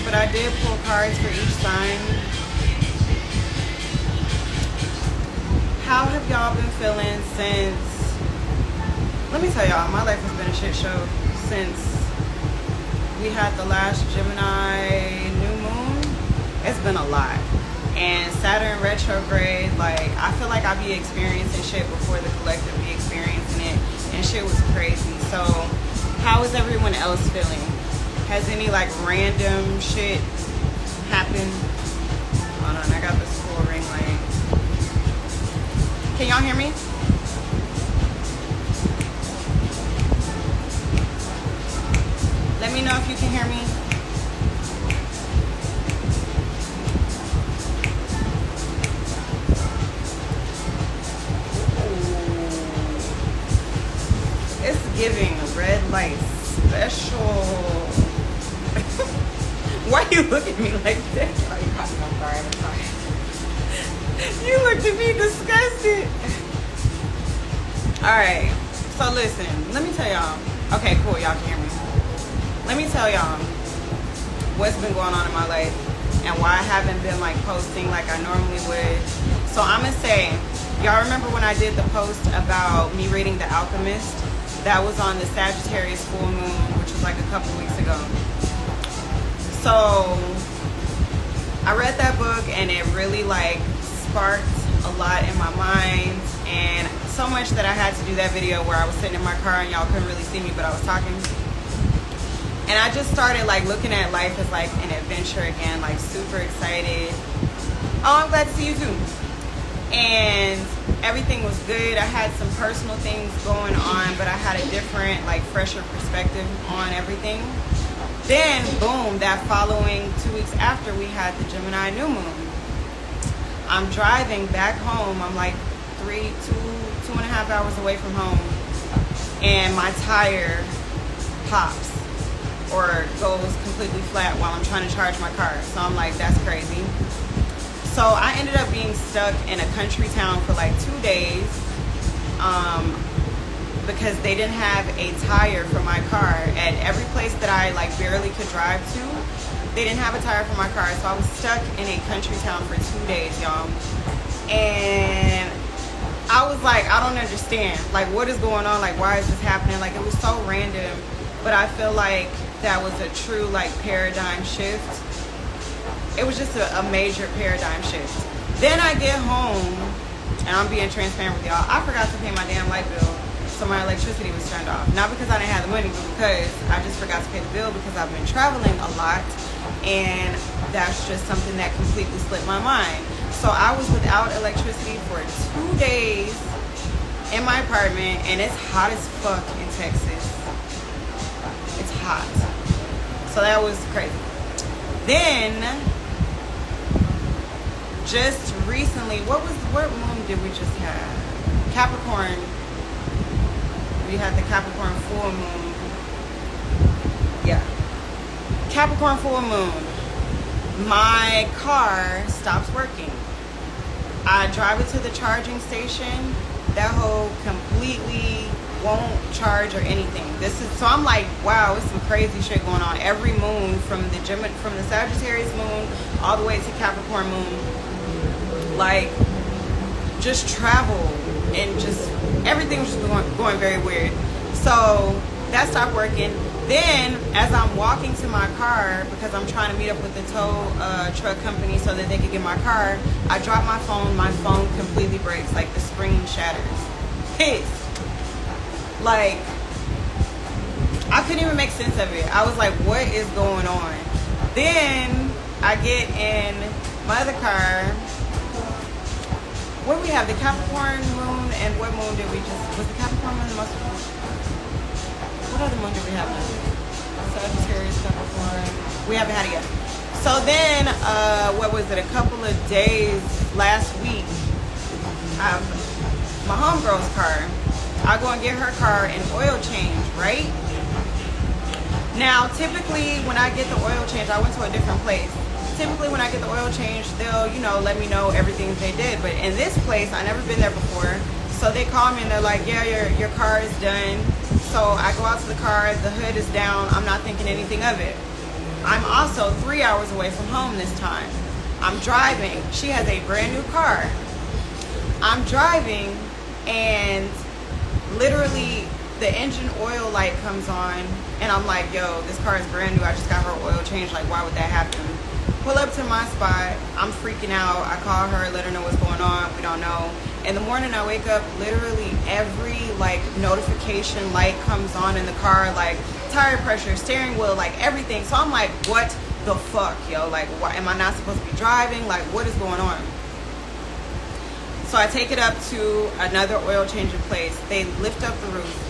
but I did pull cards for each sign. How have y'all been feeling since, let me tell y'all, my life has been a shit show since we had the last Gemini new moon. It's been a lot. And Saturn retrograde, like, I feel like I be experiencing shit before the collective be experiencing it. And shit was crazy. So, how is everyone else feeling? Has any, like, random shit happened? Hold on, I got this cool ring light. Can y'all hear me? Let me know if you can hear me. It's giving red light special. Why you look at me like that? Oh, you caught me off guard. I'm sorry. You looked at me disgusted. Alright, so listen, let me tell y'all. Okay, cool, y'all can hear me. Let me tell y'all what's been going on in my life and why I haven't been like posting like I normally would. So I'm gonna say, y'all remember when I did the post about me reading The Alchemist? That was on the Sagittarius full moon, which was like a couple weeks ago. So I read that book and it really like sparked a lot in my mind, and so much that I had to do that video where I was sitting in my car and y'all couldn't really see me, but I was talking. And I just started like looking at life as like an adventure again, like super excited. Oh, I'm glad to see you too. And everything was good. I had some personal things going on, but I had a different, like fresher perspective on everything. Then, boom, that following 2 weeks after, we had the Gemini new moon. I'm driving back home. I'm like 2.5 hours away from home. And my tire pops or goes completely flat while I'm trying to charge my car. So I'm like, that's crazy. So I ended up being stuck in a country town for like 2 days because they didn't have a tire for my car. At every place that I like barely could drive to, they didn't have a tire for my car. So I was stuck in a country town for 2 days, y'all. And I was like, I don't understand. Like, what is going on? Like, why is this happening? Like, it was so random. But I feel like that was a true like paradigm shift. It was just a major paradigm shift. Then I get home, and I'm being transparent with y'all. I forgot to pay my damn light bill, so my electricity was turned off. Not because I didn't have the money, but because I just forgot to pay the bill because I've been traveling a lot, and that's just something that completely slipped my mind. So I was without electricity for 2 days in my apartment, and it's hot as fuck in Texas. It's hot. So that was crazy. Then, just recently, what moon did we just have? Capricorn. We had the Capricorn full moon. Yeah. Capricorn full moon. My car stops working. I drive it to the charging station. That hoe completely won't charge or anything. So I'm like, wow, it's some crazy shit going on. Every moon from the Sagittarius moon all the way to Capricorn moon, like just travel and just everything was just going very weird. So that stopped working. Then as I'm walking to my car, because I'm trying to meet up with the tow truck company so that they could get my car, I drop my phone completely breaks, like the screen shatters. Pissed. Like, I couldn't even make sense of it. I was like, what is going on? Then I get in my other car. What do we have? The Capricorn moon, and what moon did we just, was the Capricorn moon the most? What other moon did we have now? Sagittarius, Capricorn. We haven't had it yet. So then, what was it? A couple of days last week, I have my homegirl's car. I go and get her car an oil change, right? Now, typically when I get the oil change, I went to a different place. Typically when I get the oil change, they'll, let me know everything they did. But in this place, I never been there before. So they call me and they're like, yeah, your car is done. So I go out to the car, the hood is down. I'm not thinking anything of it. I'm also 3 hours away from home this time. I'm driving. She has a brand new car. I'm driving and literally the engine oil light comes on and I'm like, yo, this car is brand new. I just got her oil changed. Like, why would that happen? Pull up to my spot. I'm freaking out. I call her, let her know what's going on. We don't know. In the morning I wake up, literally every like notification light comes on in the car, like tire pressure, steering wheel, like everything. So I'm like, what the fuck, yo? Like, why am I not supposed to be driving? Like, what is going on? So I take it up to another oil changing place. They lift up the roof.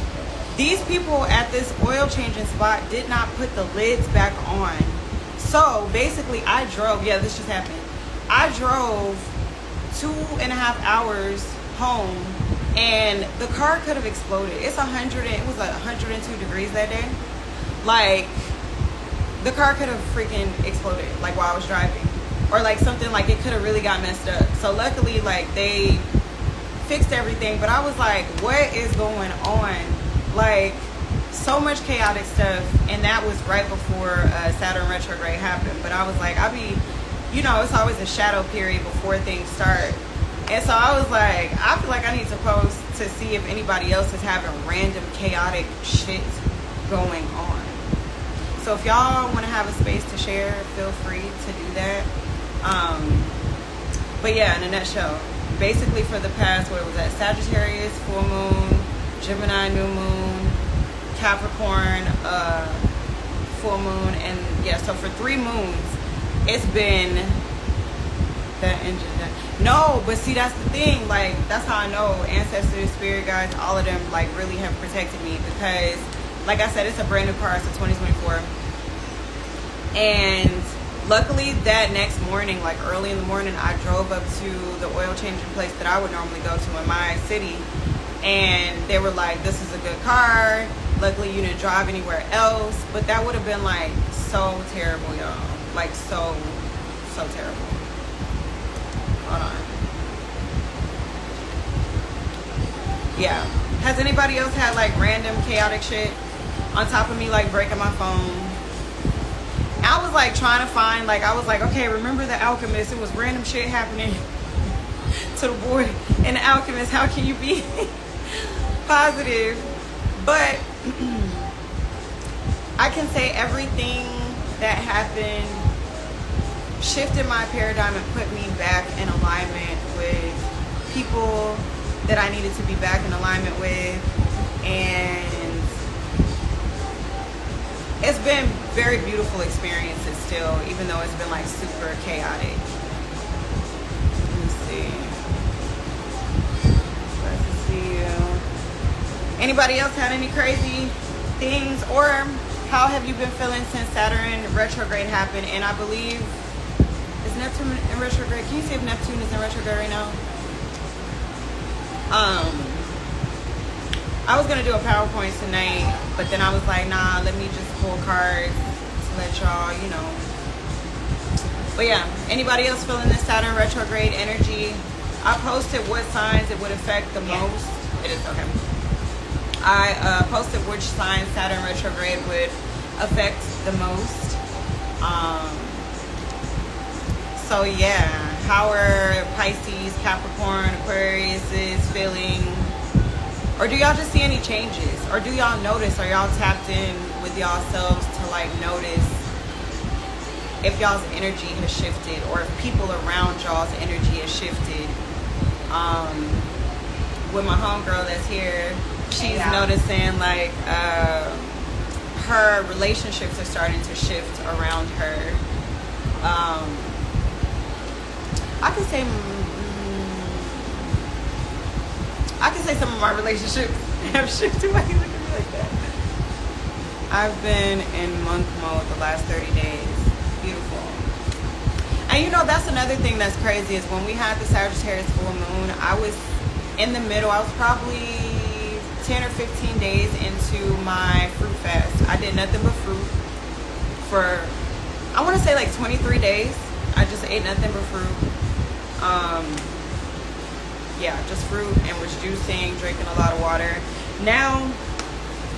These people at this oil changing spot did not put the lids back on. So basically I drove, yeah, this just happened. I drove 2.5 hours home and the car could have exploded. It was like 102 degrees that day. Like, the car could have freaking exploded, like while I was driving. Or like something, like it could have really got messed up. So luckily, like, they fixed everything, but I was like, what is going on? Like, so much chaotic stuff. And that was right before Saturn retrograde happened. But I was like, you know, it's always a shadow period before things start. And so I was like, I feel like I need to post to see if anybody else is having random chaotic shit going on. So if y'all want to have a space to share, feel free to do that. But yeah, in a nutshell, basically for the past, what was that? Sagittarius, full moon, Gemini, new moon, Capricorn, full moon, and yeah, so for 3 moons, it's been that engine. No, but see, that's the thing. Like, that's how I know ancestors, spirit guides, all of them, like, really have protected me because, like I said, it's a brand new car. It's a 2024. And luckily that next morning, like early in the morning, I drove up to the oil changing place that I would normally go to in my city. And they were like, this is a good car. Luckily you didn't drive anywhere else. But that would have been like so terrible, y'all. Like so terrible. Hold on. Yeah. Has anybody else had like random chaotic shit on top of me, like breaking my phone? I was like trying to find, like, I was like, okay, remember The Alchemist? It was random shit happening to the boy in The Alchemist. How can you be positive? But I can say everything that happened shifted my paradigm and put me back in alignment with people that I needed to be back in alignment with. And it's been very beautiful experiences still, even though it's been like super chaotic. Let me see. Glad to see you. Anybody else had any crazy things? Or how have you been feeling since Saturn retrograde happened? And I believe, is Neptune in retrograde? Can you see if Neptune is in retrograde right now? I was gonna do a PowerPoint tonight, but then I was like, nah, let me just pull cards to let y'all, you know. But yeah, anybody else feeling this Saturn retrograde energy? I posted what signs it would affect the most. It is okay. I posted which signs Saturn retrograde would affect the most. So yeah, how are Pisces, Capricorn, Aquarius is feeling? Or do y'all just see any changes? Or do y'all notice, are y'all tapped in with y'all selves to like notice if y'all's energy has shifted or if people around y'all's energy has shifted? With my homegirl that's here, she's noticing like her relationships are starting to shift around her. I can say some of my relationships have shifted. Why you look at me like that? I've been in monk mode the last 30 days. Beautiful. And you know, that's another thing that's crazy is when we had the Sagittarius full moon, I was in the middle. I was probably 10 or 15 days into my fruit fast. I did nothing but fruit for, I want to say like 23 days. I just ate nothing but fruit. Yeah, just fruit and was juicing, drinking a lot of water. Now,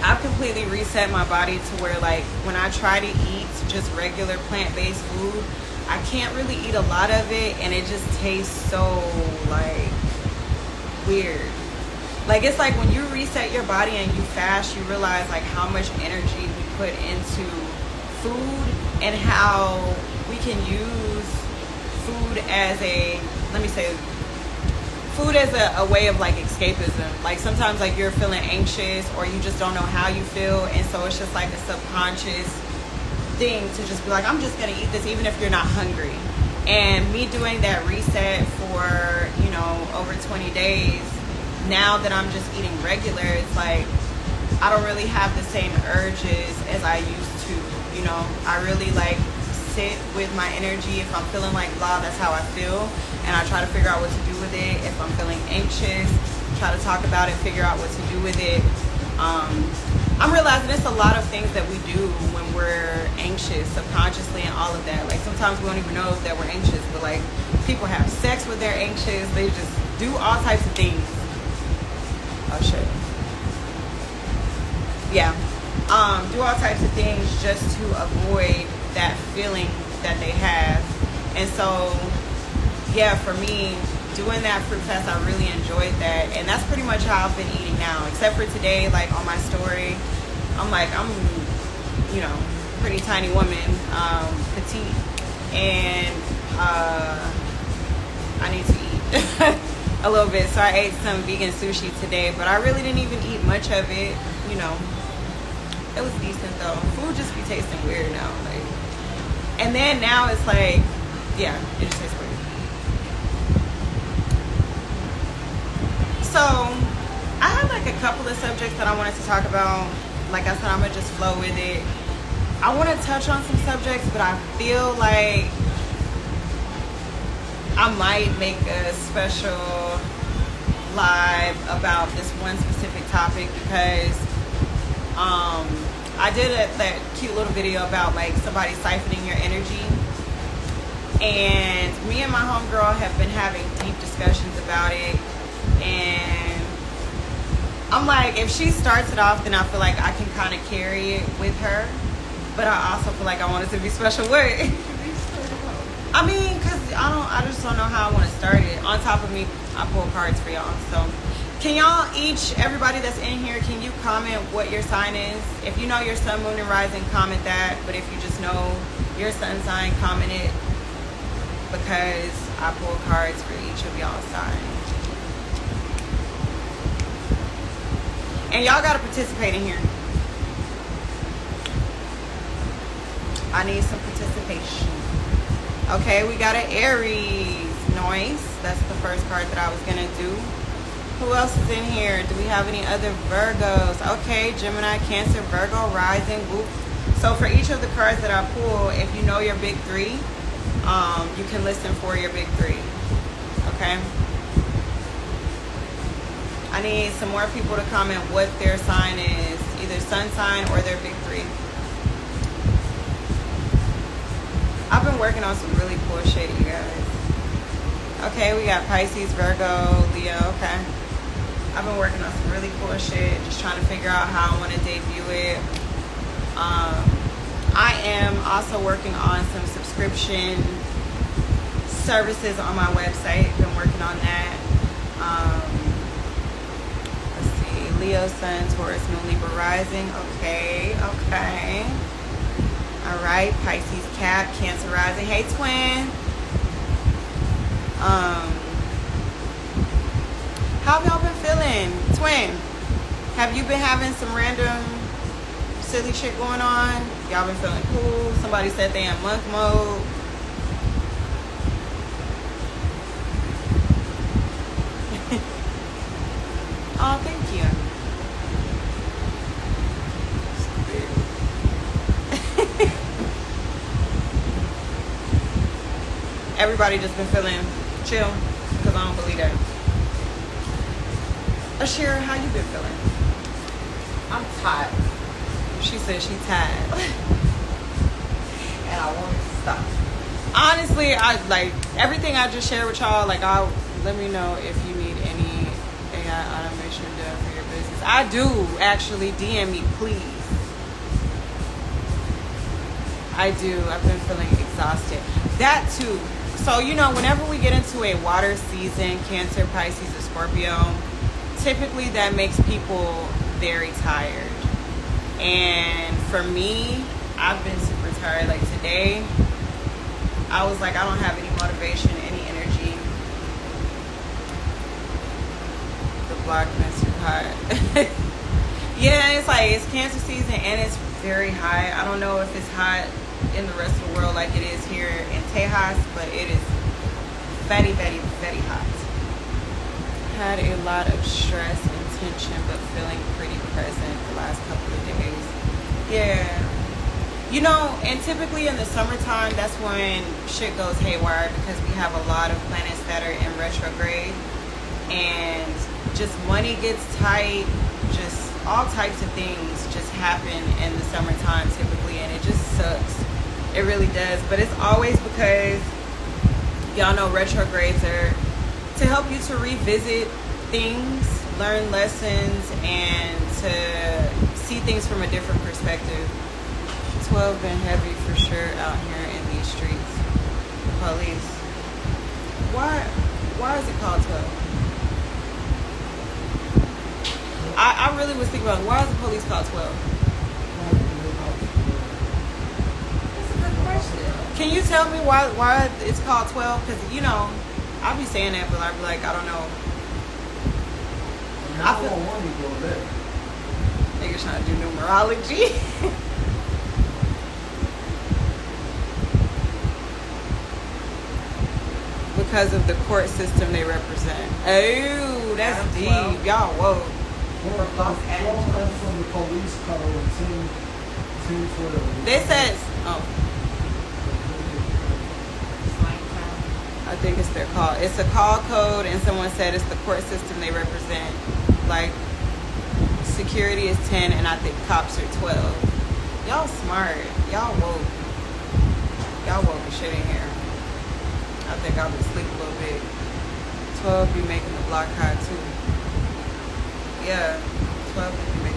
I've completely reset my body to where, like, when I try to eat just regular plant-based food, I can't really eat a lot of it, and it just tastes so, like, weird. Like, it's like when you reset your body and you fast, you realize, like, how much energy we put into food and how we can use food as food as a way of, like, escapism. Like, sometimes, like, you're feeling anxious or you just don't know how you feel, and so it's just like a subconscious thing to just be like, I'm just gonna eat this even if you're not hungry. And me doing that reset for, you know, over 20 days, now that I'm just eating regular, it's like I don't really have the same urges as I used to. You know, I really, like, sit with my energy. If I'm feeling like blah, that's how I feel, and I try to figure out what to do with it. If I'm feeling anxious, try to talk about it, figure out what to do with it. I'm realizing it's a lot of things that we do when we're anxious, subconsciously, and all of that. Like, sometimes we don't even know that we're anxious, but, like, people have sex when they're anxious. They just do all types of things. Oh shit. Yeah. Do all types of things just to avoid that feeling that they have. And so, yeah, for me, doing that fruit fast, I really enjoyed that. And that's pretty much how I've been eating now. Except for today, like, on my story, I'm you know, pretty tiny woman, petite, and I need to eat a little bit. So I ate some vegan sushi today, but I really didn't even eat much of it. You know, it was decent though. Food just be tasting weird now, like. And then now it's like, yeah, it just tastes weird. So I had, like, a couple of subjects that I wanted to talk about. Like I said, I'm gonna just flow with it. I want to touch on some subjects, but I feel like I might make a special live about this one specific topic because I did that cute little video about, like, somebody siphoning your energy, and me and my homegirl have been having deep discussions about it. And I'm like, if she starts it off, then I feel like I can kind of carry it with her, but I also feel like I want it to be special way. I mean, because I just don't know how I want to start it. On top of me, I pull cards for y'all. So can y'all everybody that's in here, can you comment what your sign is? If you know your sun, moon, and rising, comment that. But if you just know your sun sign, comment it, because I pull cards for each of y'all's signs. And y'all gotta participate in here. I need some participation. Okay, we got an Aries. Nice. That's the first card that I was gonna do. Who else is in here? Do we have any other Virgos? Okay, Gemini, Cancer, Virgo, rising. Whoop. So for each of the cards that I pull, if you know your big three, you can listen for your big three. Okay. I need some more people to comment what their sign is, either sun sign or their big three. I've been working on some really cool shit, you guys. Okay, we got Pisces, Virgo, Leo. Okay. I've been working on some really cool shit, just trying to figure out how I want to debut it. I am also working on some subscription services on my website. Been working on that. Leo, Sun, Taurus, Moon, Libra, Rising. Okay. All right. Pisces, Cap, Cancer, Rising. Hey, twin. How have y'all been feeling? Twin, have you been having some random silly shit going on? Y'all been feeling cool? Somebody said they in monk mode. Oh, thank you. Everybody just been feeling chill, because I don't believe that. Ashira, how you been feeling? I'm tired. She said she's tired. And I want to stop. Honestly, I like everything I just shared with y'all. Like, let me know if you need any AI got automation done for your business? I do, actually. DM me, please. I do. I've been feeling exhausted. That too. So, whenever we get into a water season, Cancer, Pisces, or Scorpio, typically that makes people very tired. And for me, I've been super tired. Like today, I was like, I don't have any motivation, any energy. The block been too hot. Yeah, it's like it's Cancer season and it's very hot. I don't know if it's hot in the rest of the world like it is here in Tejas, but it is very, very, very hot. Had a lot of stress and tension, but feeling pretty present the last couple of days. Yeah. And typically in the summertime, that's when shit goes haywire because we have a lot of planets that are in retrograde and just money gets tight, just all types of things just happen in the summertime typically, and it just sucks. It really does. But it's always because y'all know retrogrades are to help you to revisit things, learn lessons, and to see things from a different perspective. 12 been heavy for sure out here in these streets. Police. Why is it called 12? I really was thinking about why is the police called 12? That's a good question. Can you tell me why it's called 12? Because, I'll be saying that, but I'll be like, I don't know. I feel one you go there. Niggas trying to do numerology. Because of the court system they represent. Oh, that's Adam deep. 12. Y'all, whoa. Well, Los Angeles. comes from the police code 1012. They said, Slang town. I think it's their call. It's a call code, and someone said it's the court system they represent. Like, security is 10, and I think cops are 12. Y'all smart. Y'all woke. Y'all woke as shit in here. I think I'll be asleep a little bit. 12 be making the block hot too. Yeah, 12 be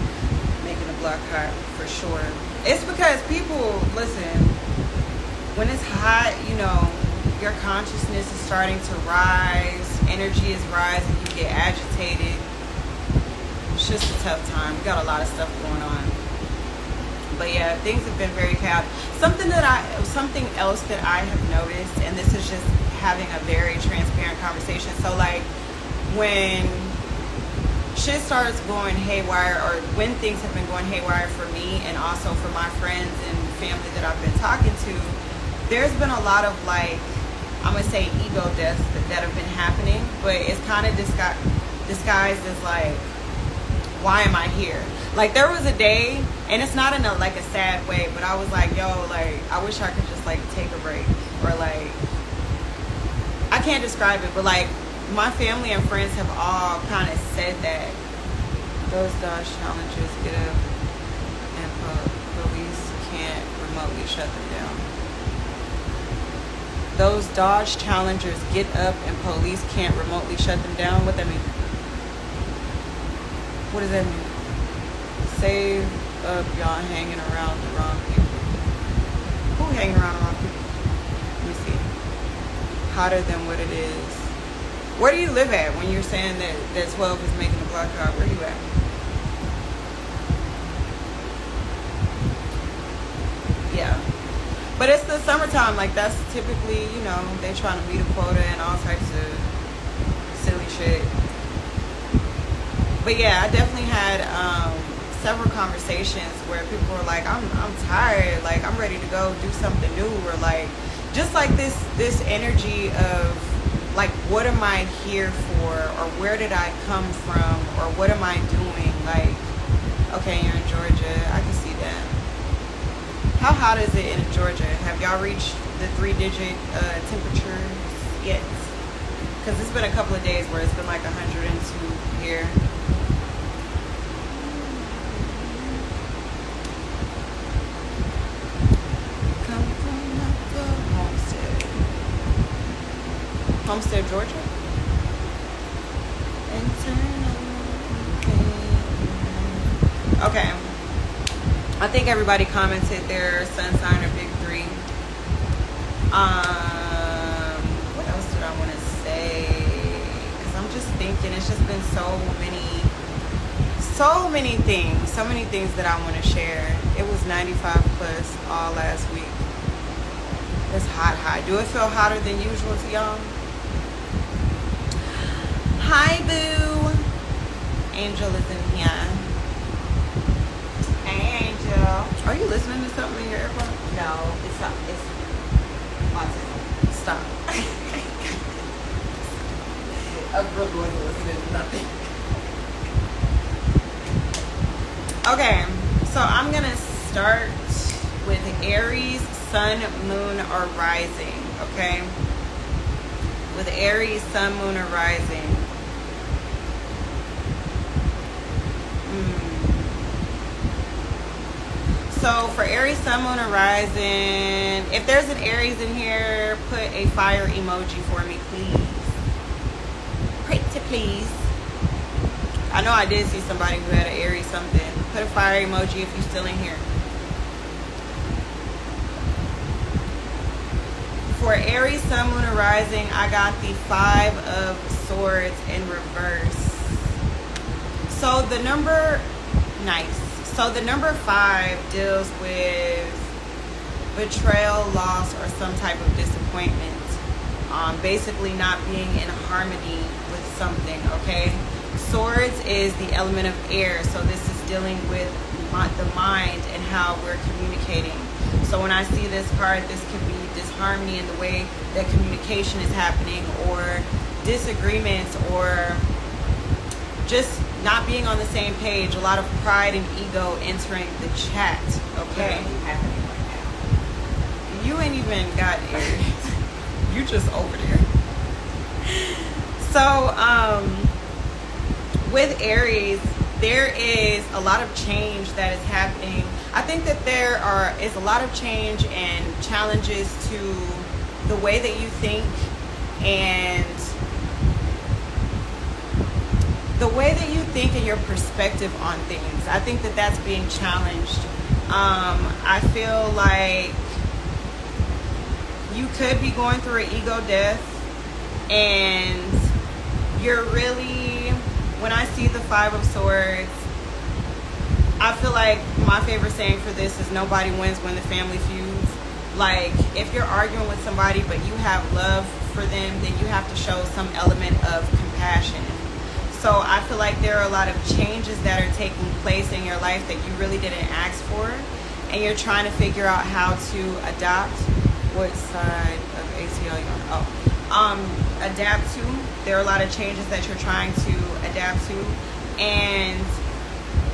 making the block hot for sure. It's because people, listen, when it's hot, your consciousness is starting to rise, energy is rising, you get agitated. It's just a tough time. We got a lot of stuff going on. But yeah, things have been very chaotic. Something else that I have noticed, and this is just having a very transparent conversation. So like when shit starts going haywire, or when things have been going haywire for me and also for my friends and family that I've been talking to, there's been a lot of like, I'm gonna say ego deaths that have been happening, but it's kind of disguised as like, why am I here? Like there was a day, and it's not in a like a sad way, but I was like, yo, like I wish I could just like take a break, or like I can't describe it, but like my family and friends have all kind of said that those Dodge Challengers get up and police can't remotely shut them down. Those Dodge Challengers get up and police can't remotely shut them down. What that mean? What does that mean? Save up, y'all hanging around the wrong people. Who hanging around the wrong people? Let me see. Hotter than what it is. Where do you live at when you're saying that 12 is making the block hot? Where you at? Yeah. But it's the summertime. Like that's typically, they trying to meet a quota and all types of silly shit. But yeah, I definitely had several conversations where people were like, I'm tired, like I'm ready to go do something new, or like just like this energy of like, what am I here for, or where did I come from, or what am I doing? Like, okay, you're in Georgia, I can see that. How hot is it in Georgia? Have y'all reached the 3-digit temperatures yet? Because it's been a couple of days where it's been like 102 here. Homestead, Georgia. Internal. I think everybody commented their sun sign or big three. What else did I want to say? Because I'm just thinking, it's just been so many things that I want to share. It was 95 plus all last week. It's hot. Do it feel hotter than usual to y'all? Hi, boo. Angel is in here. Hey, Angel. Are you listening to something in your earphone? No, it's not. It's autism. Stop. I'm really listening to nothing. Okay, so I'm gonna start with Aries, Sun, Moon, or Rising. Okay, with Aries, Sun, Moon, or Rising. So for Aries, Sun, Moon, or Rising, if there's an Aries in here, put a fire emoji for me, please. Pretty please. I know I did see somebody who had an Aries something. Put a fire emoji if you're still in here. For Aries, Sun, Moon, or Rising, I got the 5 of Swords in reverse. So the number, nice. So the number 5 deals with betrayal, loss, or some type of disappointment. Basically not being in harmony with something, okay? Swords is the element of air, so this is dealing with the mind and how we're communicating. So when I see this card, this could be disharmony in the way that communication is happening, or disagreements, or just not being on the same page. A lot of pride and ego entering the chat, okay? Happening right now. You ain't even got Aries. You just over there. So, with Aries, there is a lot of change that is happening. I think that there is a lot of change and challenges to the way that you think and the way that you think and your perspective on things. I think that that's being challenged. I feel like you could be going through an ego death, and you're really, when I see the 5 of Swords, I feel like my favorite saying for this is nobody wins when the family feuds. Like, if you're arguing with somebody but you have love for them, then you have to show some element of compassion. So I feel like there are a lot of changes that are taking place in your life that you really didn't ask for, and you're trying to figure out how to adopt. What side of ACL you on? Adapt to. There are a lot of changes that you're trying to adapt to, and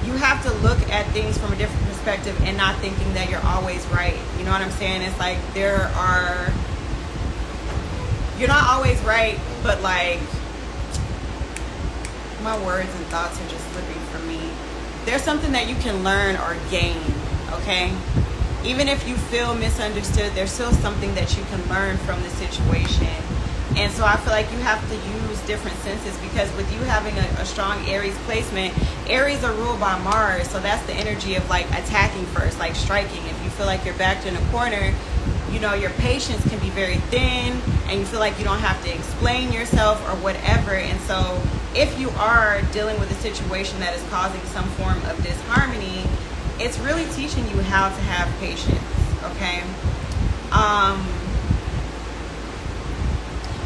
you have to look at things from a different perspective and not thinking that you're always right. You know what I'm saying? It's like you're not always right, but like, my words and thoughts are just slipping from me. There's something that you can learn or gain, okay? Even if you feel misunderstood, there's still something that you can learn from the situation. And so I feel like you have to use different senses, because with you having a strong Aries placement, Aries are ruled by Mars, so that's the energy of like attacking first, like striking. If you feel like you're backed in a corner, you know, your patience can be very thin, and you feel like you don't have to explain yourself or whatever. And so if you are dealing with a situation that is causing some form of disharmony, it's really teaching you how to have patience, okay?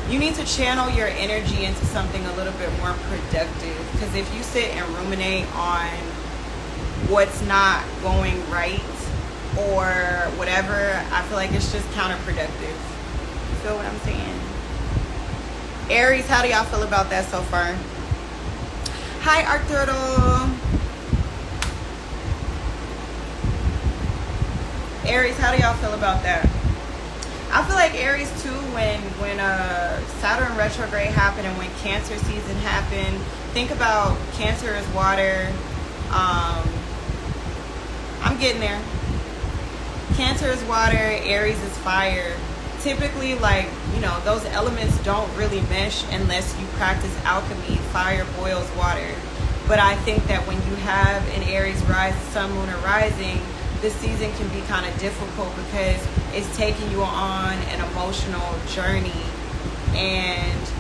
You need to channel your energy into something a little bit more productive, because if you sit and ruminate on what's not going right or whatever, I feel like it's just counterproductive. You feel what I'm saying? Aries, how do y'all feel about that so far? Hi, Arturo. Aries, how do y'all feel about that? I feel like Aries too, when Saturn retrograde happened and when Cancer season happened, think about Cancer is water. I'm getting there. Cancer is water, Aries is fire. Typically, like, you know, those elements don't really mesh unless you practice alchemy. Fire boils water. But I think that when you have an Aries rise, Sun, Moon, or rising, this season can be kind of difficult because it's taking you on an emotional journey, and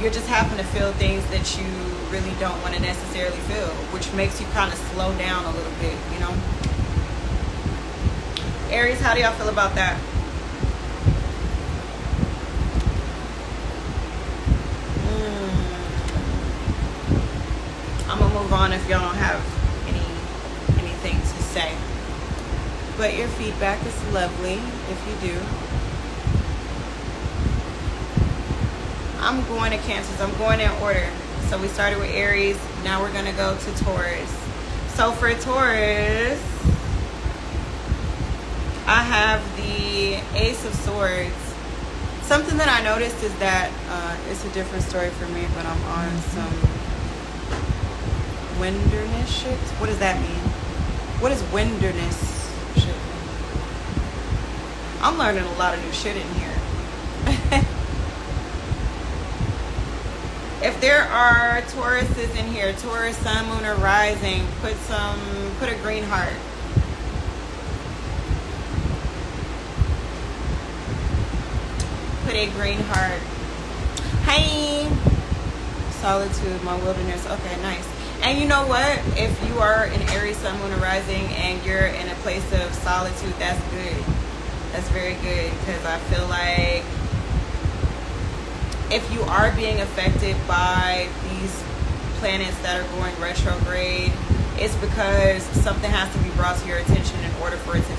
you're just having to feel things that you really don't want to necessarily feel, which makes you kind of slow down a little bit, you know? Aries, how do y'all feel about that? I'm gonna move on if y'all don't have anything to say. But your feedback is lovely if you do. I'm going to Cancers. I'm going in order. So we started with Aries. Now we're gonna go to Taurus. So for Taurus, I have the Ace of Swords. Something that I noticed is that it's a different story for me, but I'm on some wilderness shit. What does that mean? What is wilderness shit? I'm learning a lot of new shit in here. If there are Tauruses in here, Taurus, Sun, Moon, or Rising, put a green heart. Put a green heart. Hi. Solitude, my wilderness. Okay, nice. And you know what? If you are an Aries, Sun, Moon, or Rising, and you're in a place of solitude, that's good. That's very good, because I feel like if you are being affected by these planets that are going retrograde, it's because something has to be brought to your attention in order for it to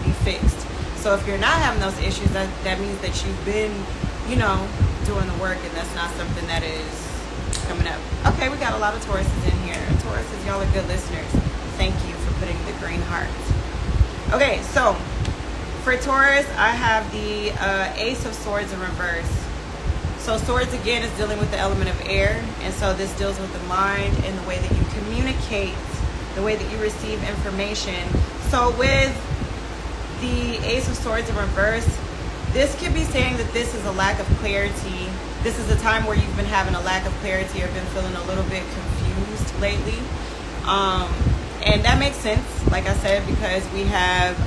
be fixed. So if you're not having those issues, that means that you've been, doing the work, and that's not something that is coming up. Okay, we got a lot of Tauruses in here. Tauruses, y'all are good listeners. Thank you for putting the green heart. Okay, so for Taurus, I have the Ace of Swords in reverse. So swords, again, is dealing with the element of air. And so this deals with the mind and the way that you communicate, the way that you receive information. So with the Ace of Swords in reverse, this could be saying that this is a lack of clarity. This is a time where you've been having a lack of clarity or been feeling a little bit confused lately. And that makes sense, like I said, because we have,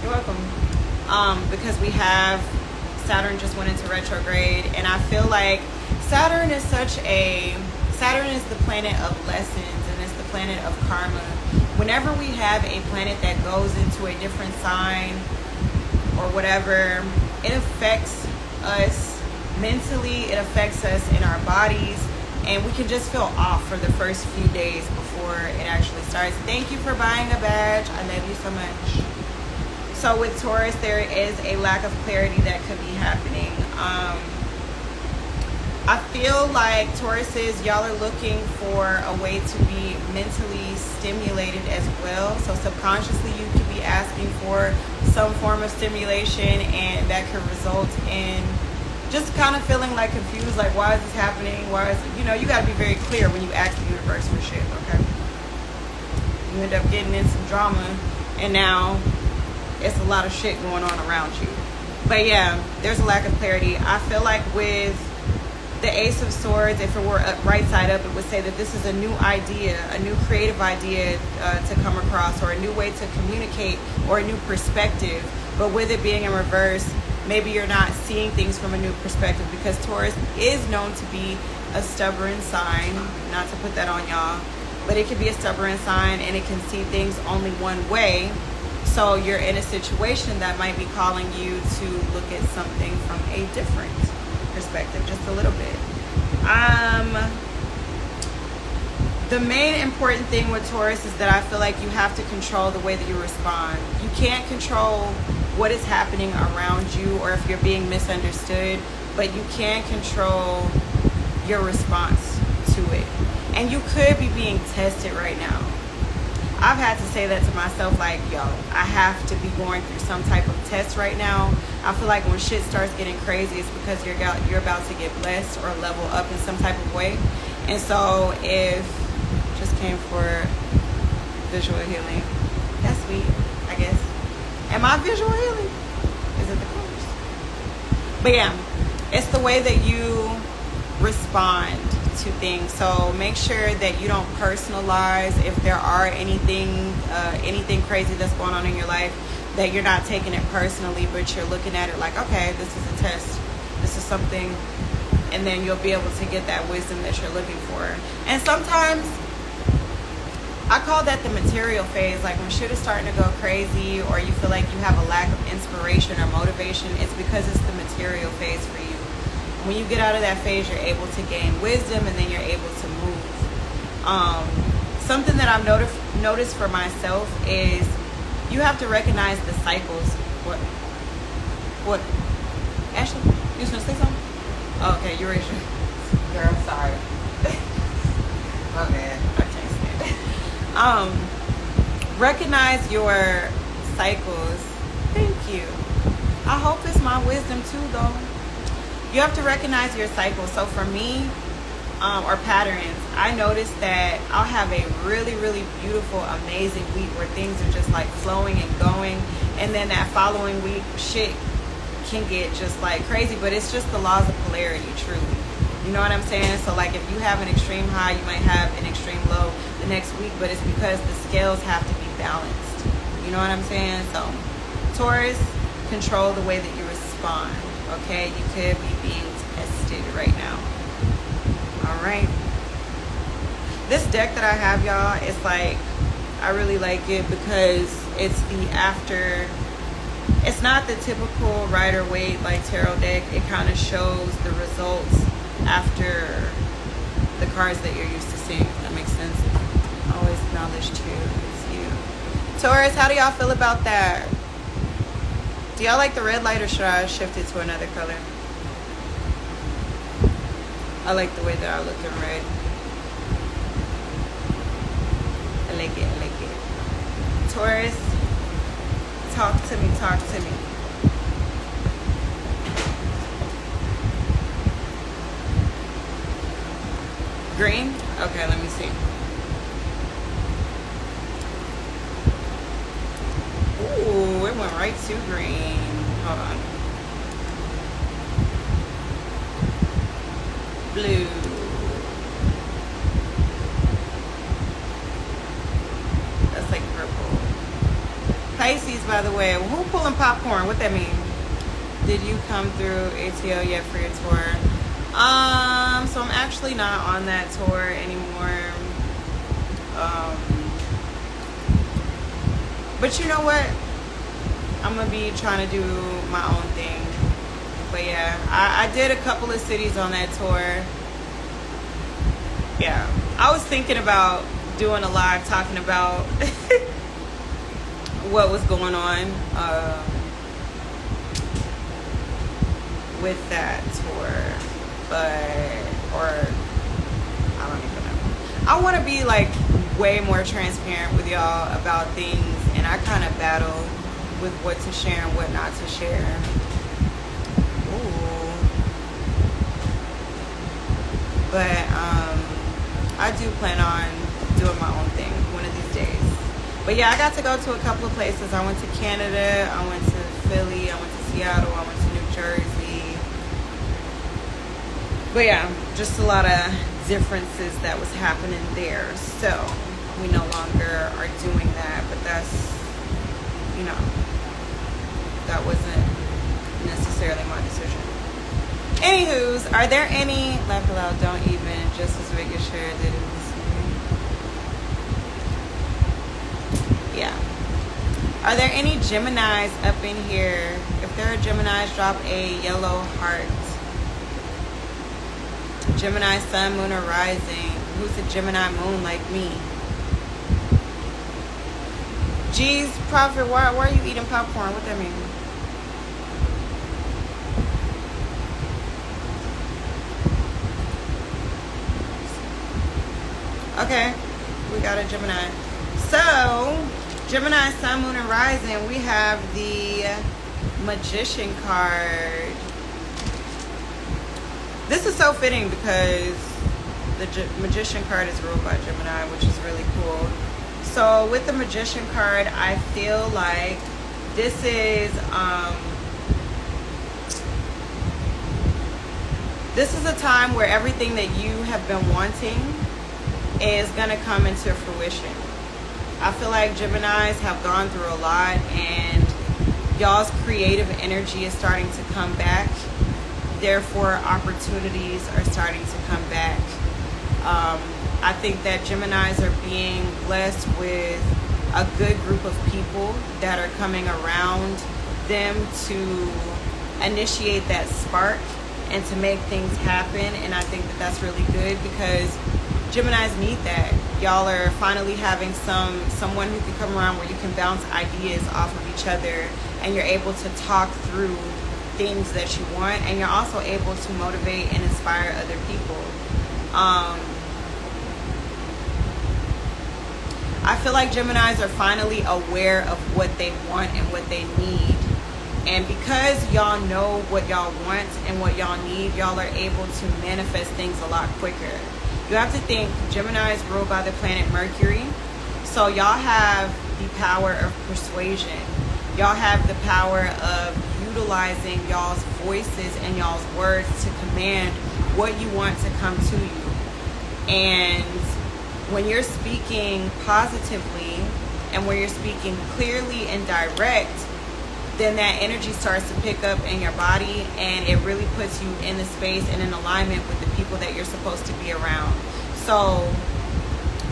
you're welcome. Because we have Saturn just went into retrograde, and I feel like Saturn is the planet of lessons, and it's the planet of karma. Whenever we have a planet that goes into a different sign or whatever, it affects us mentally, it affects us in our bodies, and we can just feel off for the first few days before it actually starts. Thank you for buying a badge. I love you so much. So with Taurus, there is a lack of clarity that could be happening. I feel like Tauruses, y'all are looking for a way to be mentally stimulated as well. So subconsciously, you could be asking for some form of stimulation, and that could result in just kind of feeling like confused, like, why is this happening? Why is it, you got to be very clear when you ask the universe for shit, okay? You end up getting in some drama, and now it's a lot of shit going on around you. But yeah, there's a lack of clarity. I feel like with the Ace of Swords, if it were right side up, it would say that this is a new idea, a new creative idea to come across, or a new way to communicate, or a new perspective. But with it being in reverse, maybe you're not seeing things from a new perspective, because Taurus is known to be a stubborn sign. Not to put that on y'all, but it can be a stubborn sign, and it can see things only one way. So you're in a situation that might be calling you to look at something from a different perspective, just a little bit. The main important thing with Taurus is that I feel like you have to control the way that you respond. You can't control what is happening around you, or if you're being misunderstood, but you can control your response to it. And you could be being tested right now. I've had to say that to myself, like, yo, I have to be going through some type of test right now. I feel like when shit starts getting crazy, it's because you're about to get blessed or level up in some type of way. And so if just came for visual healing, that's sweet, I guess. Am I visual healing? Is it the colors? But yeah, it's the way that you respond two things. So make sure that you don't personalize if there are anything crazy that's going on in your life, that you're not taking it personally, but you're looking at it like, okay, this is a test. This is something, and then you'll be able to get that wisdom that you're looking for. And sometimes I call that the material phase. Like when shit is starting to go crazy or you feel like you have a lack of inspiration or motivation, it's because it's the material phase for you. When you get out of that phase, you're able to gain wisdom, and then you're able to move. Something that I've noticed for myself is you have to recognize the cycles. What? Ashley, you was gonna say something? Oh, okay, you're right. Girl, I'm sorry. Okay. I can't stand it. Recognize your cycles. Thank you. I hope it's my wisdom too, though. You have to recognize your cycles. So for me, or patterns, I noticed that I'll have a really, really beautiful, amazing week where things are just like flowing and going, and then that following week, shit can get just like crazy. But it's just the laws of polarity, truly. You know what I'm saying? So like if you have an extreme high, you might have an extreme low the next week, but it's because the scales have to be balanced. You know what I'm saying? So Taurus, control the way that you respond. Okay, you could be being tested right now. All right. This deck that I have, y'all, it's like, I really like it because it's the after. It's not the typical Rider-Waite like tarot deck. It kind of shows the results after the cards that you're used to seeing. That makes sense. Always acknowledge too. It's you. Taurus, how do y'all feel about that? Do y'all like the red light, or should I shift it to another color? I like the way that I look in red. I like it, I like it. Taurus, talk to me, talk to me. Green? Okay, let me see. Ooh, it went right to green. Hold on. Blue. That's like purple. Pisces, by the way. Who pulling popcorn? What that mean? Did you come through ATL yet for your tour? So I'm actually not on that tour anymore. But you know what? I'm gonna be trying to do my own thing. But yeah, I did a couple of cities on that tour. Yeah, I was thinking about doing a live talking about what was going on with that tour, or I don't even know. I want to be like way more transparent with y'all about things, and I kind of battle with what to share and what not to share. Ooh. But I do plan on doing my own thing one of these days. But yeah, I got to go to a couple of places. I went to Canada, I went to Philly, I went to Seattle, I went to New Jersey. But yeah, just a lot of differences that was happening there. So we no longer are doing that, but that's, you know, that wasn't necessarily my decision. Anywho's, are there any, laugh aloud, don't even, just as big as share did it was me. Yeah. Are there any Geminis up in here? If there are Geminis, drop a yellow heart. Gemini sun, moon, or rising. Who's a Gemini moon like me? Geez, Prophet, why are you eating popcorn? What that mean? Okay, we got a Gemini. So, Gemini sun, moon, and rising, we have the Magician card. This is so fitting because the Magician card is ruled by Gemini, which is really cool. So with the Magician card, I feel like this is This is a time where everything that you have been wanting is going to come into fruition. I feel like Geminis have gone through a lot, and y'all's creative energy is starting to come back. Therefore, opportunities are starting to come back. I think that Geminis are being blessed with a good group of people that are coming around them to initiate that spark and to make things happen. And I think that that's really good because Geminis need that. Y'all are finally having someone who can come around where you can bounce ideas off of each other, and you're able to talk through things that you want, and you're also able to motivate and inspire other people. I feel like Geminis are finally aware of what they want and what they need. And because y'all know what y'all want and what y'all need, y'all are able to manifest things a lot quicker. You have to think, Gemini is ruled by the planet Mercury. So y'all have the power of persuasion. Y'all have the power of utilizing y'all's voices and y'all's words to command what you want to come to you. And when you're speaking positively and when you're speaking clearly and direct, then that energy starts to pick up in your body, and it really puts you in the space and in alignment with the people that you're supposed to be around. So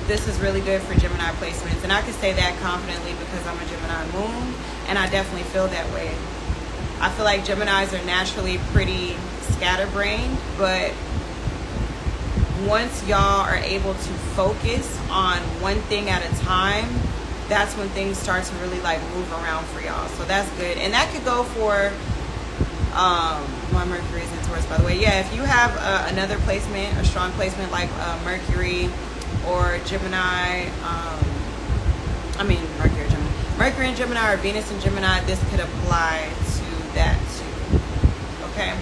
this is really good for Gemini placements, and I can say that confidently because I'm a Gemini moon, and I definitely feel that way. I feel like Geminis are naturally pretty scatterbrained, but once y'all are able to focus on one thing at a time, that's when things start to really like move around for y'all. So that's good. And that could go for my Mercury is in Taurus, by the way. Yeah, if you have another placement, a strong placement like Mercury or Gemini, Mercury and Gemini or Venus and Gemini, this could apply to that too. Okay,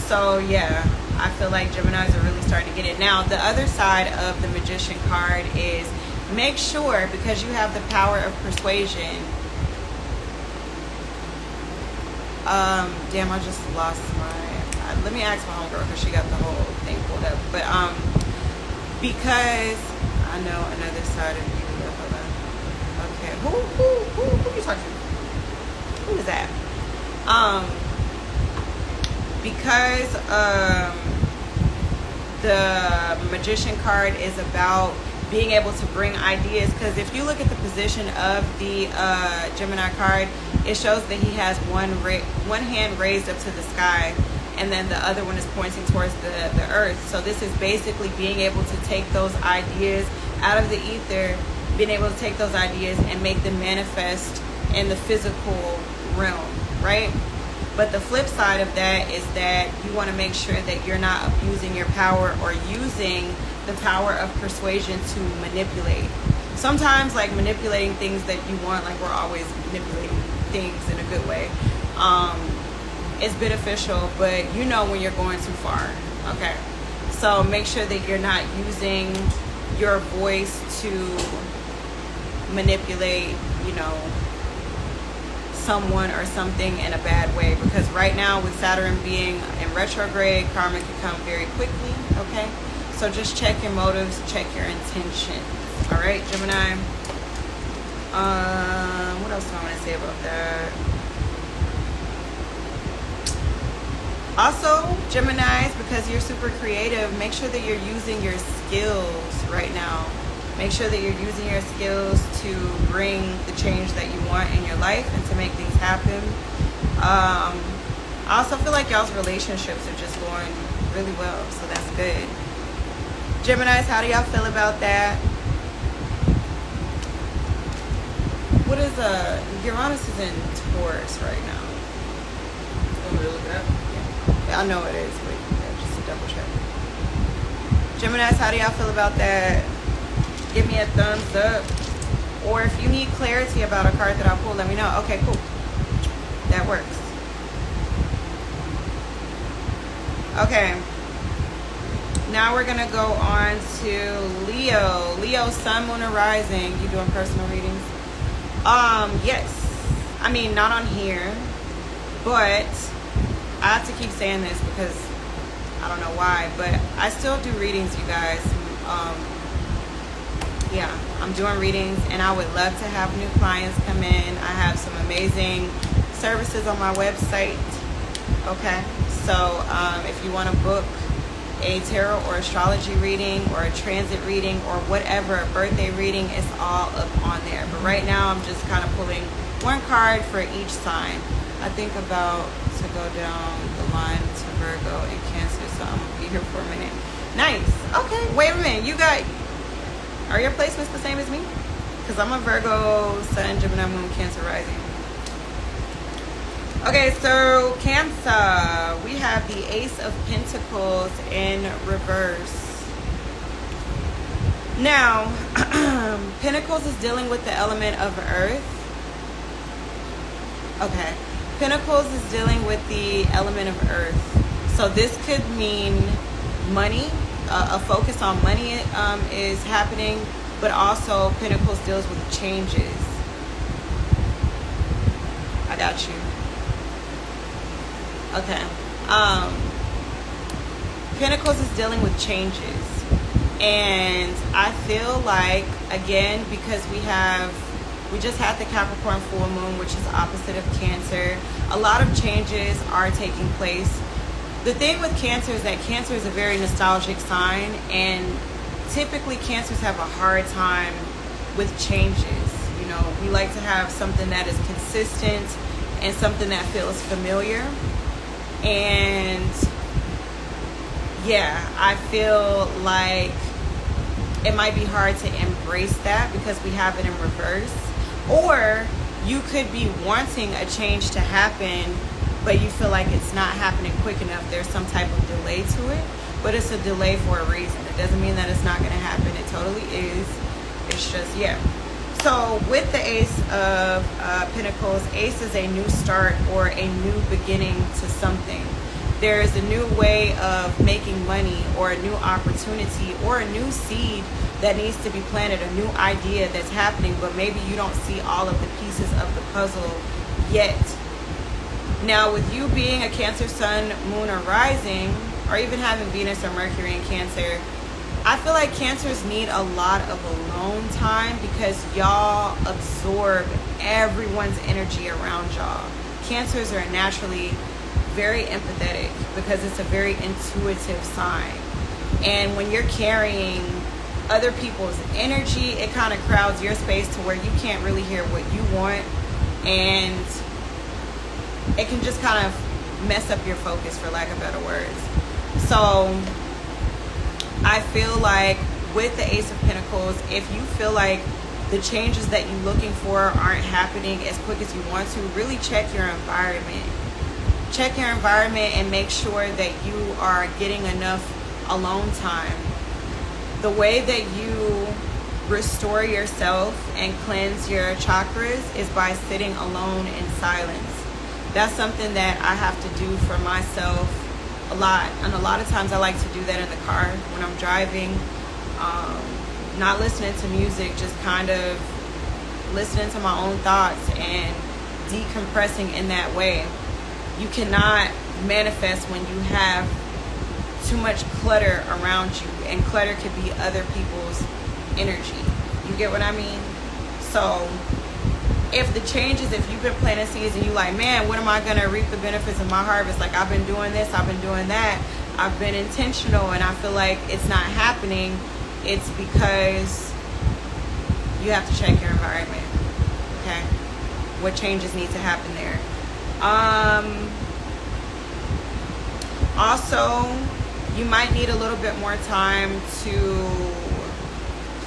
so yeah, I feel like Geminis are really starting to get it. Now, the other side of the Magician card is make sure, because you have the power of persuasion. Damn, I just lost my. Let me ask my homegirl because she got the whole thing pulled up. But because I know another side of you. Hold on. Okay, who you talking to? Who is that? Because the Magician card is about being able to bring ideas, because if you look at the position of the Gemini card, it shows that he has one hand raised up to the sky, and then the other one is pointing towards the earth. So this is basically being able to take those ideas out of the ether, being able to take those ideas and make them manifest in the physical realm, right? But the flip side of that is that you want to make sure that you're not abusing your power or using the power of persuasion to manipulate. Sometimes like manipulating things that you want, like we're always manipulating things in a good way, is beneficial, but you know when you're going too far. Okay, so make sure that you're not using your voice to manipulate, someone or something in a bad way, because right now with Saturn being in retrograde, karma can come very quickly. Okay, so just check your motives, check your intentions. All right, Gemini. What else do I want to say about that? Also, Geminis, because you're super creative, make sure that you're using your skills right now. Make sure that you're using your skills to bring the change that you want in your life and to make things happen. I also feel like y'all's relationships are just going really well, so that's good. Geminis, how do y'all feel about that? What is Uranus is in Taurus right now. Want me to look it up? Yeah, I know it is, but yeah, just to double check. Geminis, how do y'all feel about that? Give me a thumbs up. Or if you need clarity about a card that I pulled, let me know. Okay, cool. That works. Okay. Now we're going to go on to Leo. Leo, Sun, Moon, and Rising. You doing personal readings? Yes. I mean, not on here. But I have to keep saying this because I don't know why, but I still do readings, you guys. Yeah, I'm doing readings, and I would love to have new clients come in. I have some amazing services on my website. Okay, so if you want to book a tarot or astrology reading or a transit reading or whatever, a birthday reading, is all up on there. But right now I'm just kind of pulling one card for each sign. I think about to go down the line to Virgo and Cancer, so I'm gonna be here for a minute. Nice. Okay, wait a minute. Are your placements the same as me? Because I'm a Virgo, Sun, Gemini, Moon, Cancer rising. Okay, so Cancer, we have the Ace of Pentacles in reverse. Now, Pentacles is dealing with the element of Earth. Okay, Pentacles is dealing with the element of Earth. So this could mean money. A focus on money is happening, but also Pentacles deals with changes. I got you. Okay. Pentacles is dealing with changes. And I feel like, again, because we just had the Capricorn full moon, which is opposite of Cancer, a lot of changes are taking place. The thing with Cancer is that Cancer is a very nostalgic sign, and typically Cancers have a hard time with changes. You know, we like to have something that is consistent and something that feels familiar. And yeah, I feel like it might be hard to embrace that because we have it in reverse. Or you could be wanting a change to happen, but you feel like it's not happening quick enough. There's some type of delay to it, but it's a delay for a reason. It doesn't mean that it's not going to happen. It totally is. It's just, yeah. So with the Ace of Pentacles, Ace is a new start or a new beginning to something. There is a new way of making money or a new opportunity or a new seed that needs to be planted, a new idea that's happening, but maybe you don't see all of the pieces of the puzzle yet. Now, with you being a Cancer Sun, Moon, or Rising, or even having Venus or Mercury in Cancer, I feel like Cancers need a lot of alone time because y'all absorb everyone's energy around y'all. Cancers are naturally very empathetic because it's a very intuitive sign. And when you're carrying other people's energy, it kind of crowds your space to where you can't really hear what you want, and it can just kind of mess up your focus, for lack of better words. So I feel like with the Ace of Pentacles, if you feel like the changes that you're looking for aren't happening as quick as you want to, really check your environment. Check your environment and make sure that you are getting enough alone time. The way that you restore yourself and cleanse your chakras is by sitting alone in silence. That's something that I have to do for myself a lot. And a lot of times I like to do that in the car when I'm driving. Not listening to music, just kind of listening to my own thoughts and decompressing in that way. You cannot manifest when you have too much clutter around you, and clutter could be other people's energy. You get what I mean? So if the changes, if you've been planting seeds and you like, man, when am I going to reap the benefits of my harvest? Like, I've been doing this, I've been doing that, I've been intentional, and I feel like it's not happening. It's because you have to check your environment. Okay? What changes need to happen there? Also, you might need a little bit more time to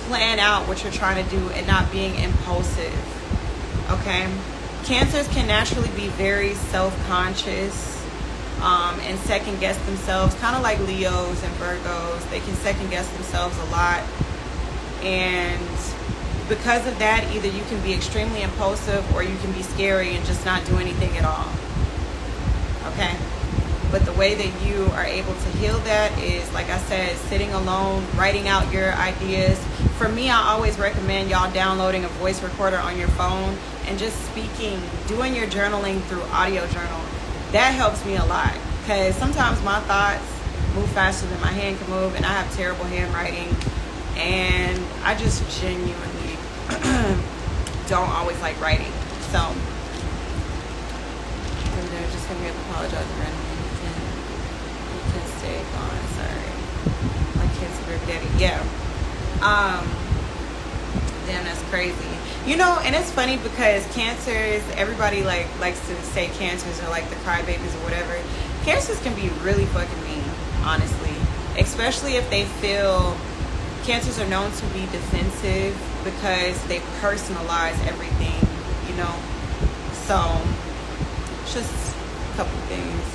plan out what you're trying to do and not being impulsive. Okay? Cancers can naturally be very self-conscious and second guess themselves, kind of like Leos and Virgos. They can second guess themselves a lot, and because of that, either you can be extremely impulsive or you can be scary and just not do anything at all. Okay? But the way that you are able to heal that is, like I said, sitting alone, writing out your ideas. For me, I always recommend y'all downloading a voice recorder on your phone and just speaking, doing your journaling through audio journal. That helps me a lot because sometimes my thoughts move faster than my hand can move, and I have terrible handwriting, and I just genuinely don't always like writing. So they're just gonna have to apologize randomly. You can stay gone. Sorry, my kids are baby daddy. Yeah. Damn, that's crazy. You know, and it's funny because cancers, everybody likes to say cancers are like the crybabies or whatever. Cancers can be really fucking mean, honestly. Especially if they feel, cancers are known to be defensive because they personalize everything, you know. So, just a couple things.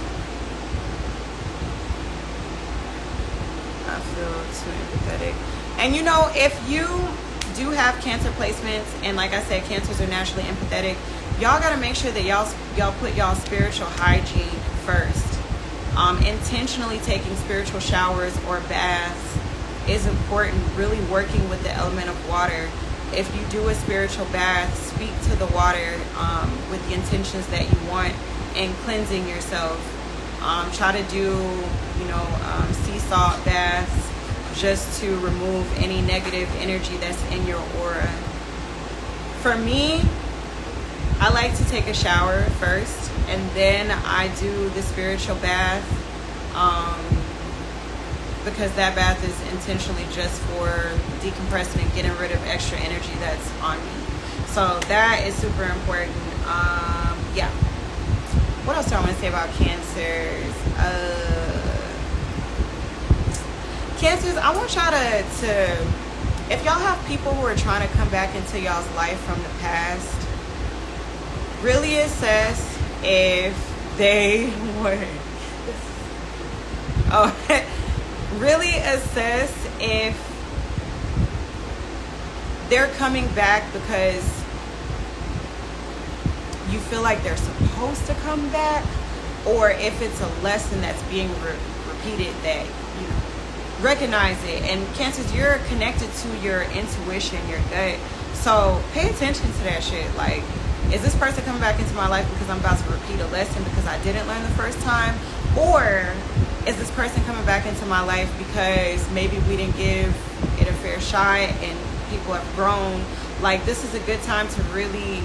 I feel too empathetic. And you know, if you do have cancer placements, and like I said, cancers are naturally empathetic, y'all gotta make sure that y'all put y'all spiritual hygiene first. Intentionally taking spiritual showers or baths is important. Really working with the element of water. If you do a spiritual bath, speak to the water with the intentions that you want and cleansing yourself. Try to do, sea salt baths, just to remove any negative energy that's in your aura. For me, I like to take a shower first, and then I do the spiritual bath, because that bath is intentionally just for decompressing and getting rid of extra energy that's on me. So that is super important. Yeah. What else do I want to say about cancers? Cancers, I want y'all to, if y'all have people who are trying to come back into y'all's life from the past, really assess if they were, really assess if they're coming back because you feel like they're supposed to come back, or if it's a lesson that's being repeated that, recognize it. And cancers, you're connected to your intuition, your gut, so pay attention to that shit. Like, is this person coming back into my life because I'm about to repeat a lesson because I didn't learn the first time, or is this person coming back into my life because maybe we didn't give it a fair shot and people have grown? Like, this is a good time to really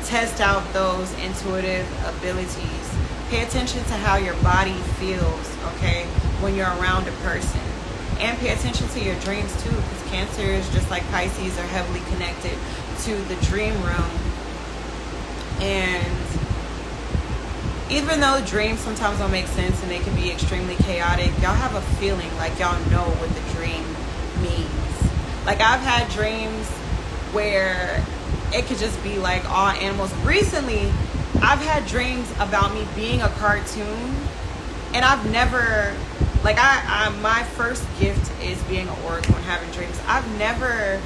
test out those intuitive abilities. Pay attention to how your body feels, okay, when you're around a person. And pay attention to your dreams too, because cancers, just like Pisces, are heavily connected to the dream realm. And even though dreams sometimes don't make sense and they can be extremely chaotic, y'all have a feeling like y'all know what the dream means. Like, I've had dreams where it could just be like all animals. Recently, I've had dreams about me being a cartoon, and I've never, like, my first gift is being an oracle and having dreams. I've never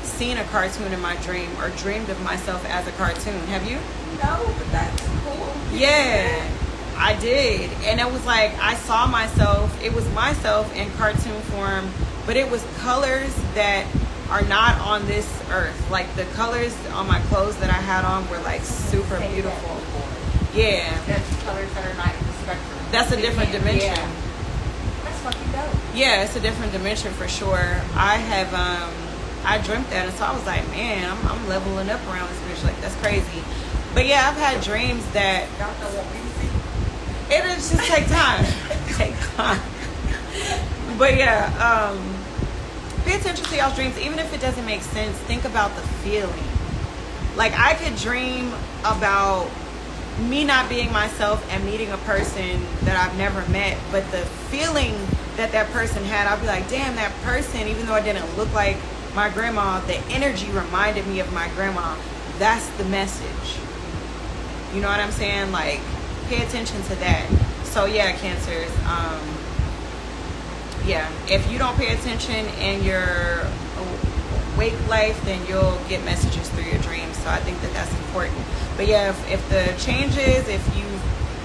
seen a cartoon in my dream or dreamed of myself as a cartoon. Have you? No, but that's cool. Yeah, I did. And it was like, I saw myself, it was myself in cartoon form, but it was colors that are not on this earth. Like, the colors on my clothes that I had on were like super beautiful. Yeah. That's colors that are not in the spectrum. That's a different dimension. Yeah. That's fucking dope. Yeah, it's a different dimension for sure. I have, I dreamt that, and so I was like, man, I'm leveling up around this bitch. Like, that's crazy. But yeah, I've had dreams that, Y'all know what we see. it'll just take time. Take time. But yeah, pay attention to y'all's dreams. Even if it doesn't make sense, think about the feeling. Like, I could dream about me not being myself and meeting a person that I've never met, but the feeling that that person had, I'd be like, damn, that person, even though I didn't look like my grandma, the energy reminded me of my grandma. That's the message. You know what I'm saying? Like, pay attention to that. So yeah, cancers, yeah, if you don't pay attention in your wake life, then you'll get messages through your dreams. So I think that that's important. But yeah, if the changes, if you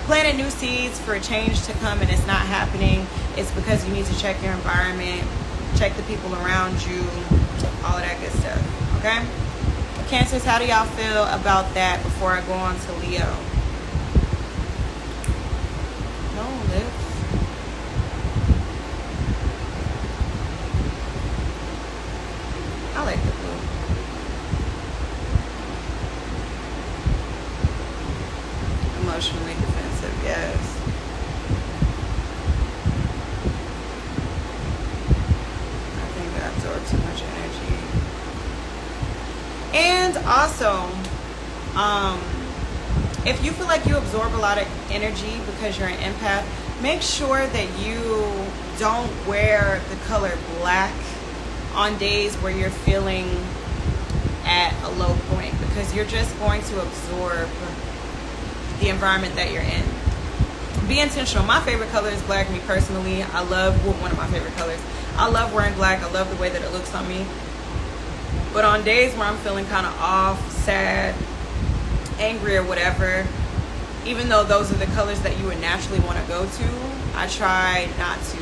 planted new seeds for a change to come and it's not happening, it's because you need to check your environment, check the people around you, all of that good stuff. Okay? Cancers, how do y'all feel about that before I go on to Leo? No lips. And also, if you feel like you absorb a lot of energy because you're an empath, make sure that you don't wear the color black on days where you're feeling at a low point, because you're just going to absorb the environment that you're in. Be intentional. My favorite color is black. Me personally, I love, well, one of my favorite colors. I love wearing black. I love the way that it looks on me. But on days where I'm feeling kind of off, sad, angry, or whatever, even though those are the colors that you would naturally want to go to, I try not to.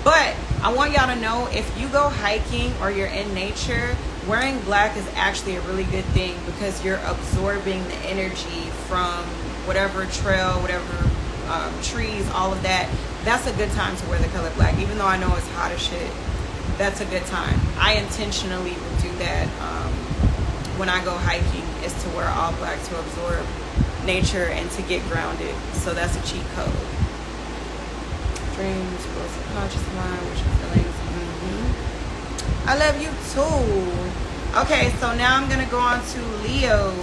But I want y'all to know, if you go hiking or you're in nature, wearing black is actually a really good thing, because you're absorbing the energy from whatever trail, whatever trees, all of that. That's a good time to wear the color black. Even though I know it's hot as shit, that's a good time. I intentionally will do that when I go hiking, is to wear all black to absorb nature and to get grounded. So that's a cheat code. Dreams, your subconscious mind, which your feelings. I love you too. Okay, so now I'm gonna go on to Leo.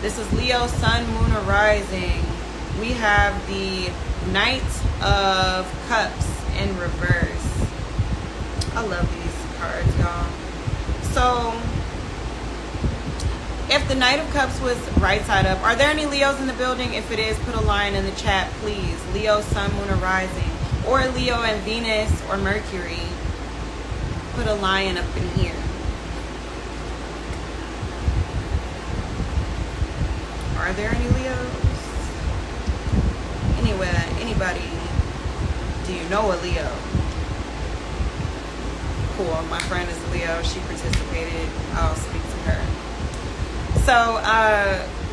This is Leo, Sun, Moon, or Rising. We have the Knight of Cups in reverse. I love these cards, y'all. So, if the Knight of Cups was right side up, are there any Leos in the building? If it is, put a line in the chat, please. Leo, Sun, Moon, or Rising. Or Leo and Venus or Mercury. Put a line up in here. Are there any Leos? Anywhere, anybody? Do you know a Leo? Cool, my friend is a Leo. She participated. I'll speak to her. So,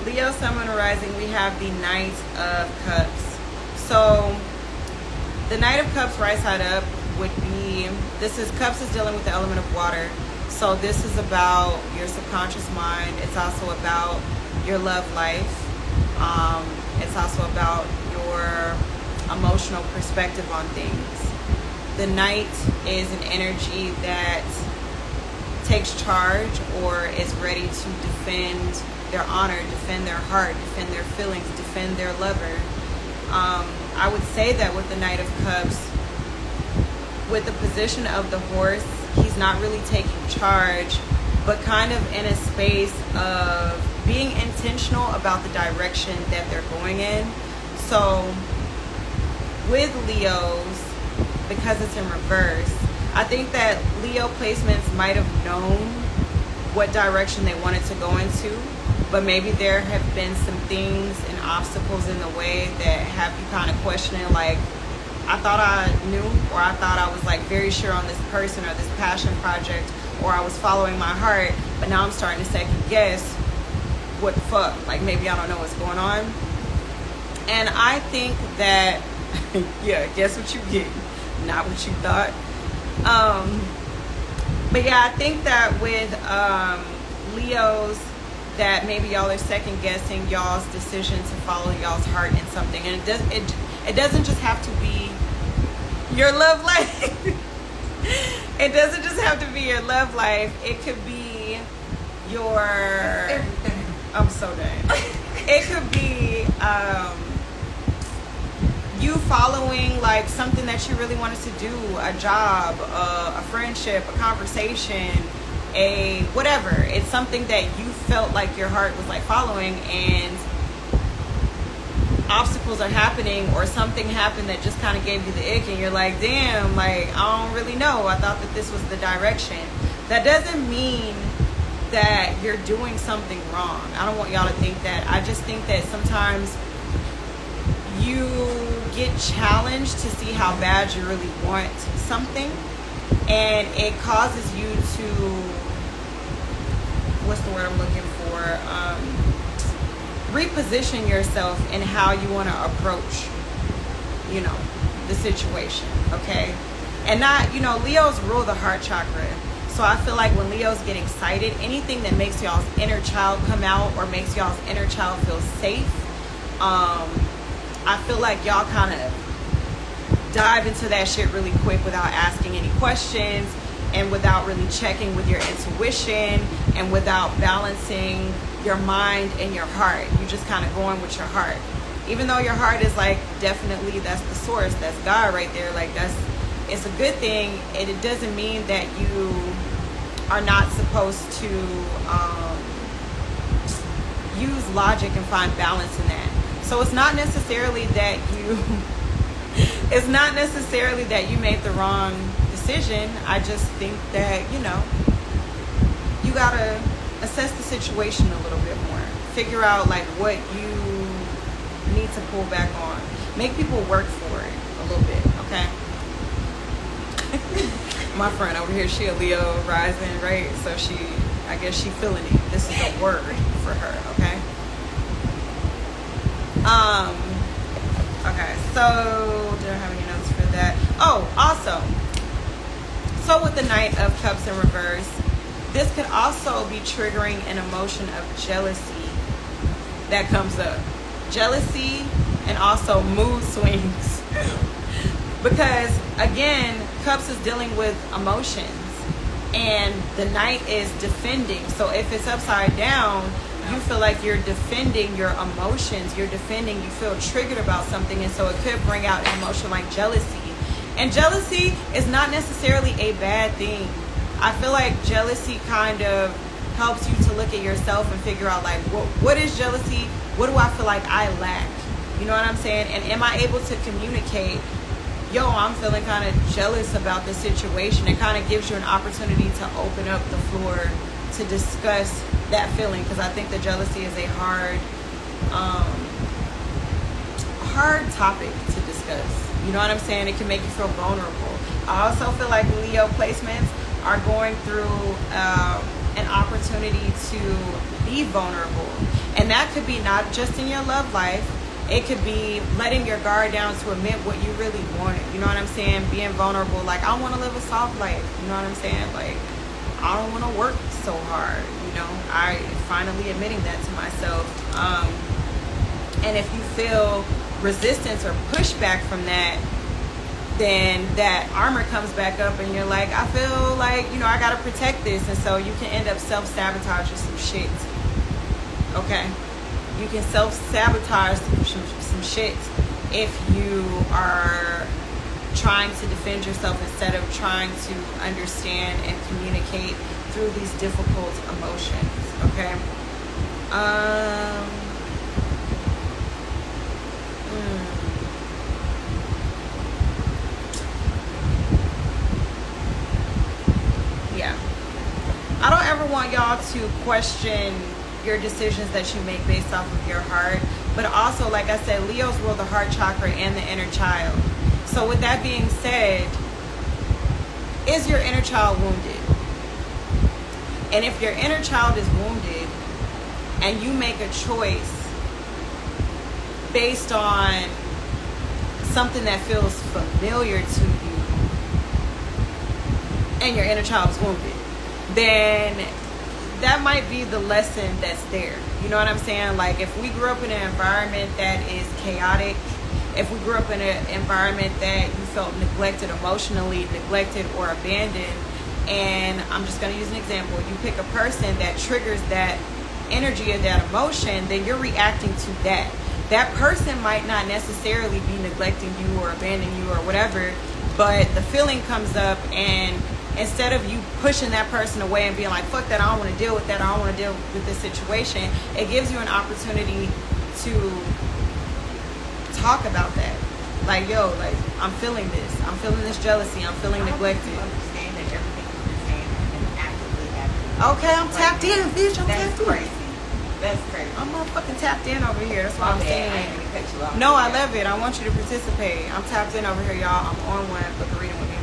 Leo, Sun, Moon, or Rising, we have the Knight of Cups. So, the Knight of Cups right side up would be, Cups is dealing with the element of water. So this is about your subconscious mind. It's also about your love life. It's also about your emotional perspective on things. The Knight is an energy that takes charge or is ready to defend their honor, defend their heart, defend their feelings, defend their lover. I would say that with the Knight of Cups, with the position of the horse, he's not really taking charge, but kind of in a space of being intentional about the direction that they're going in. So with Leos, because it's in reverse, I think that Leo placements might have known what direction they wanted to go into, but maybe there have been some things and obstacles in the way that have you kind of questioning, like, I thought I knew, or I thought I was like very sure on this person or this passion project, or I was following my heart, but now I'm starting to second guess what the fuck, like maybe I don't know what's going on. And I think that yeah, guess what you get, not what you thought. But yeah, I think that with Leos, that maybe y'all are second guessing y'all's decision to follow y'all's heart in something, and it doesn't just have to be your love life. It doesn't just have to be your love life. It could be your Everything. I'm so done. It could be you following like something that you really wanted to do, a job, a friendship, a conversation, a whatever. It's something that you felt like your heart was like following, and obstacles are happening, or something happened that just kind of gave you the ick, and you're like, damn, like I don't really know, I thought that this was the direction. That doesn't mean that you're doing something wrong. I don't want y'all to think that. I just think that sometimes you get challenged to see how bad you really want something, and it causes you to, what's the word I'm looking for, reposition yourself in how you want to approach, you know, the situation, okay? And not, you know, Leos rule the heart chakra. So I feel like when Leos get excited, anything that makes y'all's inner child come out or makes y'all's inner child feel safe, I feel like y'all kind of dive into that shit really quick without asking any questions. and without really checking with your intuition and without balancing your mind and your heart. You just kind of going with your heart. Even though your heart is like, definitely that's the source, that's God right there. Like it's a good thing. It doesn't mean that you are not supposed to use logic and find balance in that. So it's not necessarily that it's not necessarily that you made the wrong decision. I just think that, you gotta assess the situation a little bit more. Figure out like what you need to pull back on. Make people work for it a little bit, okay? My friend over here, she a Leo rising, right? So I guess she feeling it. This is a word for her, okay? Okay, so do I have any notes for that? Oh, also, so with the Knight of Cups in reverse, this could also be triggering an emotion of jealousy that comes up. Jealousy and also mood swings. Because, again, Cups is dealing with emotions. And the Knight is defending. So if it's upside down, you feel like you're defending your emotions. You feel triggered about something. And so it could bring out an emotion like jealousy. And jealousy is not necessarily a bad thing. I feel like jealousy kind of helps you to look at yourself and figure out like, what is jealousy? What do I feel like I lack? You know what I'm saying? And am I able to communicate, I'm feeling kind of jealous about the situation? It kind of gives you an opportunity to open up the floor to discuss that feeling, because I think the jealousy is a hard topic to discuss. You know what I'm saying? It can make you feel vulnerable. I also feel like Leo placements are going through an opportunity to be vulnerable. And that could be not just in your love life. It could be letting your guard down to admit what you really want. You know what I'm saying? Being vulnerable. Like, I want to live a soft life. You know what I'm saying? Like, I don't want to work so hard. I finally admitting that to myself. And if you feel resistance or pushback from that, then that armor comes back up and you're like, I feel like, I got to protect this. And so you can end up self-sabotaging some shit. Okay? You can self-sabotage some shit if you are trying to defend yourself instead of trying to understand and communicate through these difficult emotions. Okay? Yeah. I don't ever want y'all to question your decisions that you make based off of your heart. But also, like I said, Leos rule the heart chakra and the inner child. So with that being said, is your inner child wounded? And if your inner child is wounded and you make a choice based on something that feels familiar to you and your inner child is wounded, then that might be the lesson that's there. You know what I'm saying? Like, if we grew up in an environment that is chaotic, if we grew up in an environment that you felt neglected emotionally, neglected or abandoned, and I'm just going to use an example. You pick a person that triggers that energy or that emotion, then you're reacting to that. That person might not necessarily be neglecting you or abandoning you or whatever, but the feeling comes up, and instead of you pushing that person away and being like, fuck that, I don't want to deal with that, I don't want to deal with this situation, it gives you an opportunity to talk about that. Like, like, I'm feeling this jealousy, I'm feeling neglected. Understand that everything you're saying and actively happening. Okay, I'm tapped in, bitch. I'm That's tapped crazy. in. That's crazy. I'm motherfucking tapped in over here. That's what I'm I saying. ain't gonna cut you off. No, I love it. I want you to participate. I'm tapped in over here, y'all. I'm on one. Book a reading with me.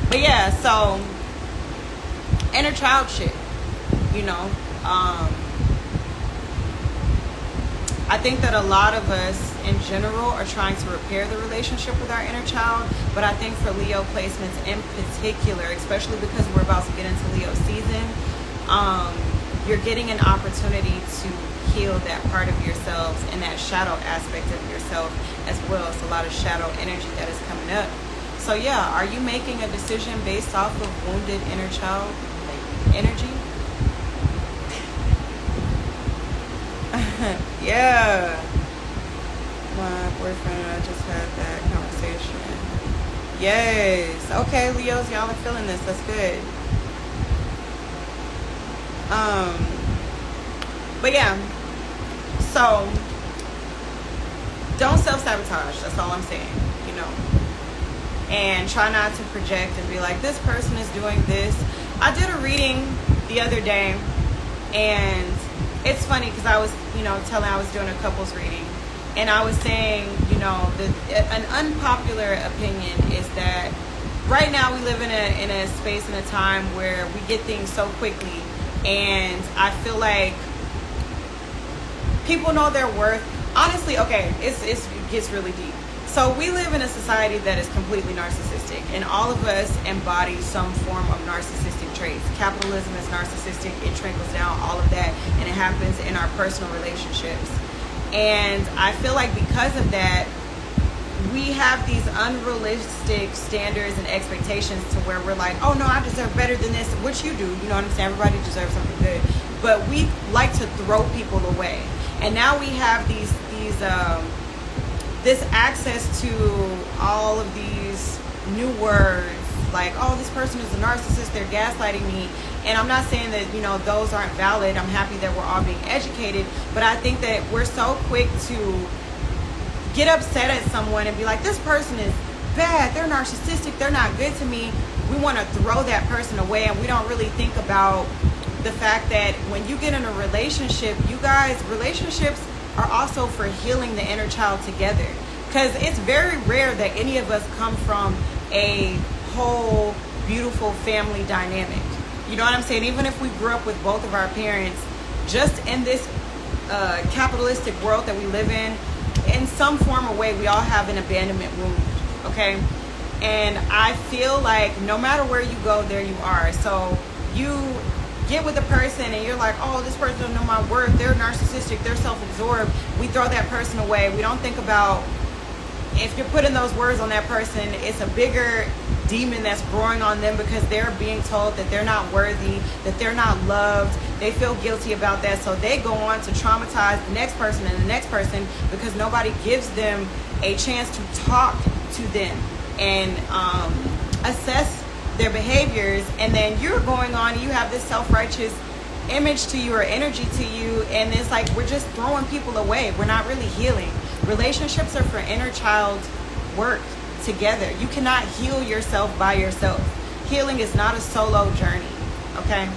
But yeah, so inner child shit. I think that a lot of us in general are trying to repair the relationship with our inner child, but I think for Leo placements in particular, especially because we're about to get into Leo season, you're getting an opportunity to heal that part of yourselves and that shadow aspect of yourself as well. It's a lot of shadow energy that is coming up. So yeah, are you making a decision based off of wounded inner child energy? Yeah. My boyfriend and I just had that conversation. Yes. Okay, Leos, y'all are feeling this. That's good. But yeah. So don't self-sabotage. That's all I'm saying. You know. And try not to project and be like, this person is doing this. I did a reading the other day, and it's funny because I was, I was doing a couples reading, and I was saying, an unpopular opinion is that right now we live in a space and a time where we get things so quickly, and I feel like people know their worth. Honestly, okay, it gets really deep. So we live in a society that is completely narcissistic, and all of us embody some form of narcissistic traits. Capitalism is narcissistic, it trickles down, all of that, and it happens in our personal relationships. And I feel like because of that, we have these unrealistic standards and expectations to where we're like, oh no, I deserve better than this, which you do, you know what I'm saying? Everybody deserves something good. But we like to throw people away. And now we have this access to all of these new words, like, oh, this person is a narcissist, they're gaslighting me. And I'm not saying that, those aren't valid. I'm happy that we're all being educated. But I think that we're so quick to get upset at someone and be like, this person is bad, they're narcissistic, they're not good to me. We want to throw that person away, and we don't really think about the fact that when you get in a relationship, you guys, relationships are also for healing the inner child together. Because it's very rare that any of us come from a whole beautiful family dynamic. You know what I'm saying? Even if we grew up with both of our parents, just in this capitalistic world that we live in some form or way, we all have an abandonment wound, okay? And I feel like no matter where you go, there you are. So you get with a person and you're like, oh, this person doesn't know my worth, they're narcissistic, they're self-absorbed. We throw that person away. We don't think about, if you're putting those words on that person, it's a bigger demon that's growing on them because they're being told that they're not worthy, that they're not loved. They feel guilty about that, so they go on to traumatize the next person and the next person because nobody gives them a chance to talk to them and assess their behaviors. And then you're going on and you have this self-righteous image to you or energy to you, and it's like we're just throwing people away. We're not really healing. Relationships are for inner child work together. You cannot heal yourself by yourself. Healing is not a solo journey, okay?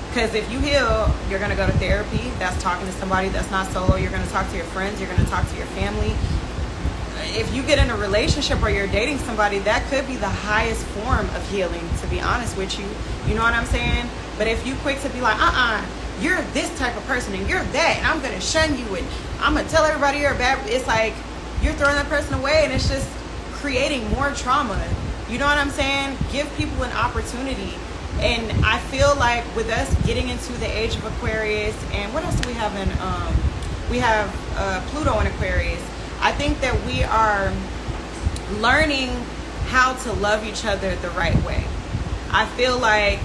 Because if you heal, you're going to go to therapy. That's talking to somebody. That's not solo. You're going to talk to your friends. You're going to talk to your family. If you get in a relationship or you're dating somebody, that could be the highest form of healing, to be honest with you. You know what I'm saying? But if you quick to be like, you're this type of person and you're that, and I'm going to shun you and I'm going to tell everybody you're bad, it's like you're throwing that person away, and it's just creating more trauma. You know what I'm saying? Give people an opportunity. And I feel like with us getting into the age of Aquarius, and what else do we have in, we have Pluto in Aquarius. I think that we are learning how to love each other the right way. I feel like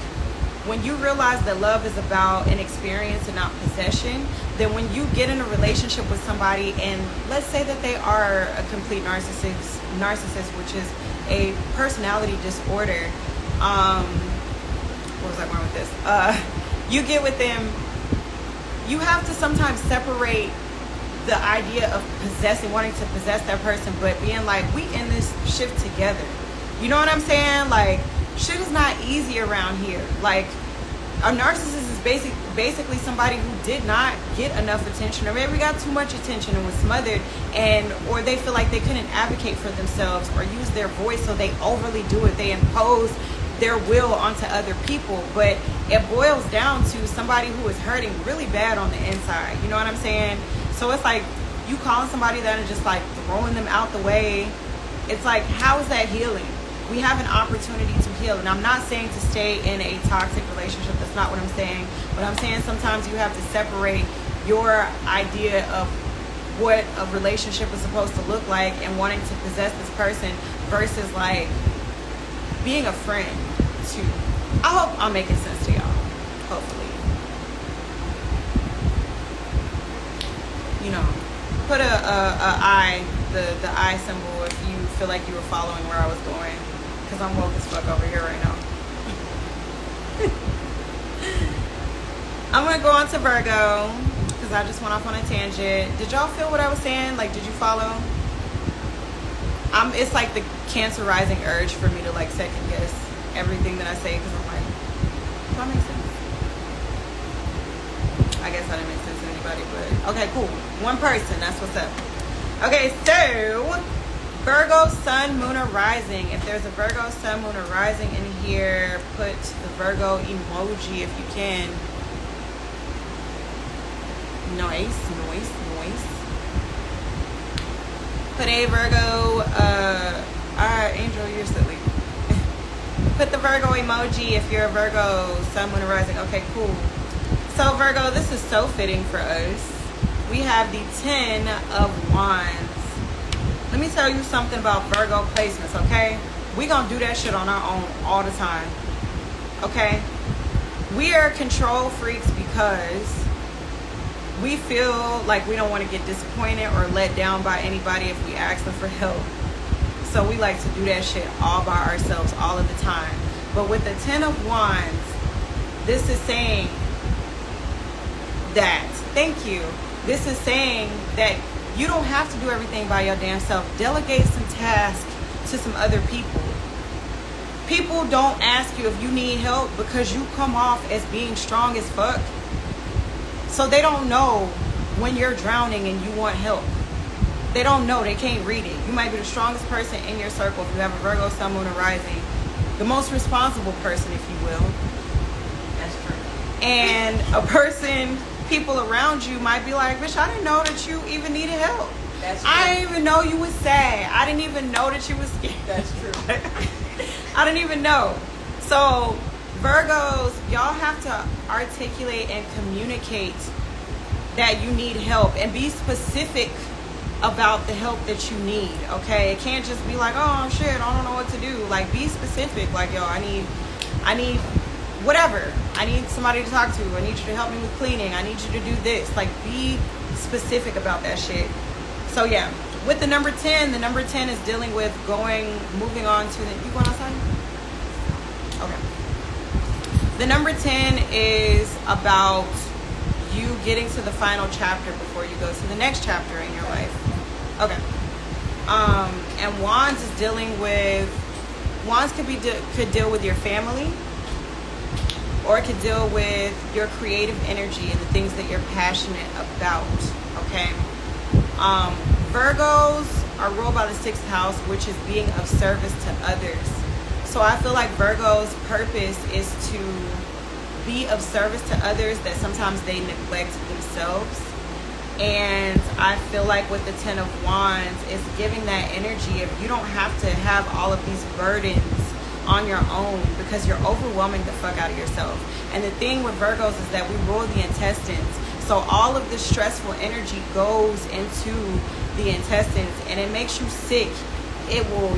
when you realize that love is about an experience and not possession, then when you get in a relationship with somebody, and let's say that they are a complete narcissist, which is a personality disorder, where was I going with this? You get with them, you have to sometimes separate the idea of wanting to possess that person, but being like, we in this shift together. You know what I'm saying? Like, shit is not easy around here. Like, a narcissist is basically somebody who did not get enough attention, or maybe got too much attention and was smothered, or they feel like they couldn't advocate for themselves or use their voice, so they overly do it. They impose their will onto other people. But it boils down to somebody who is hurting really bad on the inside. You know what I'm saying? So it's like you calling somebody that and just like throwing them out the way. It's like, how is that healing? We have an opportunity to heal. And I'm not saying to stay in a toxic relationship. That's not what I'm saying. But I'm saying sometimes you have to separate your idea of what a relationship is supposed to look like and wanting to possess this person versus like being a friend too. I hope I'm making sense to y'all. Hopefully. You know, put a eye, the eye symbol if you feel like you were following where I was going, because I'm woke as fuck over here right now. I'm gonna go on to Virgo because I just went off on a tangent. Did y'all feel what I was saying? Like, did you follow? It's like the Cancer rising urge for me to like second guess everything that I say, because I'm like, does that make sense? I guess I didn't make sense to anybody, but okay, cool. One person, that's what's up. Okay, so Virgo, sun, moon, or rising. If there's a Virgo, sun, moon, or rising in here, put the Virgo emoji if you can. Nice. Put a Virgo, alright, Angel, you're silly. Put the Virgo emoji if you're a Virgo, sun, moon, or rising. Okay, cool. So Virgo, this is so fitting for us. We have the 10 of Wands. Let me tell you something about Virgo placements, okay? We gonna do that shit on our own all the time, okay? We are control freaks because we feel like we don't want to get disappointed or let down by anybody if we ask them for help. So we like to do that shit all by ourselves all of the time. But with the 10 of Wands, this is saying that, thank you. This is saying that you don't have to do everything by your damn self. Delegate some tasks to some other people. People don't ask you if you need help because you come off as being strong as fuck. So they don't know when you're drowning and you want help. They don't know. They can't read it. You might be the strongest person in your circle if you have a Virgo, sun, moon, or rising. The most responsible person, if you will. That's true. And a person, people around you might be like, bitch, I didn't know that you even needed help. That's true. I didn't even know you was sad. I didn't even know that you was scared. That's true. I didn't even know. So Virgos, y'all have to articulate and communicate that you need help and be specific about the help that you need, okay? It can't just be like, oh shit, I don't know what to do. Like, be specific. Like, yo, I need whatever. I need somebody to talk to. I need you to help me with cleaning. I need you to do this. Like, be specific about that shit. So yeah, with the number 10 is dealing with moving on to you going outside? Okay. The number 10 is about you getting to the final chapter before you go to the next chapter in your life. Okay. And Wands is dealing with, Wands could deal with your family, or it could deal with your creative energy and the things that you're passionate about, okay? Virgos are ruled by the 6th house, which is being of service to others. So I feel like Virgo's purpose is to be of service to others that sometimes they neglect themselves. And I feel like with the 10 of Wands, it's giving that energy of you don't have to have all of these burdens on your own because you're overwhelming the fuck out of yourself. And the thing with Virgos is that we rule the intestines. So all of this stressful energy goes into the intestines and it makes you sick.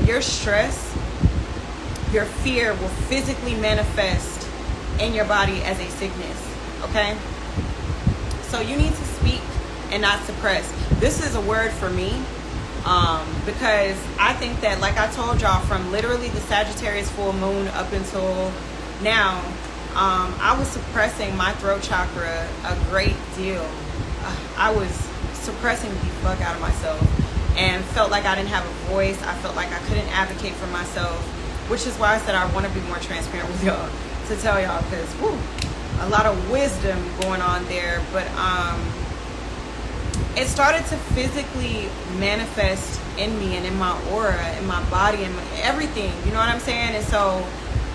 Your stress, your fear will physically manifest in your body as a sickness, okay? So you need to speak and not suppress. This is a word for me because I think that, like I told y'all, from literally the Sagittarius full moon up until now, I was suppressing my throat chakra a great deal. I was suppressing the fuck out of myself and felt like I didn't have a voice. I felt like I couldn't advocate for myself, which is why I said I want to be more transparent with y'all to tell y'all, because a lot of wisdom going on there. But it started to physically manifest in me and in my aura, in my body, and everything, you know what I'm saying? And so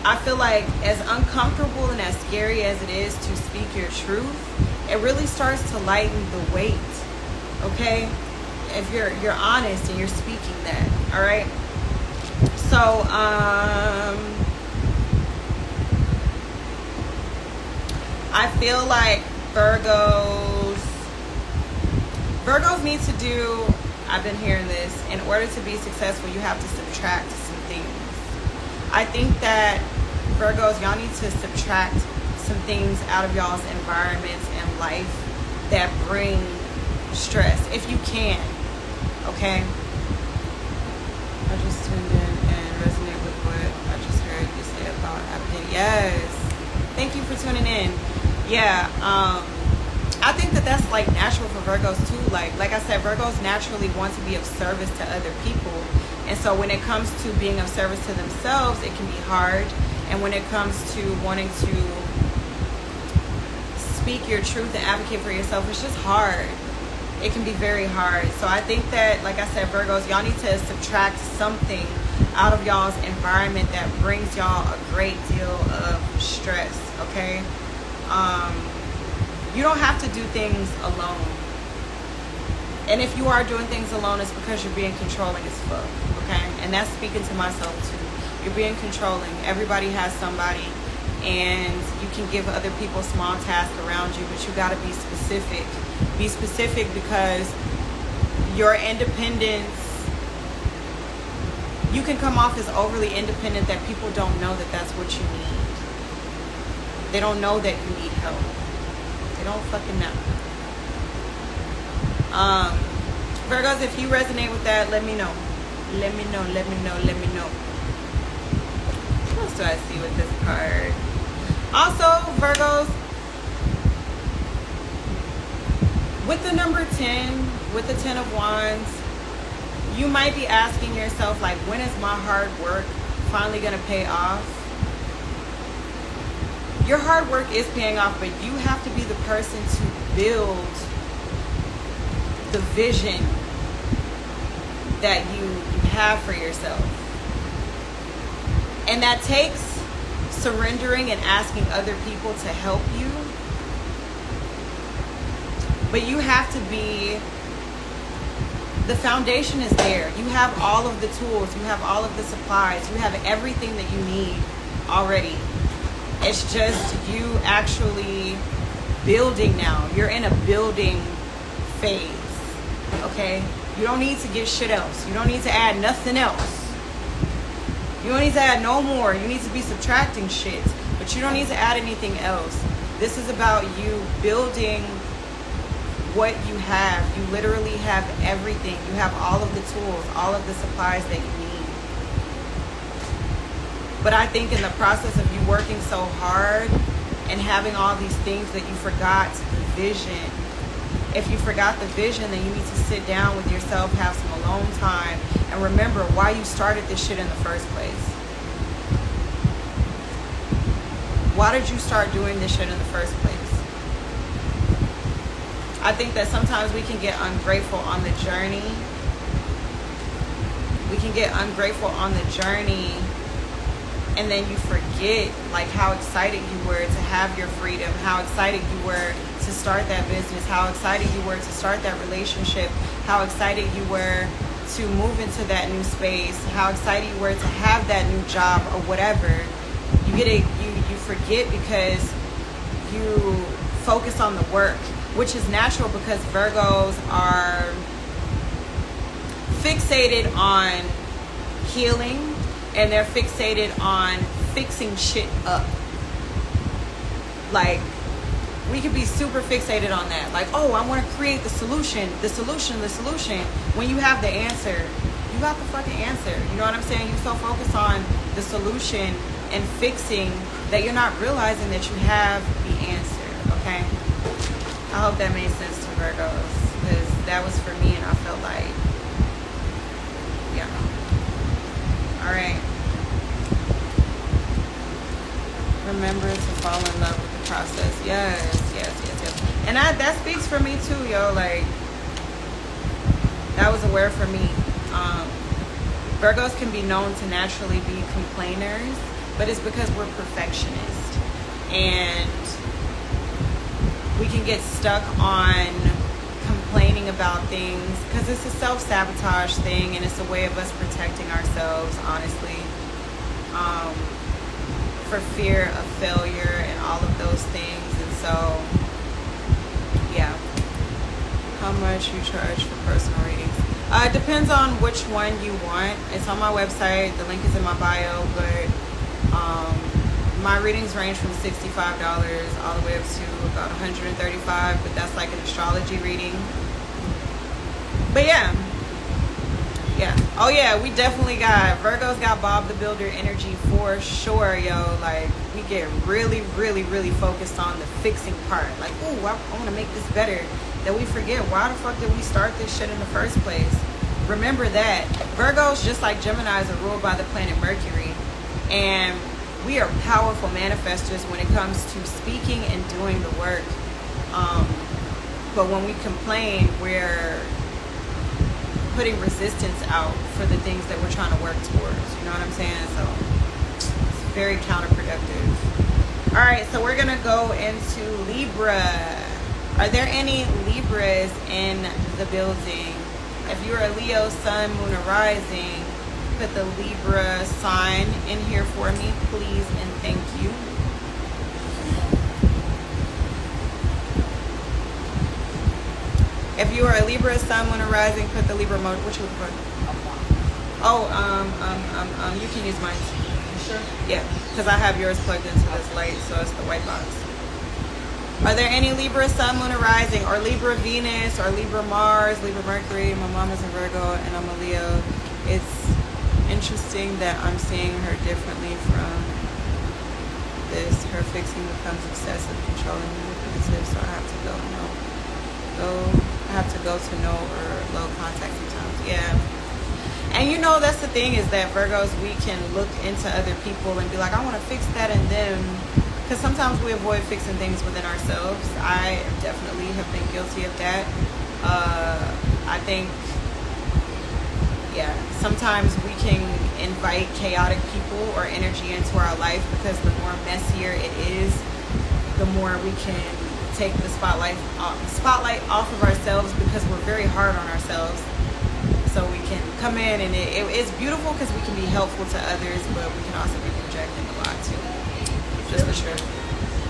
I feel like as uncomfortable and as scary as it is to speak your truth, it really starts to lighten the weight, okay? If you're honest and you're speaking that, all right? So, I feel like Virgos, Virgos need to do, I've been hearing this, in order to be successful, you have to subtract some things. I think that Virgos, y'all need to subtract some things out of y'all's environments and life that bring stress, if you can, okay? I just tuned in and resonate with what I just heard you say about appetite. Yes. Thank you for tuning in. Yeah, I think that that's like natural for Virgos too. Like I said, Virgos naturally want to be of service to other people. And so when it comes to being of service to themselves, it can be hard. And when it comes to wanting to speak your truth and advocate for yourself, it's just hard. It can be very hard. So I think that, like I said, Virgos, y'all need to subtract something out of y'all's environment that brings y'all a great deal of stress, okay? You don't have to do things alone. And if you are doing things alone, it's because you're being controlling as fuck, okay? And that's speaking to myself too. You're being controlling. Everybody has somebody, and you can give other people small tasks around you, but you gotta be specific. Be specific, because your independence, you can come off as overly independent that people don't know that that's what you need. They don't know that you need help. They don't fucking know. Virgos, if you resonate with that, let me know. Let me know, let me know, let me know. What else do I see with this card? Also, Virgos, with the number 10, with the 10 of Wands, you might be asking yourself, like, when is my hard work finally going to pay off? Your hard work is paying off, but you have to be the person to build the vision that you have for yourself. And that takes surrendering and asking other people to help you. But you have to be, the foundation is there. You have all of the tools. You have all of the supplies. You have everything that you need already. It's just you actually building now. You're in a building phase, okay? You don't need to get shit else. You don't need to add nothing else. You don't need to add no more. You need to be subtracting shit, but you don't need to add anything else. This is about you building what you have. You literally have everything. You have all of the tools, all of the supplies that you need. But I think in the process of you working so hard and having all these things, that you forgot the vision. If you forgot the vision, then you need to sit down with yourself, have some alone time, and remember why you started this shit in the first place. Why did you start doing this shit in the first place? I think that sometimes we can get ungrateful on the journey. We can get ungrateful on the journey, and then you forget like how excited you were to have your freedom, how excited you were to start that business, how excited you were to start that relationship, how excited you were to move into that new space, how excited you were to have that new job or whatever. You forget because you focus on the work, which is natural because Virgos are fixated on healing, and they're fixated on fixing shit up. Like, we could be super fixated on that. Like, oh, I want to create the solution. When you have the answer, you got the fucking answer. You know what I'm saying? You're so focused on the solution and fixing that you're not realizing that you have the answer, okay? I hope that made sense to Virgos, because that was for me, and I felt like, yeah. All right. Remember to fall in love with the process. Yes. And that speaks for me too, yo. Like, that was a word for me. Virgos can be known to naturally be complainers, but it's because we're perfectionists. And we can get stuck on complaining about things because it's a self-sabotage thing, and it's a way of us protecting ourselves, honestly, for fear of failure and all of those things. And so, yeah, come much you charge for personal readings? It depends on which one you want. It's on my website. The link is in my bio, but my readings range from $65 all the way up to about $135, but that's like an astrology reading. But yeah. Oh yeah, we definitely got Virgo's got Bob the Builder energy for sure, yo. Like, we get really, really, really focused on the fixing part. Like, ooh, I want to make this better. That we forget, why the fuck did we start this shit in the first place? Remember that Virgos, just like Geminis, are ruled by the planet Mercury, and we are powerful manifestors when it comes to speaking and doing the work. But when we complain, we're putting resistance out for the things that we're trying to work towards. You know what I'm saying? So it's very counterproductive. All right, so we're gonna go into Libra. Are there any Libras in the building? If you're a Leo, Sun, Moon, or Rising, put the Libra sign in here for me, please and thank you. If you are a Libra, Sun, Moon, or Rising, put the Libra mode. Which one? Oh, you can use mine. You sure? Yeah, because I have yours plugged into this light, so it's the white box. Are there any Libra, Sun, Moon, or Rising, or Libra Venus, or Libra Mars, Libra Mercury? My mom is a Virgo, and I'm a Leo. It's interesting that I'm seeing her differently from this. Her fixing becomes excessive, controlling, manipulative, so I have to go to no or low contact sometimes. Yeah. And you know, that's the thing, is that Virgos, we can look into other people and be like, I want to fix that in them. Because sometimes we avoid fixing things within ourselves. I definitely have been guilty of that. I think, yeah, sometimes we can invite chaotic people or energy into our life, because the more messier it is, the more we can take the spotlight off of ourselves, because we're very hard on ourselves. So we can come in, and it's beautiful because we can be helpful to others, but we can also be projecting a lot too. Just for sure.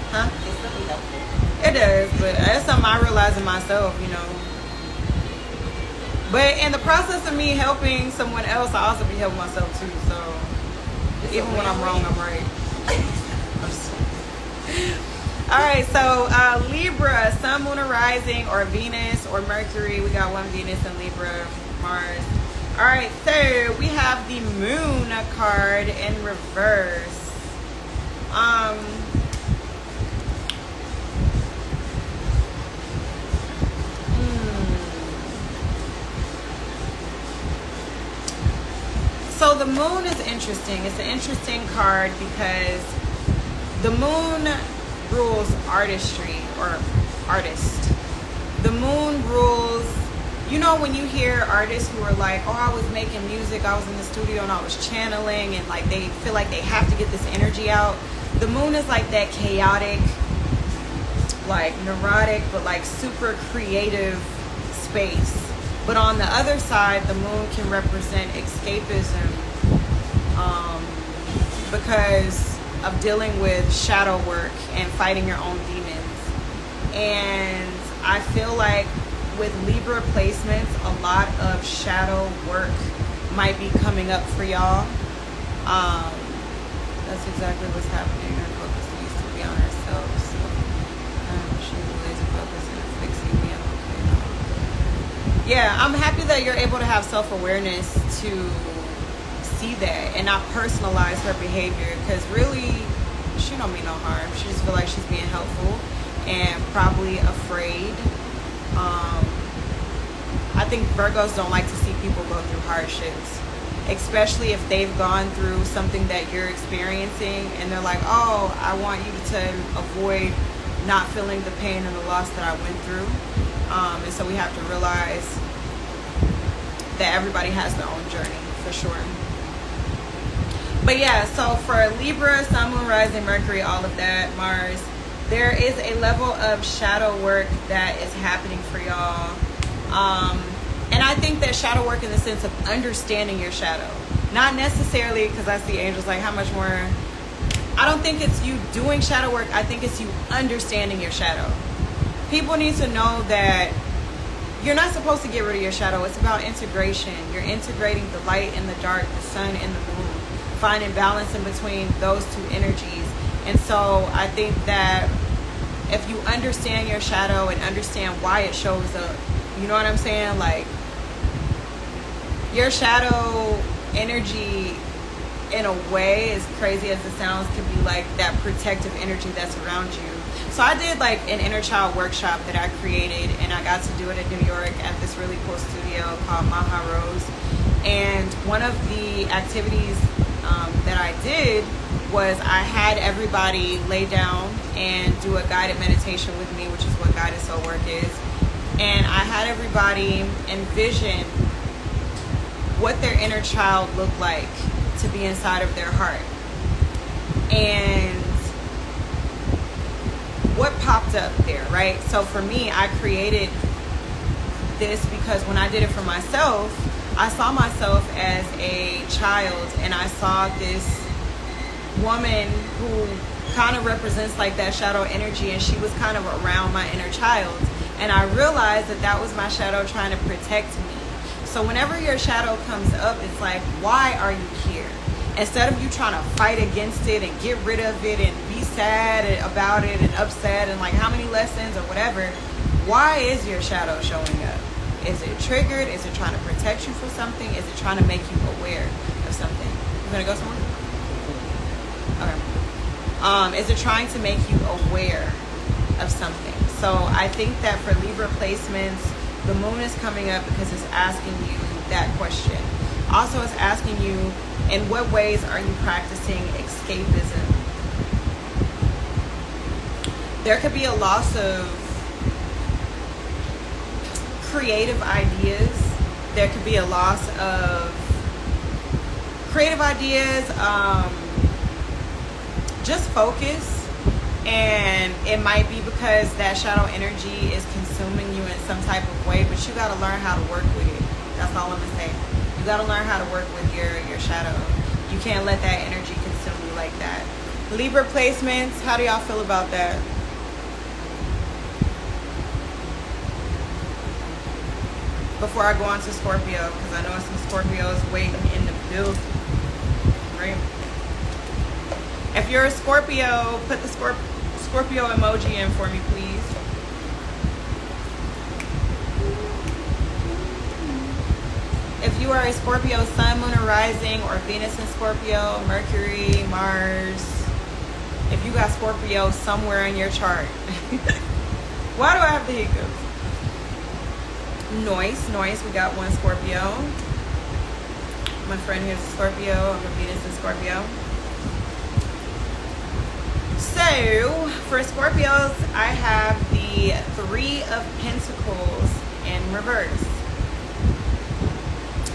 Huh? It's really helpful. It does, but that's something I realize in myself, you know. But in the process of me helping someone else, I also be helping myself too. So even when I'm wrong, I'm right. All right, so Libra, Sun, Moon, or Rising, or Venus, or Mercury. We got one Venus in Libra, Mars. All right, so we have the Moon card in reverse. So the Moon is interesting. It's an interesting card because the Moon rules artistry, or artist. The Moon rules, you know, when you hear artists who are like, oh, I was making music, I was in the studio and I was channeling, and like they feel like they have to get this energy out. The Moon is like that chaotic, like neurotic, but like super creative space. But on the other side, the Moon can represent escapism, because of dealing with shadow work and fighting your own demons. And I feel like with Libra placements, a lot of shadow work might be coming up for y'all. That's exactly what's happening. Our focus needs to be on ourselves. So she lays a focus and fixing me up. Okay. Yeah, I'm happy that you're able to have self-awareness to see that and not personalize her behavior, because really she don't mean no harm. She just feel like she's being helpful and probably afraid. I think Virgos don't like to see people go through hardships, especially if they've gone through something that you're experiencing, and they're like, oh, I want you to avoid not feeling the pain and the loss that I went through. And so we have to realize that everybody has their own journey, for sure. But yeah, so for Libra, Sun, Moon, Rising, Mercury, all of that, Mars, there is a level of shadow work that is happening for y'all. And I think that shadow work in the sense of understanding your shadow. Not necessarily, because I see angels like, how much more? I don't think it's you doing shadow work. I think it's you understanding your shadow. People need to know that you're not supposed to get rid of your shadow. It's about integration. You're integrating the light and the dark, the sun and the moon, finding balance in between those two energies. And so I think that if you understand your shadow and understand why it shows up, you know what I'm saying? Like, your shadow energy, in a way, as crazy as it sounds, can be like that protective energy that's around you. So I did like an inner child workshop that I created, and I got to do it in New York at this really cool studio called Maha Rose. And one of the activities that I did was I had everybody lay down and do a guided meditation with me, which is what guided soul work is. And I had everybody envision what their inner child looked like to be inside of their heart. And what popped up there, right? So for me, I created this because when I did it for myself, I saw myself as a child, and I saw this woman who kind of represents like that shadow energy, and she was kind of around my inner child. And I realized that that was my shadow trying to protect me. So whenever your shadow comes up, it's like, why are you here? Instead of you trying to fight against it and get rid of it and be sad about it and upset and like how many lessons or whatever, why is your shadow showing up? Is it triggered? Is it trying to protect you from something? Is it trying to make you aware of something? You gonna go somewhere? Okay. Is it trying to make you aware of something? So I think that for Libra placements, the moon is coming up because it's asking you that question. Also, it's asking you, in what ways are you practicing escapism? There could be a loss of creative ideas. There could be a loss of creative ideas, just focus. And it might be because that shadow energy is consuming you in some type of way, but you got to learn how to work with it. That's all I'm going to say. You got to learn how to work with your shadow. You can't let that energy consume you like that. Libra placements, how do y'all feel about that? Before I go on to Scorpio, because I know some Scorpios waiting in the building. Right? If you're a Scorpio, put the Scorpio emoji in for me, please. If you are a Scorpio sun, moon, or rising, or Venus in Scorpio, Mercury, Mars, if you got Scorpio somewhere in your chart. Why do I have the hiccups? Noise, we got one Scorpio. My friend here's a Scorpio, I'm a Venus in Scorpio. So, for Scorpios, I have the Three of Pentacles in reverse.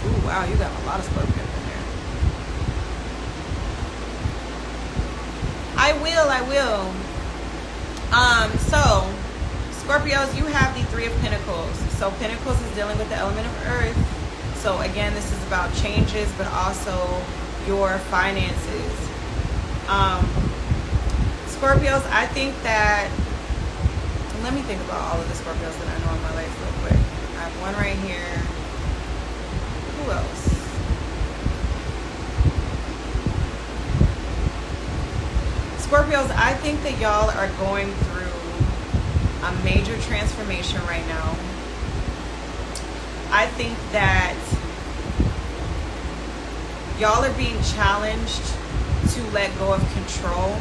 Ooh, wow, you got a lot of Scorpios in there. I will. So, Scorpios, you have the Three of Pentacles. So, Pentacles is dealing with the element of Earth. So, again, this is about changes, but also your finances. Scorpios, I think that, let me think about all of the Scorpios that I know in my life real quick. I have one right here. Who else? Scorpios, I think that y'all are going through a major transformation right now. I think that y'all are being challenged to let go of control.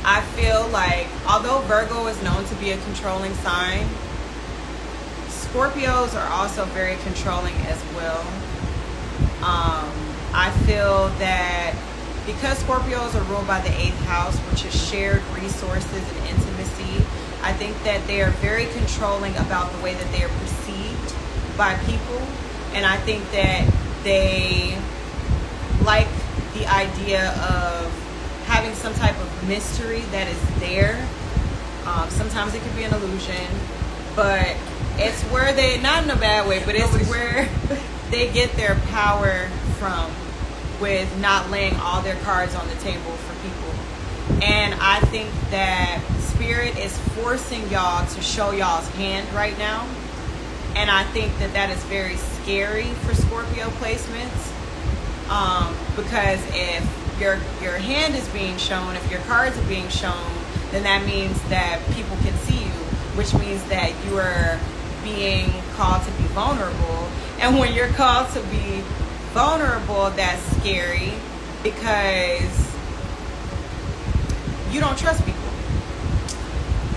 I feel like, although Virgo is known to be a controlling sign, Scorpios are also very controlling as well. I feel that because Scorpios are ruled by the 8th house, which is shared resources and intimacy, I think that they are very controlling about the way that they are perceived by people. And I think that they like the idea of having some type of mystery that is there. Sometimes it could be an illusion, but it's where they, not in a bad way, but it's where they get their power from, with not laying all their cards on the table for people. And I think that Spirit is forcing y'all to show y'all's hand right now. And I think that that is very scary for Scorpio placements. Because if your hand is being shown, if your cards are being shown, then that means that people can see you, which means that you are being called to be vulnerable. And when you're called to be vulnerable, that's scary because you don't trust people.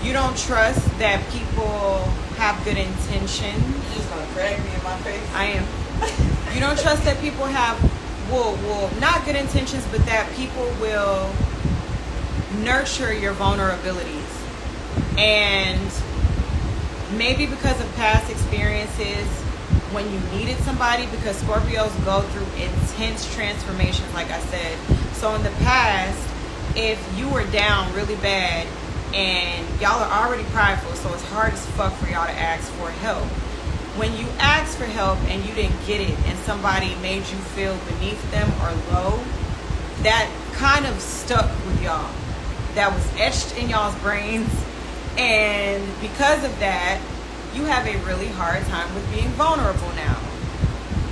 You don't trust that people have good intentions. You just gonna drag me in my face? I am. You don't trust that people have, well, not good intentions, but that people will nurture your vulnerabilities. And maybe because of past experiences when you needed somebody, because Scorpios go through intense transformations, like I said. So in the past, if you were down really bad and y'all are already prideful, so it's hard as fuck for y'all to ask for help. When you asked for help and you didn't get it and somebody made you feel beneath them or low, that kind of stuck with y'all. That was etched in y'all's brains. And because of that, you have a really hard time with being vulnerable now.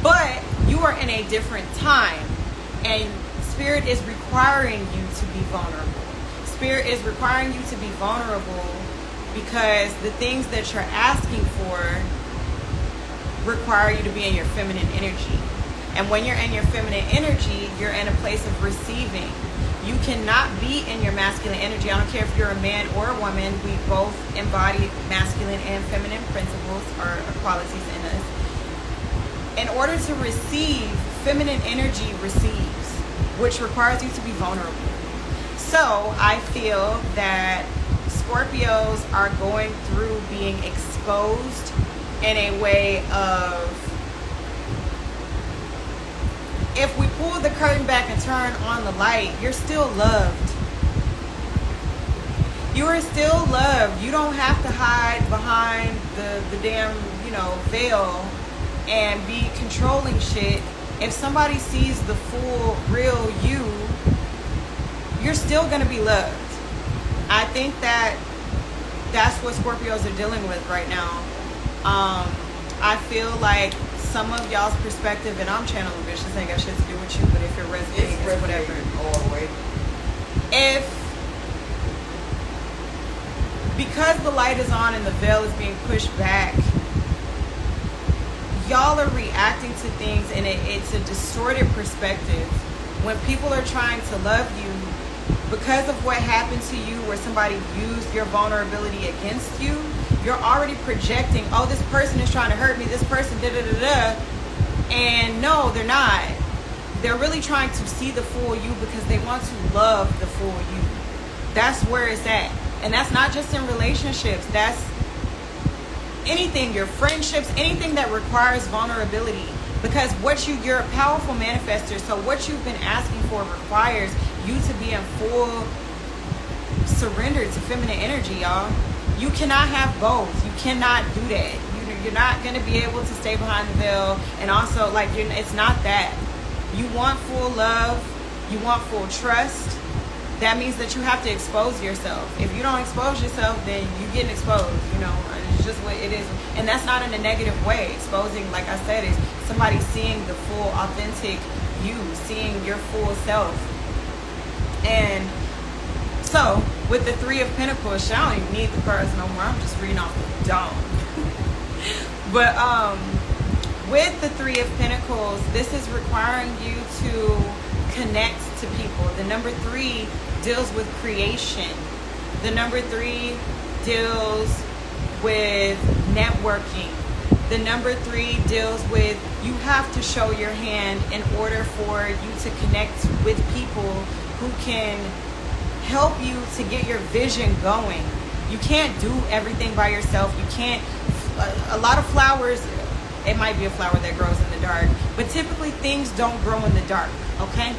But you are in a different time, and Spirit is requiring you to be vulnerable. Spirit is requiring you to be vulnerable because the things that you're asking for require you to be in your feminine energy. And when you're in your feminine energy, you're in a place of receiving. You cannot be in your masculine energy. I don't care if you're a man or a woman. We both embody masculine and feminine principles or qualities in us. In order to receive, feminine energy receives, which requires you to be vulnerable. So I feel that Scorpios are going through being exposed in a way of, if we pull the curtain back and turn on the light, you're still loved. You are still loved. You don't have to hide behind the damn, veil and be controlling shit. If somebody sees the full, real you, you're still going to be loved. I think that's what Scorpios are dealing with right now. I feel like some of y'all's perspective, and I'm channeling bitch, this ain't got shit to do with you, but if you're resonating, it's whatever. All the way. Because the light is on and the veil is being pushed back, y'all are reacting to things and it's a distorted perspective. When people are trying to love you, because of what happened to you where somebody used your vulnerability against you, you're already projecting, oh, this person is trying to hurt me, this person da-da-da-da. And no, they're not. They're really trying to see the full you because they want to love the full you. That's where it's at. And that's not just in relationships. That's anything, your friendships, anything that requires vulnerability. Because you're a powerful manifester, so what you've been asking for requires you to be in full surrender to feminine energy, y'all. You cannot have both. You cannot do that. You're not going to be able to stay behind the veil. And also, it's not that. You want full love. You want full trust. That means that you have to expose yourself. If you don't expose yourself, then you're getting exposed. It's just what it is. And that's not in a negative way. Exposing, like I said, is somebody seeing the full, authentic you, seeing your full self. And so, with the Three of Pentacles, I don't even need the cards no more. I'm just reading off the dome. But with the Three of Pentacles, this is requiring you to connect to people. The number 3 deals with creation. The number 3 deals with networking. The number 3 deals with, you have to show your hand in order for you to connect with people who can help you to get your vision going. You can't do everything by yourself. You can't, a lot of flowers, it might be a flower that grows in the dark, but typically things don't grow in the dark, okay?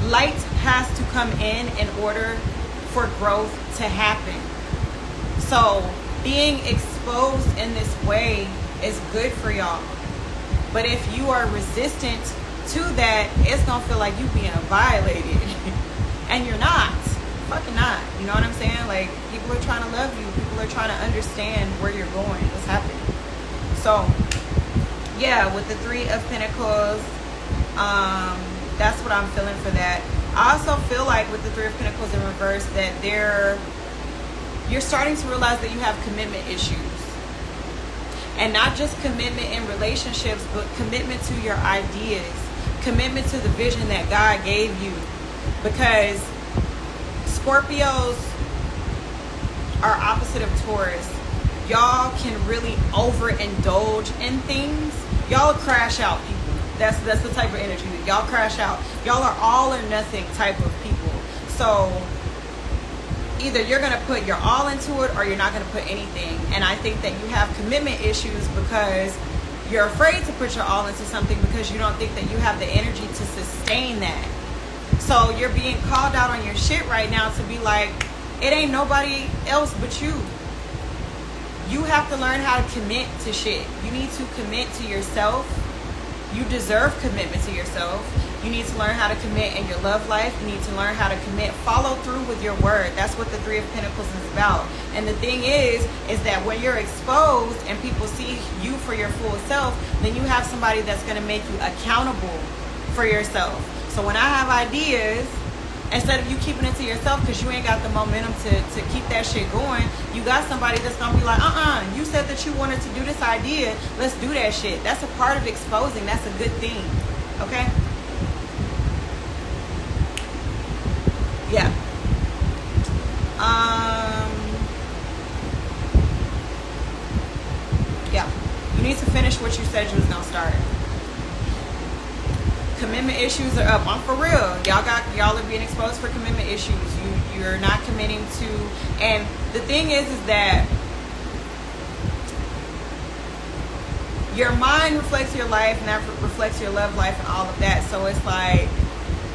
Light has to come in order for growth to happen. So being exposed in this way is good for y'all. But if you are resistant to that, it's gonna feel like you being violated. And you're not. fucking not. You know what I'm saying? Like, people are trying to love you. People are trying to understand where you're going, what's happening. So, yeah, with the Three of Pentacles, that's what I'm feeling for that. I also feel like with the Three of Pentacles in reverse that you're starting to realize that you have commitment issues. And not just commitment in relationships, but commitment to your ideas. Commitment to the vision that God gave you. Because Scorpios are opposite of Taurus. Y'all can really overindulge in things. Y'all crash out people. That's the type of energy that y'all crash out. Y'all are all or nothing type of people. So either you're going to put your all into it or you're not going to put anything. And I think that you have commitment issues because you're afraid to put your all into something because you don't think that you have the energy to sustain that. So you're being called out on your shit right now to be like, it ain't nobody else but you. You have to learn how to commit to shit. You need to commit to yourself. You deserve commitment to yourself. You need to learn how to commit in your love life. You need to learn how to commit, follow through with your word. That's what the Three of Pentacles is about. And the thing is that when you're exposed and people see you for your full self, then you have somebody that's going to make you accountable for yourself. So when I have ideas, instead of you keeping it to yourself because you ain't got the momentum to keep that shit going, you got somebody that's going to be like, you said that you wanted to do this idea. Let's do that shit. That's a part of exposing. That's a good thing. Okay? Yeah. Yeah. You need to finish what you said you was gonna start. Commitment issues are up. I'm for real. Y'all are being exposed for commitment issues. You're not committing to, and the thing is that your mind reflects your life and that reflects your love life and all of that. So it's like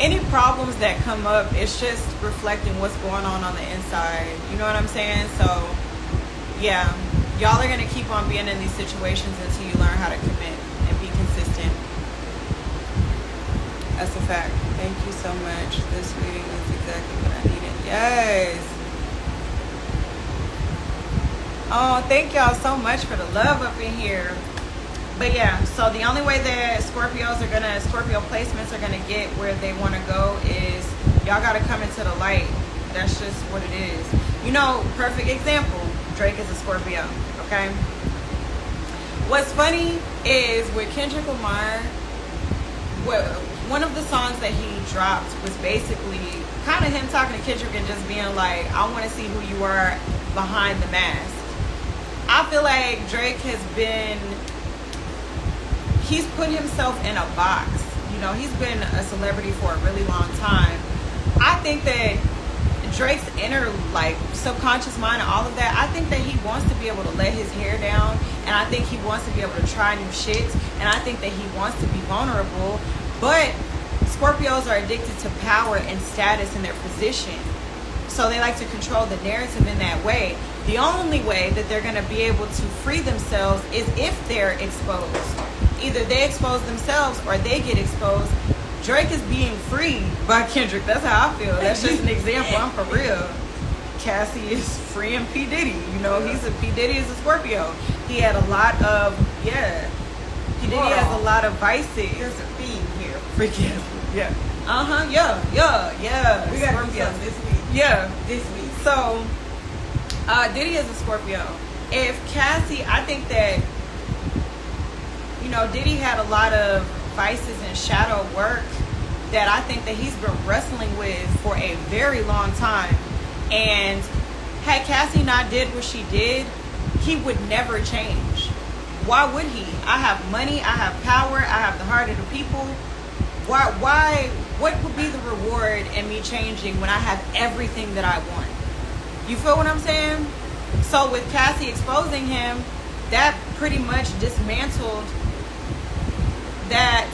any problems that come up, it's just reflecting what's going on the inside. You know what I'm saying? So, yeah. Y'all are going to keep on being in these situations until you learn how to commit and be consistent. That's a fact. Thank you so much. This reading is exactly what I needed. Yes. Oh, thank y'all so much for the love up in here. But yeah, so the only way that Scorpio placements are gonna get where they want to go is y'all gotta come into the light. That's just what it is. You know, perfect example, Drake is a Scorpio, okay? What's funny is with Kendrick Lamar, one of the songs that he dropped was basically kind of him talking to Kendrick and just being like, I want to see who you are behind the mask. I feel like Drake he's put himself in a box. You know, he's been a celebrity for a really long time. I think that Drake's inner, like, subconscious mind and all of that, I think that he wants to be able to let his hair down, and I think he wants to be able to try new shit, and I think that he wants to be vulnerable. But Scorpios are addicted to power and status in their position. So they like to control the narrative in that way. The only way that they're going to be able to free themselves is if they're exposed. Either they expose themselves or they get exposed. Drake is being freed by Kendrick. That's how I feel. That's just an example. I'm for real. Cassie is freeing P. Diddy. You know, P. Diddy is a Scorpio. He had a lot of, P. Diddy has a lot of vices. There's a theme here. Freaking, yeah. Yeah. We got to do something this week. Yeah. This week. So, Diddy is a Scorpio. If Cassie, I think that, you know, Diddy had a lot of vices and shadow work that I think that he's been wrestling with for a very long time. And had Cassie not did what she did, he would never change. Why would he? I have money, I have power, I have the heart of the people. Why, what would be the reward in me changing when I have everything that I want? You feel what I'm saying? So with Cassie exposing him, that pretty much dismantled that,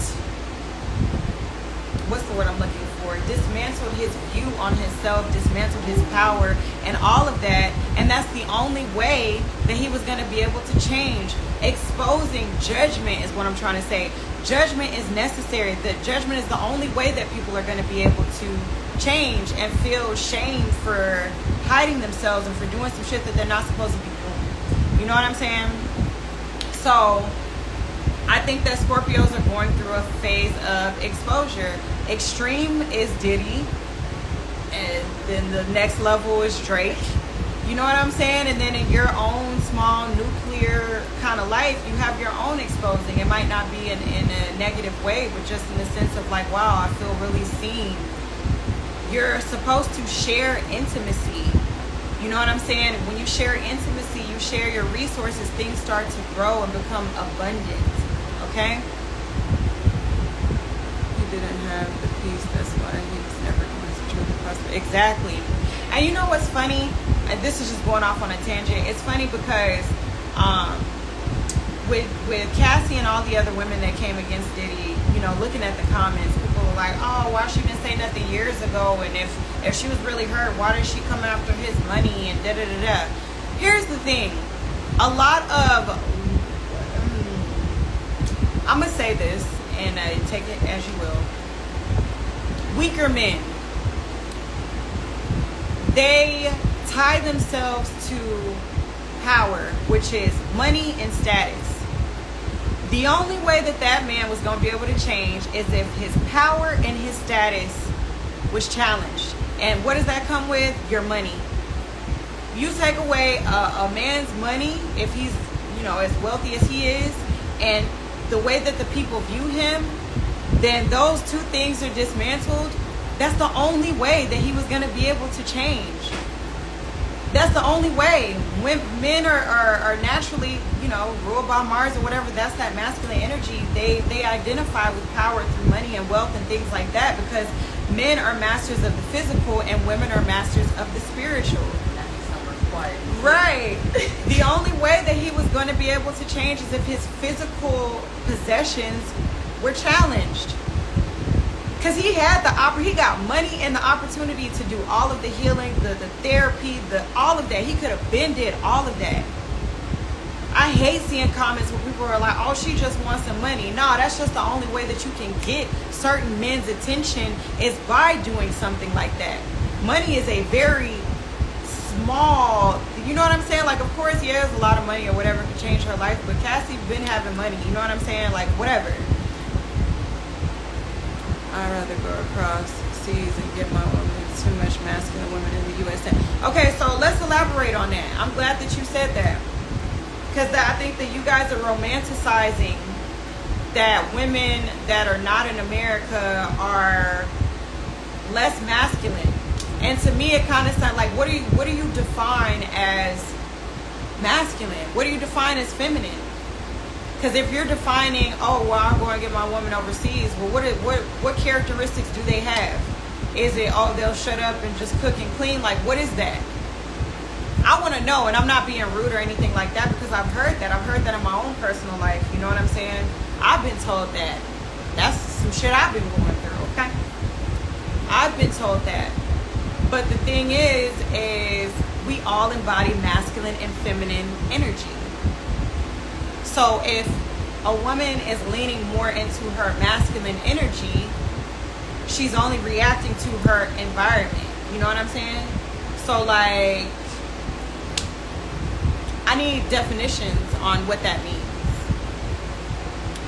what's the word I'm looking for? Dismantled his view on himself, dismantled his power and all of that. And that's the only way that he was going to be able to change. Exposing judgment is what I'm trying to say. Judgment is necessary. The judgment is the only way that people are going to be able to change and feel shame for hiding themselves and for doing some shit that they're not supposed to be doing. You know what I'm saying? So I think that Scorpios are going through a phase of exposure. Extreme is Diddy, and then the next level is Drake. You know what I'm saying? And then in your own small nuclear kind of life, you have your own exposing. It might not be in a negative way, but just in the sense of like, wow, I feel really seen. You're supposed to share intimacy. You know what I'm saying? When you share intimacy, you share your resources, things start to grow and become abundant. Okay? He didn't have the peace, that's why he's never going to truly prosper. Exactly. And you know what's funny? And this is just going off on a tangent. It's funny because with Cassie and all the other women that came against Diddy, you know, looking at the comments, people were like, oh, why she didn't say nothing years ago? And if she was really hurt, why did she come after his money and da-da-da-da? Here's the thing. A lot of, I'm going to say this, and take it as you will. Weaker men, they tie themselves to power, which is money and status. The only way that man was going to be able to change is if his power and his status was challenged. And what does that come with? Your money. You take away a man's money, if he's, you know, as wealthy as he is, and the way that the people view him, then those two things are dismantled. That's the only way that he was going to be able to change. That's the only way. When men are naturally, you know, ruled by Mars or whatever, that's that masculine energy. They identify with power through money and wealth and things like that, because men are masters of the physical and women are masters of the spiritual. Right. The only way that he was going to be able to change is if his physical possessions were challenged. Because he got money and the opportunity to do all of the healing, the therapy, all of that. He could have been did all of that. I hate seeing comments where people are like, oh, she just wants some money. No, that's just the only way that you can get certain men's attention is by doing something like that. Money is a very small, you know what I'm saying? Like, of course, yeah, there's a lot of money or whatever could change her life, but Cassie been having money, you know what I'm saying? Like, whatever. I'd rather go across seas and get my woman. It's too much masculine women in the USA. Okay, so let's elaborate on that. I'm glad that you said that. Because I think that you guys are romanticizing that women that are not in America are less masculine. And to me, it kind of sounds like, what do you define as masculine? What do you define as feminine? Because if you're defining, oh, well, I'm going to get my woman overseas, well, what characteristics do they have? Is it, oh, they'll shut up and just cook and clean? Like, what is that? I want to know, and I'm not being rude or anything like that, because I've heard that. I've heard that in my own personal life. You know what I'm saying? I've been told that. That's some shit I've been going through, okay? I've been told that. But the thing is we all embody masculine and feminine energy. So if a woman is leaning more into her masculine energy, she's only reacting to her environment. You know what I'm saying? So, like, I need definitions on what that means.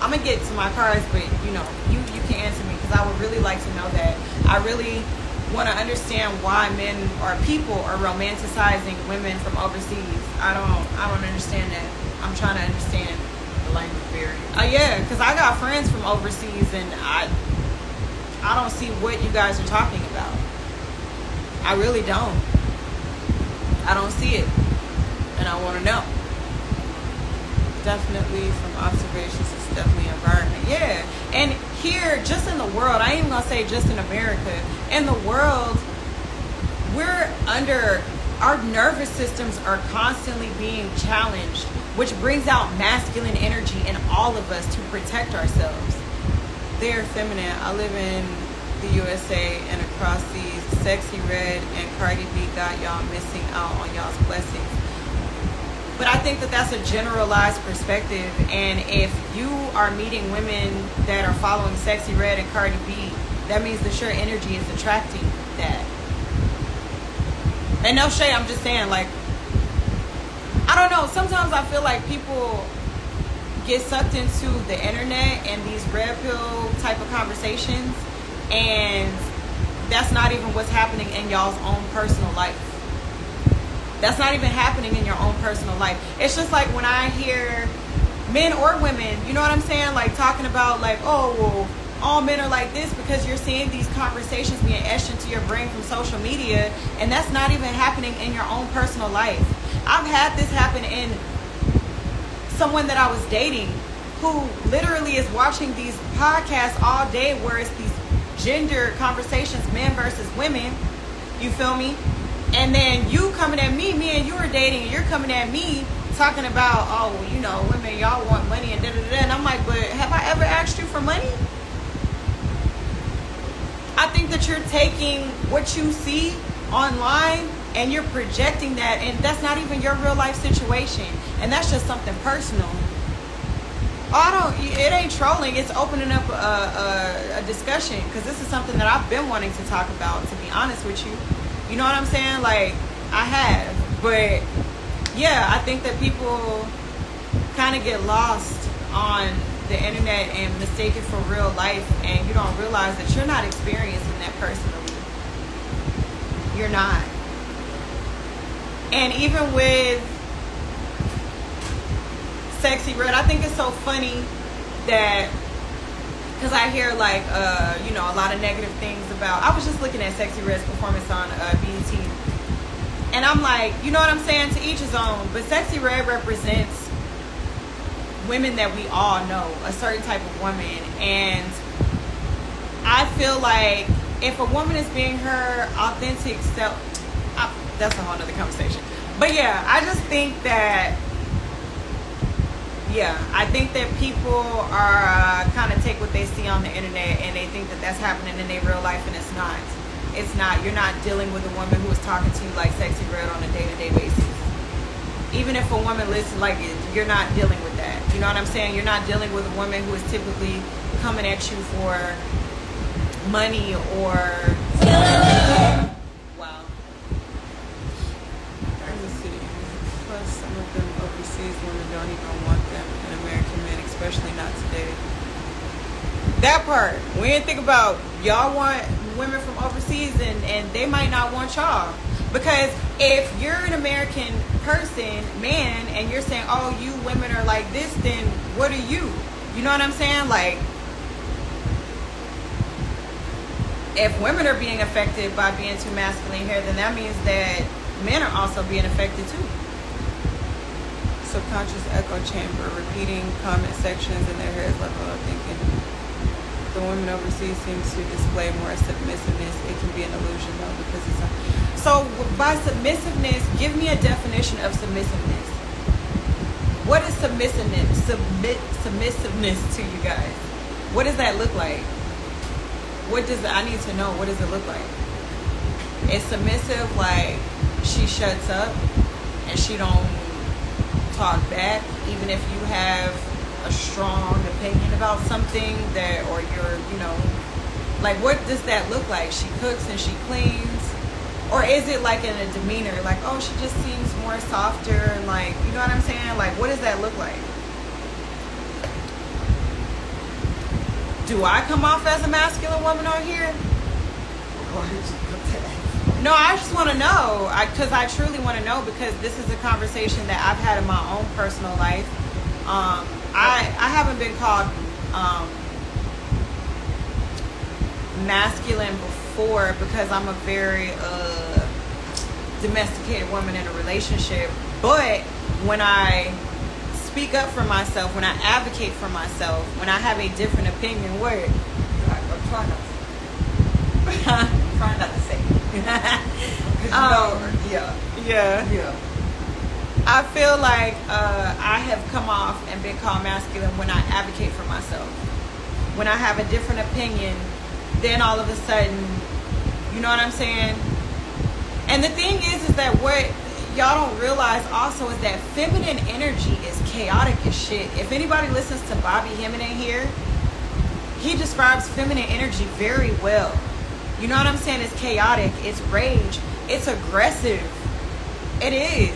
I'm going to get to my cards, but, you know, you can answer me, because I would really like to know that. I really want to understand why men or people are romanticizing women from overseas. I don't understand that. I'm trying to understand The language barrier. yeah, because I got friends from overseas, and I don't see what you guys are talking about. I really don't. I don't see it, and I want to know. Definitely from observations, it's definitely environment. Yeah, and here, just in the world, I ain't even gonna say just in America. In the world, we're under, our nervous systems are constantly being challenged, which brings out masculine energy in all of us to protect ourselves. They're feminine. I live in the USA and across seas. Sexy Red and Cardi B got y'all missing out on y'all's blessings. But I think that that's a generalized perspective. And if you are meeting women that are following Sexy Red and Cardi B, that means that your energy is attracting that. And no shade, I'm just saying, like, I don't know. Sometimes I feel like people get sucked into the internet and these red pill type of conversations, and that's not even what's happening in y'all's own personal life. That's not even happening in your own personal life. It's just like when I hear men or women, you know what I'm saying, like talking about like, oh, well, all men are like this, because you're seeing these conversations being etched into your brain from social media, and that's not even happening in your own personal life. I've had this happen in someone that I was dating, who literally is watching these podcasts all day where it's these gender conversations, men versus women, you feel me? And then you coming at me and you were dating, and you're coming at me talking about, oh, well, you know, women, y'all want money and da-da-da. And I'm like, but have I ever asked you for money? I think that you're taking what you see online and you're projecting that, and that's not even your real life situation, and that's just something personal. It ain't trolling, it's opening up a discussion, because this is something that I've been wanting to talk about, to be honest with you. You know what I'm saying? Like, I have. But yeah, I think that people kind of get lost on the internet and mistake it for real life, and you don't realize that you're not experiencing that personally. You're not. And even with Sexy Red, I think it's so funny that, because I hear like, you know, a lot of negative things about, I was just looking at Sexy Red's performance on BET, and I'm like, you know what I'm saying, to each his own, but Sexy Red represents women that we all know, a certain type of woman, and I feel like if a woman is being her authentic self, that's a whole nother conversation. But yeah, I just think that, I think that people are kind of take what they see on the internet and they think that that's happening in their real life, and it's not. It's not. You're not dealing with a woman who is talking to you like Sexy Red on a day-to-day basis. Even if a woman listens like it, you're not dealing with that. You know what I'm saying? You're not dealing with a woman who is typically coming at you for money or... Wow. Plus, some of them overseas women don't even want them in American men, especially not today. That part. We didn't think about, y'all want women from overseas, and they might not want y'all. Because if you're an American person, man, and you're saying, oh, you women are like this, then what are you? You know what I'm saying? Like, if women are being affected by being too masculine here, then that means that men are also being affected too. Subconscious echo chamber, repeating comment sections in their heads level of thinking. The women overseas seem to display more submissiveness. It can be an illusion though, because it's a... So by submissiveness, give me a definition of submissiveness. What is submissiveness? Submissiveness to you guys. What does that look like? I need to know, what does it look like? Is submissive like she shuts up and she don't talk back, even if you have a strong opinion about something that, or you're, you know, like, what does that look like? She cooks and she cleans, or is it like in a demeanor, like, oh, she just seems more softer, and like, you know what I'm saying? Like, what does that look like? Do I come off as a masculine woman on here? No, I just want to know, because I truly want to know, because this is a conversation that I've had in my own personal life. I haven't been called masculine before, because I'm a very domesticated woman in a relationship. But when I speak up for myself, when I advocate for myself, when I have a different opinion, I'm trying not to say. Yeah. I feel like I have come off and been called masculine when I advocate for myself. When I have a different opinion, then all of a sudden, you know what I'm saying? And the thing is that what y'all don't realize also is that feminine energy is chaotic as shit. If anybody listens to Bobby Hemming here, he describes feminine energy very well. You know what I'm saying? It's chaotic. It's rage. It's aggressive. It is.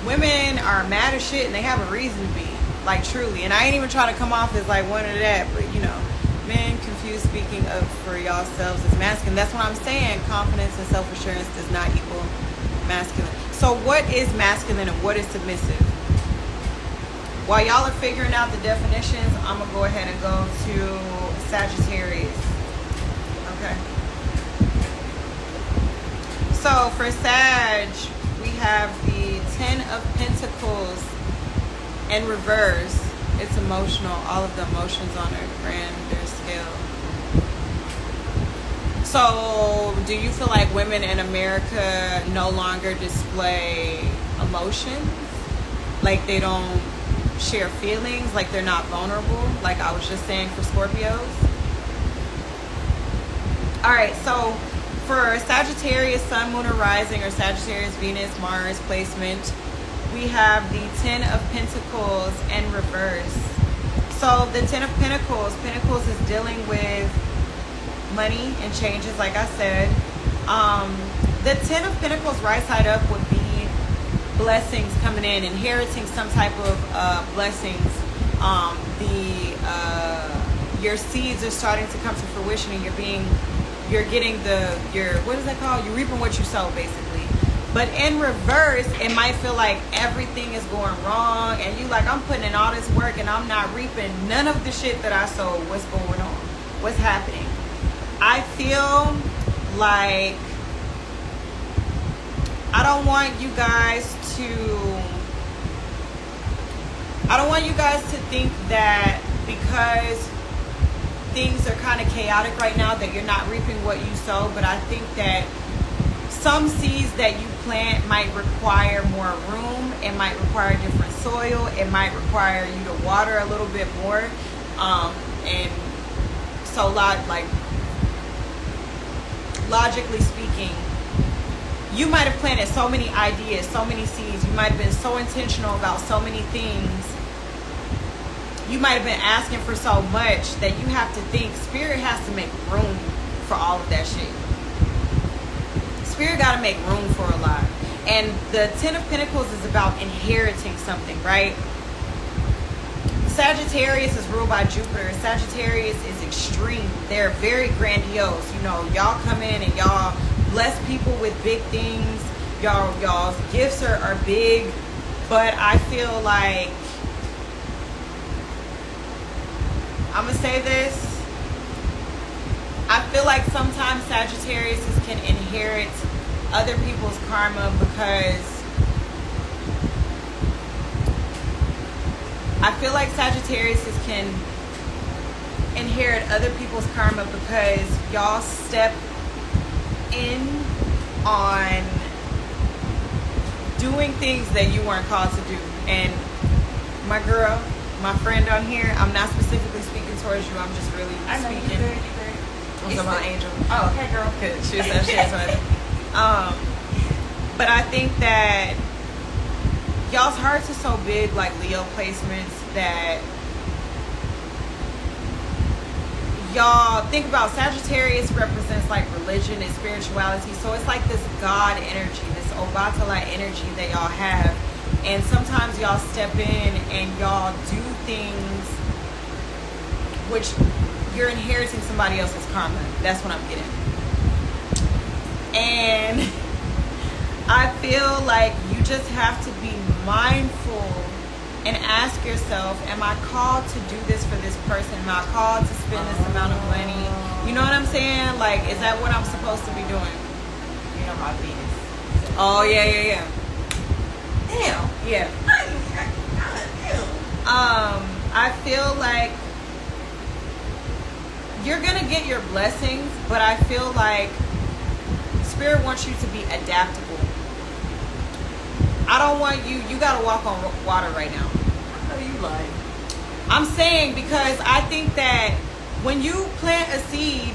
Women are mad as shit and they have a reason to be. Like, truly. And I ain't even trying to come off as like one of that, but you know, men confuse speaking up for yourselves as masculine. That's what I'm saying. Confidence and self-assurance does not equal masculine. So what is masculine and what is submissive? While y'all are figuring out the definitions, I'm going to go ahead and go to Sagittarius. Okay. So for Sag, we have the 10 of Pentacles in reverse. It's emotional. All of the emotions on a grander scale. So do you feel like women in America no longer display emotions? Like they don't share feelings? Like they're not vulnerable? Like I was just saying for Scorpios? Alright, so for Sagittarius, Sun, Moon, or Rising, or Sagittarius, Venus, Mars placement, we have the 10 of Pentacles in reverse. So the 10 of Pentacles, Pentacles is dealing with money and changes, like I said. The 10 of Pentacles right side up would be blessings coming in, inheriting some type of blessings. Your seeds are starting to come to fruition, and you're getting what is that called? You're reaping what you sow, basically. But in reverse, it might feel like everything is going wrong, and you like, I'm putting in all this work and I'm not reaping none of the shit that I sowed. What's going on? What's happening? I feel like I don't want you guys to think that because things are kind of chaotic right now that you're not reaping what you sow. But I think that some seeds that you plant might require more room. It might require different soil. It might require you to water a little bit more. And so logically speaking, you might have planted so many ideas, so many seeds. You might have been so intentional about so many things. You might have been asking for so much that you have to think Spirit has to make room for all of that shit. Spirit got to make room for a lot. And the 10 of Pentacles is about inheriting something, right? Sagittarius is ruled by Jupiter. Sagittarius is extreme. They're very grandiose. You know, y'all come in and y'all bless people with big things. Y'all's gifts are big. But I feel like, I'm going to say this. I feel like sometimes Sagittarius can inherit other people's karma because I feel like Sagittarius can inherit other people's karma because y'all step in on doing things that you weren't called to do. And my girl, my friend on here, I'm not specifically speaking towards you. I'm just really speaking. You're good. I'm talking about Angel. Oh, okay, girl. Good. She was saying but I think that y'all's hearts are so big, like Leo placements, that y'all think about Sagittarius represents like religion and spirituality. So it's like this God energy, this Obatala energy that y'all have. And sometimes y'all step in and y'all do things which you're inheriting somebody else's karma. That's what I'm getting. And I feel like you just have to be mindful and ask yourself, am I called to do this for this person? Am I called to spend this amount of money? You know what I'm saying? Like, is that what I'm supposed to be doing? You know my Venus. Oh, yeah. Damn. Yeah. I feel like you're going to get your blessings, but I feel like Spirit wants you to be adaptable. I don't want you got to walk on water right now. What are you like? I'm saying because I think that when you plant a seed,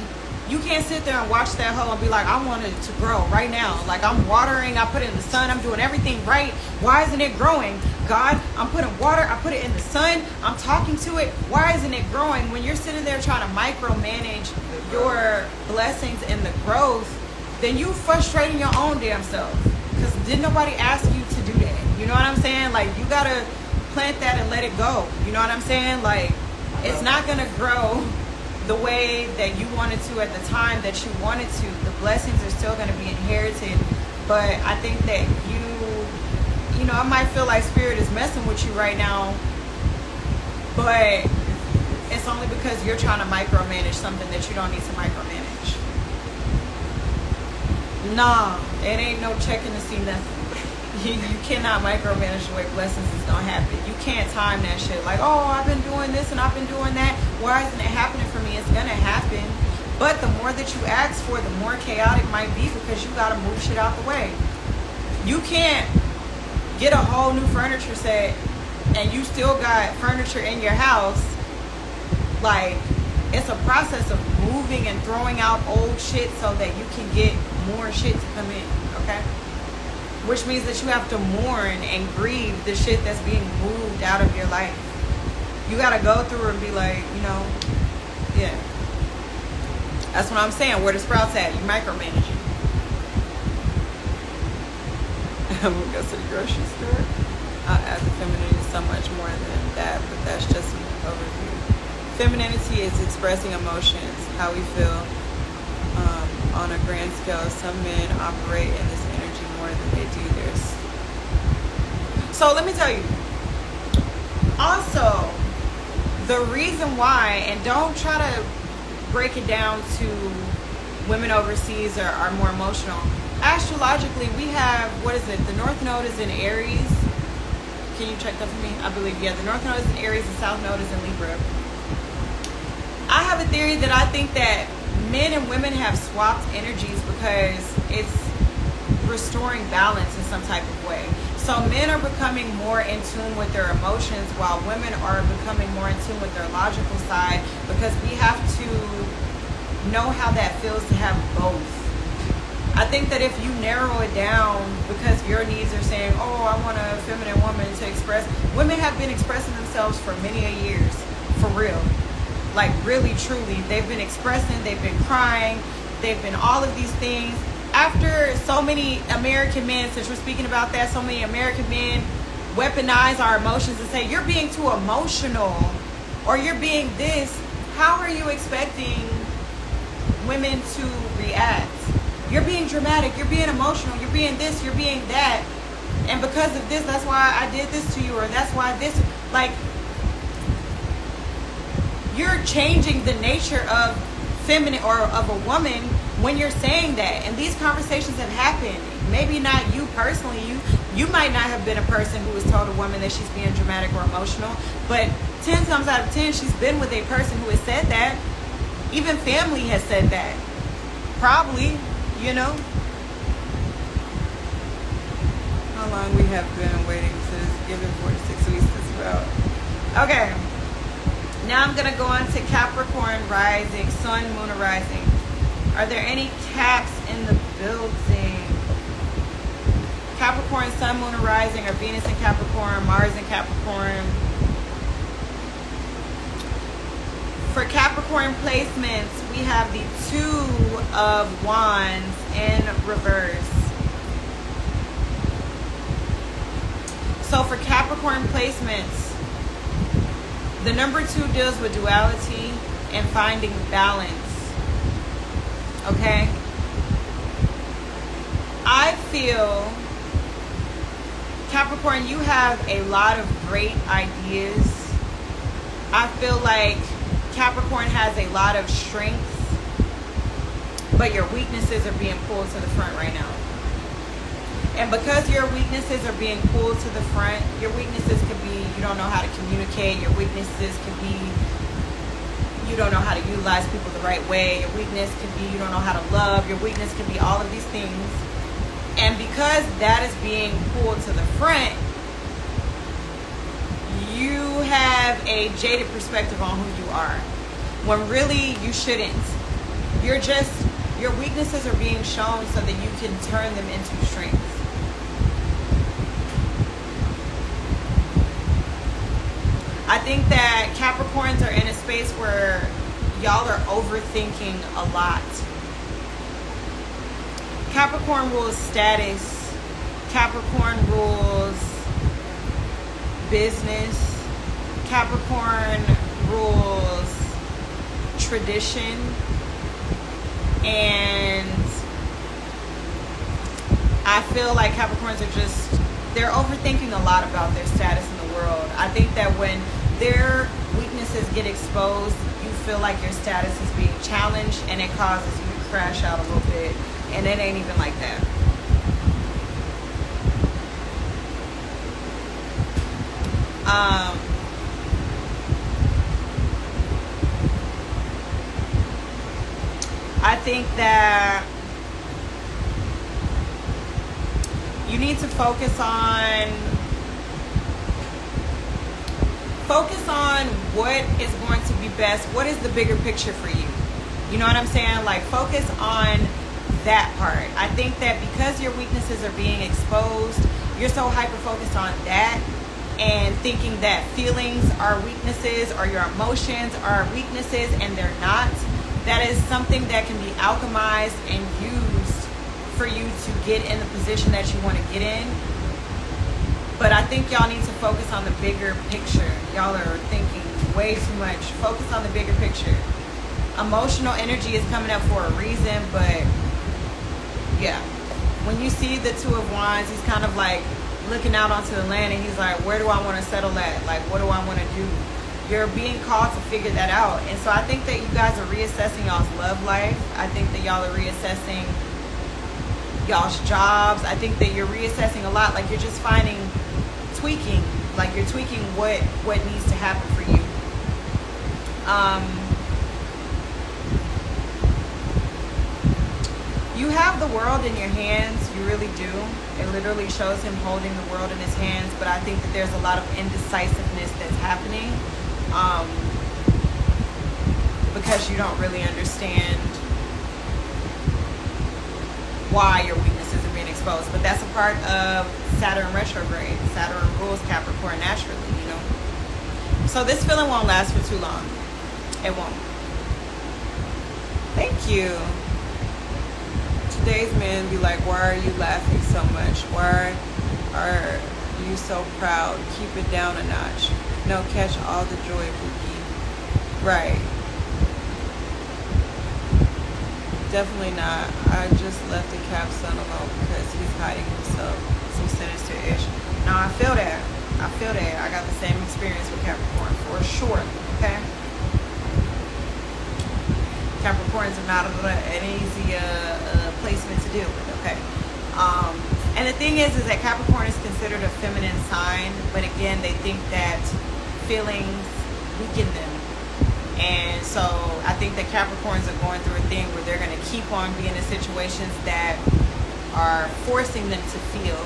you can't sit there and watch that hoe and be like, I want it to grow right now. Like, I'm watering, I put it in the sun, I'm doing everything right. Why isn't it growing? God, I'm putting water, I put it in the sun, I'm talking to it. Why isn't it growing? When you're sitting there trying to micromanage your blessings and the growth, then you frustrating your own damn self. Because didn't nobody ask you to do that? You know what I'm saying? Like, you gotta plant that and let it go. You know what I'm saying? Like, it's not gonna grow the way that you wanted to at the time that you wanted to. The blessings are still gonna be inherited. But I think that you know, I might feel like Spirit is messing with you right now, but it's only because you're trying to micromanage something that you don't need to micromanage. Nah, it ain't no checking to see nothing. You cannot micromanage the way blessings is gonna happen. You can't time that shit like, oh, I've been doing this and I've been doing that. Why isn't it happening for me? It's gonna happen. But the more that you ask for, the more chaotic it might be, because you gotta move shit out the way. You can't get a whole new furniture set and you still got furniture in your house. Like, it's a process of moving and throwing out old shit so that you can get more shit to come in, okay? Which means that you have to mourn and grieve the shit that's being moved out of your life. You gotta go through and be like, you know, yeah. That's what I'm saying. Where the sprouts at? You micromanaging. I'm gonna go to the grocery store. I'll add the femininity so much more than that, but that's just an overview. Femininity is expressing emotions, how we feel on a grand scale. Some men operate in this energy more than they do theirs. So let me tell you. Also, the reason why, and don't try to break it down to women overseas are more emotional. Astrologically, we have, what is it? The North Node is in Aries. Can you check that for me? I believe, yeah, the North Node is in Aries, the South Node is in Libra. I have a theory that I think that men and women have swapped energies because it's restoring balance in some type of way. So men are becoming more in tune with their emotions, while women are becoming more in tune with their logical side, because we have to know how that feels to have both. I think that if you narrow it down because your needs are saying, oh, I want a feminine woman to express. Women have been expressing themselves for many years, for real. Like, really, truly. They've been expressing, they've been crying, they've been all of these things. After so many American men, since we're speaking about that, so many American men weaponize our emotions and say, you're being too emotional, or you're being this. How are you expecting women to react? You're being dramatic, you're being emotional, you're being this, you're being that. And because of this, that's why I did this to you, or that's why this, like, you're changing the nature of feminine or of a woman when you're saying that. And these conversations have happened. Maybe not you personally. You might not have been a person who has told a woman that she's being dramatic or emotional, but 10 times out of 10, she's been with a person who has said that. Even family has said that. Probably, you know. How long we have been waiting since given 46 weeks as well. Okay. Now I'm going to go on to Capricorn rising, Sun, Moon, and rising. Are there any Caps in the building? Capricorn, Sun, Moon, and rising, or Venus in Capricorn, Mars in Capricorn. For Capricorn placements, we have the Two of Wands in reverse. So for Capricorn placements, the number 2 deals with duality and finding balance. Okay? I feel, Capricorn, you have a lot of great ideas. I feel like Capricorn has a lot of strengths, but your weaknesses are being pulled to the front right now. And because your weaknesses are being pulled to the front, your weaknesses could be you don't know how to communicate. Your weaknesses could be you don't know how to utilize people the right way. Your weakness could be you don't know how to love. Your weakness could be all of these things. And because that is being pulled to the front, you have a jaded perspective on who you are, when really you shouldn't. Your weaknesses are being shown so that you can turn them into strengths. think that Capricorns are in a space where y'all are overthinking a lot. Capricorn rules status. Capricorn rules business. Capricorn rules tradition. And I feel like Capricorns are just, they're overthinking a lot about their status in the world. I think that when their weaknesses get exposed, you feel like your status is being challenged, and it causes you to crash out a little bit. And it ain't even like that. I think that you need to focus on what is going to be best. What is the bigger picture for you? You know what I'm saying? Like, focus on that part. I think that because your weaknesses are being exposed, you're so hyper focused on that and thinking that feelings are weaknesses or your emotions are weaknesses, and they're not. That is something that can be alchemized and used for you to get in the position that you want to get in. But I think y'all need to focus on the bigger picture. Y'all are thinking way too much. Focus on the bigger picture. Emotional energy is coming up for a reason, but yeah. When you see the Two of Wands, he's kind of like looking out onto the land, and he's like, where do I want to settle at? Like, what do I want to do? You're being called to figure that out. And so I think that you guys are reassessing y'all's love life. I think that y'all are reassessing y'all's jobs. I think that you're reassessing a lot. Like, you're just tweaking. Like, you're tweaking what needs to happen for you. You have the world in your hands. You really do. It literally shows him holding the world in his hands. But I think that there's a lot of indecisiveness that's happening. Because you don't really understand why your weaknesses are being exposed. But that's a part of Saturn retrograde. Saturn rules Capricorn naturally, you know. So this feeling won't last for too long. It won't. Thank you. Today's men be like, why are you laughing so much? Why are you so proud? Keep it down a notch. No, catch all the joy, Pookie. Right. Definitely not. I just left the Cap son alone because he's hiding himself. Some sinister-ish. No, I feel that. I feel that. I got the same experience with Capricorn, for sure. Okay? Capricorns are not an easy placement to deal with, okay? And the thing is that Capricorn is considered a feminine sign, but again, they think that feelings weaken them. And so I think that Capricorns are going through a thing where they're going to keep on being in situations that are forcing them to feel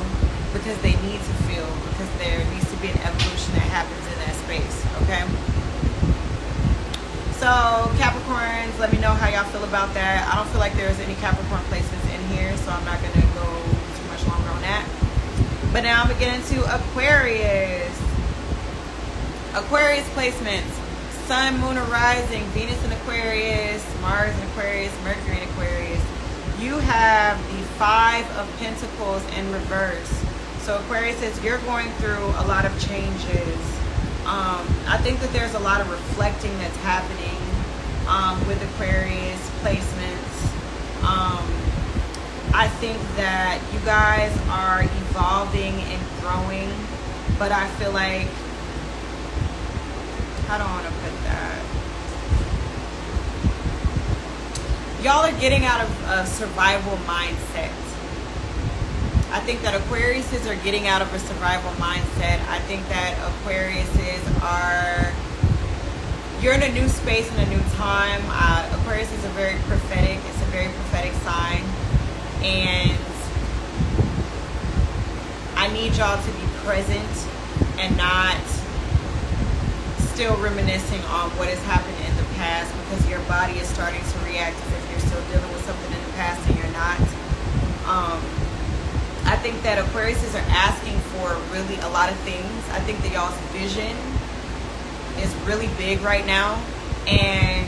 because they need to feel, because there needs to be an evolution that happens in that space, okay? So Capricorns, let me know how y'all feel about that. I don't feel like there's any Capricorn placements in here, so I'm not going to go too much longer on that. But now I'm going to get into Aquarius. Aquarius placements. Sun, Moon, or Rising, Venus in Aquarius, Mars in Aquarius, Mercury in Aquarius. You have the Five of Pentacles in reverse. So Aquarius says you're going through a lot of changes. I think that there's a lot of reflecting that's happening with Aquarius placements. I think that you guys are evolving and growing, but I feel like, I don't want to put that. Y'all are getting out of a survival mindset. I think that Aquariuses are getting out of a survival mindset. I think that Aquariuses are, you're in a new space and a new time. Aquarius is a very prophetic, it's a very prophetic sign. And I need y'all to be present and not still reminiscing on what has happened in the past, because your body is starting to react as if you're still dealing with something in the past and you're not. I think that Aquariuses are asking for really a lot of things. I think that y'all's vision is really big right now, and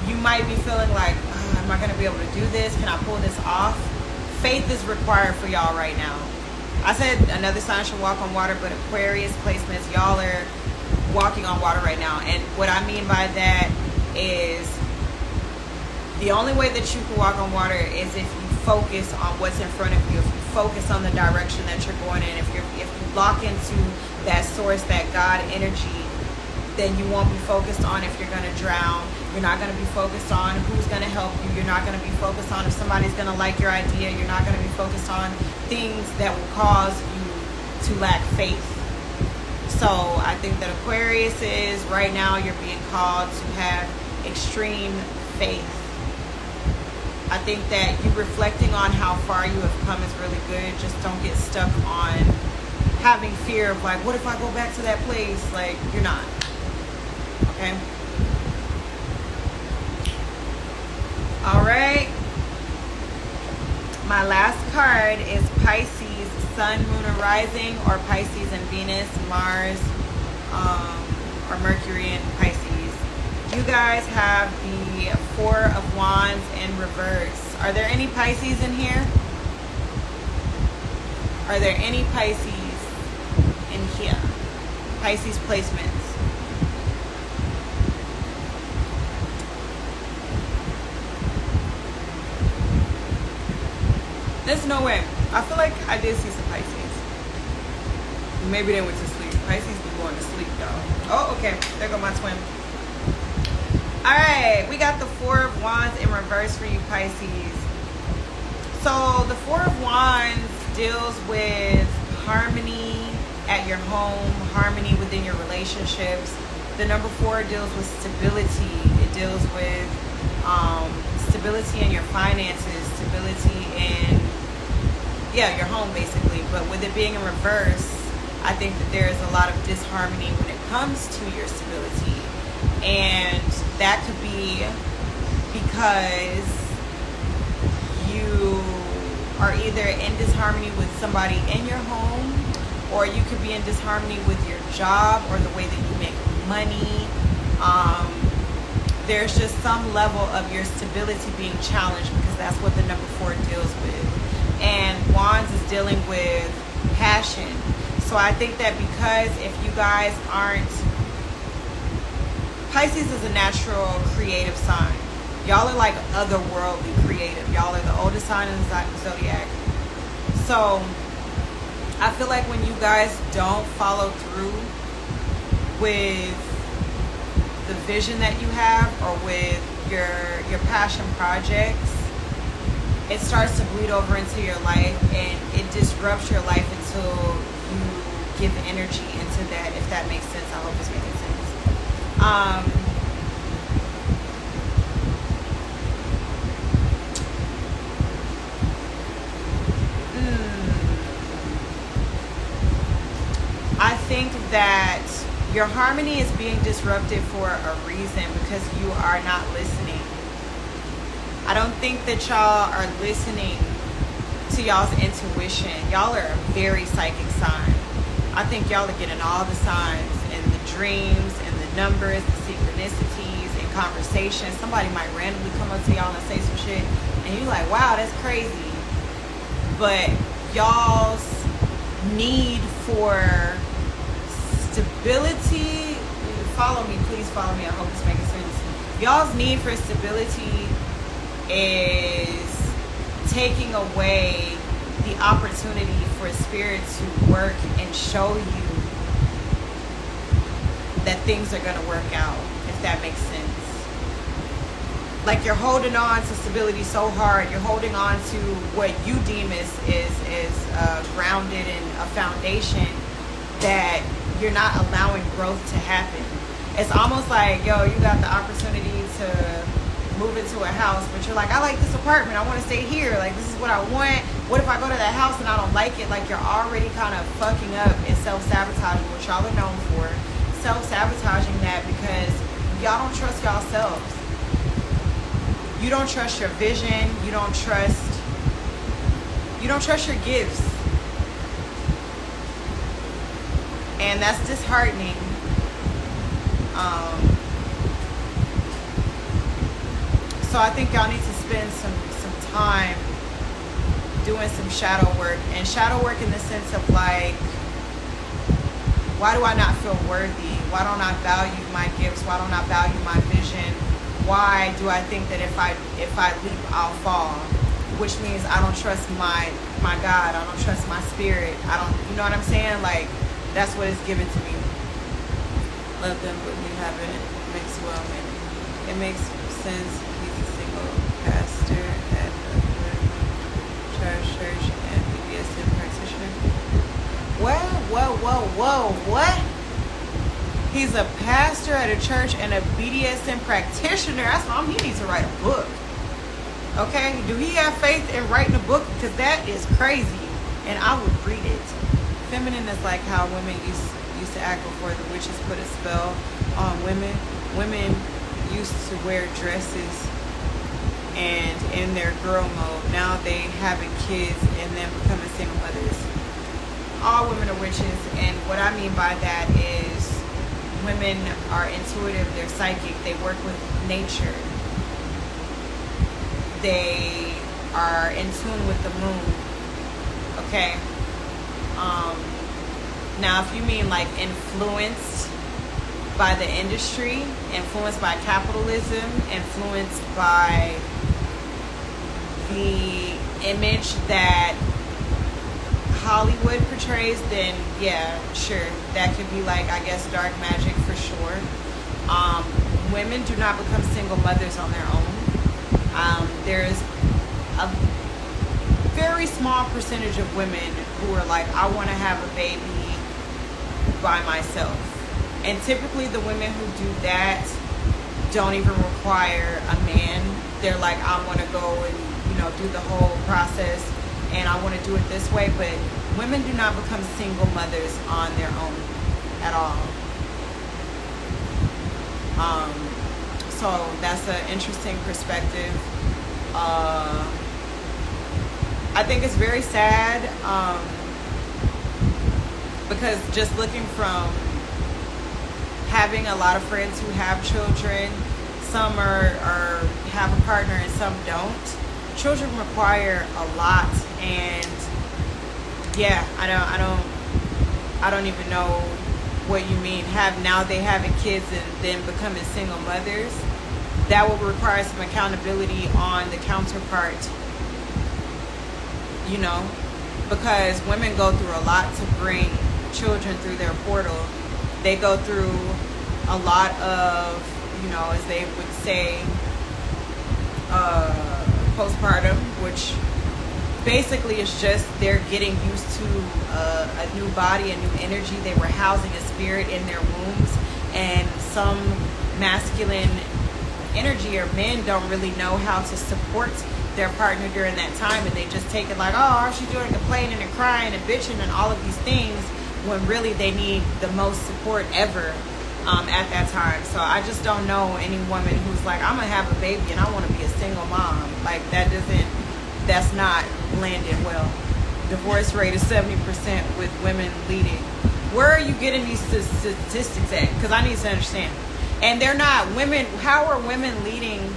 you might be feeling like, oh, am I going to be able to do this? Can I pull this off? Faith is required for y'all right now. I said another sign should walk on water, but Aquarius placements, y'all are walking on water right now. And what I mean by that is the only way that you can walk on water is if you focus on what's in front of you, if you focus on the direction that you're going in, if you lock into that source, that God energy, then you won't be focused on if you're going to drown. You're not going to be focused on who's going to help you. You're not going to be focused on if somebody's going to like your idea. You're not going to be focused on things that will cause you to lack faith. So I think that Aquarius is, right now, you're being called to have extreme faith. I think that you reflecting on how far you have come is really good. Just don't get stuck on having fear of like, what if I go back to that place? Like, you're not. Okay? All right. My last card is Pisces, Sun, Moon, or Rising, or Pisces and Venus, Mars, or Mercury and Pisces. You guys have the Four of Wands in reverse. Are there any Pisces in here? Are there any Pisces in here? Pisces placements. There's no way. I feel like I did see some Pisces. Maybe they went to sleep. Pisces be going to sleep, y'all. Oh, okay. There go my twin. Alright, we got the Four of Wands in reverse for you, Pisces. So the Four of Wands deals with harmony at your home, harmony within your relationships. The number 4 deals with stability. It deals with stability in your finances, stability in, your home basically. But with it being in reverse, I think that there is a lot of disharmony when it comes to your stability. And that could be because you are either in disharmony with somebody in your home, or you could be in disharmony with your job or the way that you make money. There's just some level of your stability being challenged, because that's what the number 4 deals with. And Wands is dealing with passion. So I think that because if you guys aren't, Pisces is a natural creative sign. Y'all are like otherworldly creative. Y'all are the oldest sign in the zodiac. So I feel like when you guys don't follow through with the vision that you have, or with your passion projects, it starts to bleed over into your life, and it disrupts your life until you give energy into that, if that makes sense. I hope it's making sense. I think that your harmony is being disrupted for a reason, because you are not listening. I don't think that y'all are listening to y'all's intuition. Y'all are a very psychic sign. I think y'all are getting all the signs and the dreams and the numbers, the synchronicities and conversations. Somebody might randomly come up to y'all and say some shit, and you're like, wow, that's crazy. But y'all's need for stability, follow me, please follow me, I hope it's making sense. Y'all's need for stability is taking away the opportunity for spirit to work and show you that things are going to work out, if that makes sense. Like, you're holding on to stability so hard, you're holding on to what you deem is grounded in a foundation, that you're not allowing growth to happen. It's almost like, yo, you got the opportunity to move into a house, but you're like, I like this apartment, I want to stay here, like, this is what I want. What if I go to that house and I don't like it? Like, you're already kind of fucking up and self-sabotaging, what y'all are known for. Self-sabotaging that because y'all don't trust yourselves. You don't trust your vision. You don't trust your gifts. And that's disheartening, So I think y'all need to spend some time doing some shadow work, and shadow work in the sense of like, why do I not feel worthy? Why don't I value my gifts? Why don't I value my vision? Why do I think that if I leap, I'll fall? Which means I don't trust my God. I don't trust my spirit. I don't, you know what I'm saying? Like, that's what is given to me. Love them, but we haven't mixed well, maybe. It makes sense. He's a single pastor at a church and BDSM practitioner. What? He's a pastor at a church and a BDSM practitioner. That's why he needs to write a book. Okay? Do he have faith in writing a book? Because that is crazy. And I would read it. Feminine is like how women used to act before the witches put a spell on women. Women used to wear dresses and in their girl mode. Now they having kids and then becoming single mothers. All women are witches, and what I mean by that is women are intuitive, they're psychic, they work with nature. They are in tune with the moon. Okay? Now if you mean like influenced by the industry, influenced by capitalism, influenced by the image that Hollywood portrays, then yeah, sure, that could be like, I guess, dark magic for sure. Women do not become single mothers on their own. There's a very small percentage of women who are like, I want to have a baby by myself. And typically the women who do that don't even require a man. They're like, I want to go and, do the whole process, and I want to do it this way. But women do not become single mothers on their own at all. So that's an interesting perspective. I think it's very sad, because just looking from having a lot of friends who have children, some are have a partner and some don't. Children require a lot, and yeah, I don't even know what you mean. Now they having kids and then becoming single mothers. That will require some accountability on the counterpart, because women go through a lot to bring children through their portal. They go through a lot of, as they would say, postpartum, which basically is just they're getting used to a new body, a new energy. They were housing a spirit in their wombs, and some masculine energy or men don't really know how to support their partner during that time, and they just take it like, oh, she's doing complaining and crying and bitching and all of these things, when really they need the most support ever at that time. So I just don't know any woman who's like, I'm gonna have a baby and I want to be a single mom. Like, that's not landing well. Divorce rate is 70% with women leading. Where are you getting these statistics at? Because I need to understand. And they're not women. How are women leading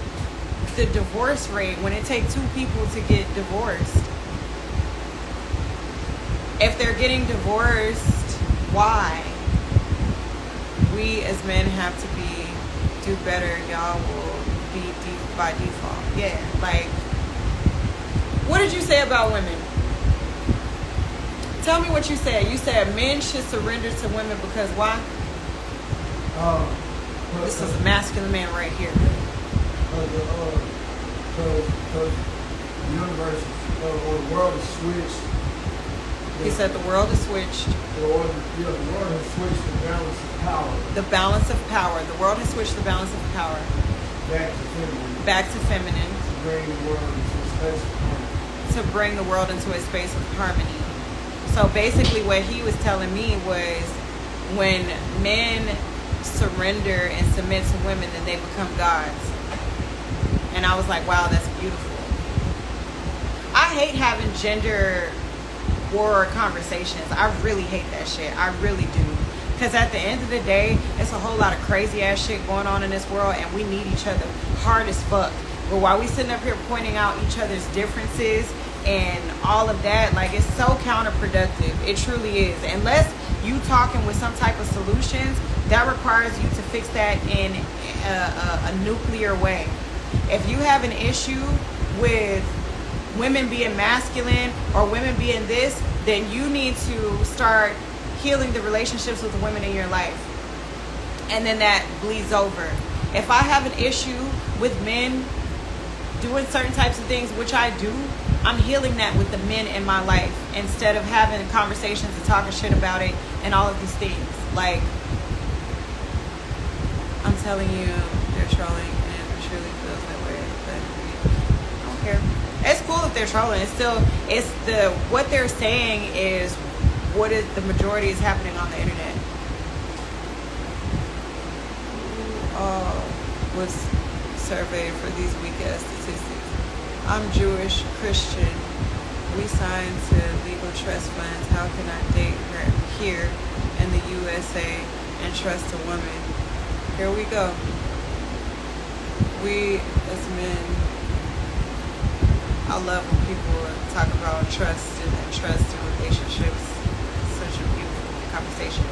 the divorce rate when it takes two people to get divorced? If they're getting divorced, why? We as men have to do better. Y'all will be by default. Yeah, like, what did you say about women? Tell me what you said. You said men should surrender to women because why? This is a masculine man right here. The universe or the world is switched. He said the world is switched. The world has switched the balance of power. The balance of power. The world has switched the balance of power. Back to feminine. To bring the world into a space of harmony. So basically what he was telling me was, when men surrender and submit to women, then they become gods. And I was like, wow, that's beautiful. I hate having gender war conversations. I really hate that shit. I really do. Because at the end of the day, it's a whole lot of crazy ass shit going on in this world, and we need each other hard as fuck. But while we sitting up here pointing out each other's differences and all of that, like, it's so counterproductive. It truly is. Unless you talking with some type of solutions, that requires you to fix that in a nuclear way. If you have an issue with women being masculine or women being this, then you need to start healing the relationships with the women in your life. And then that bleeds over. If I have an issue with men doing certain types of things, which I do, I'm healing that with the men in my life instead of having conversations and talking shit about it and all of these things. Like, I'm telling you, they're trolling and it truly feels that way. But I don't care. It's cool if they're trolling. What they're saying is what is the majority is happening on the internet. Who was surveyed for these weak ass statistics? I'm Jewish, Christian. We signed to legal trust funds. How can I date her here in the USA and trust a woman? Here we go. We as men, I love when people talk about trust and relationships. Such a beautiful conversation.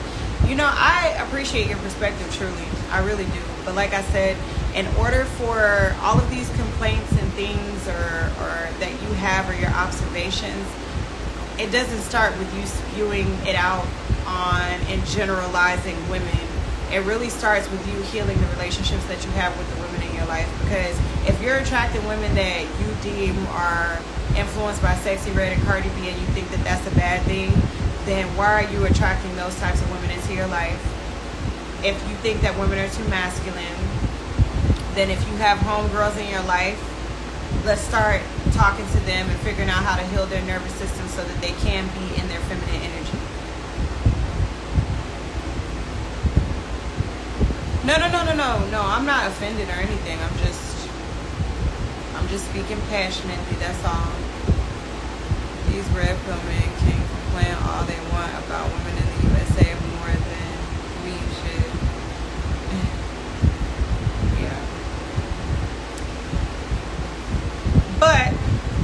You know, I appreciate your perspective, truly. I really do. But like I said, in order for all of these complaints and things or that you have or your observations, it doesn't start with you spewing it out on and generalizing women. It really starts with you healing the relationships that you have with the women in your life. Because if you're attracting women that you deem are influenced by Sexy Red and Cardi B and you think that that's a bad thing, then why are you attracting those types of women into your life? If you think that women are too masculine, then if you have homegirls in your life, let's start talking to them and figuring out how to heal their nervous system so that they can be in their feminine energy. No, I'm not offended or anything. I'm just speaking passionately, that's all. These red pill men can complain all they want about women in the USA more than we should. Yeah. But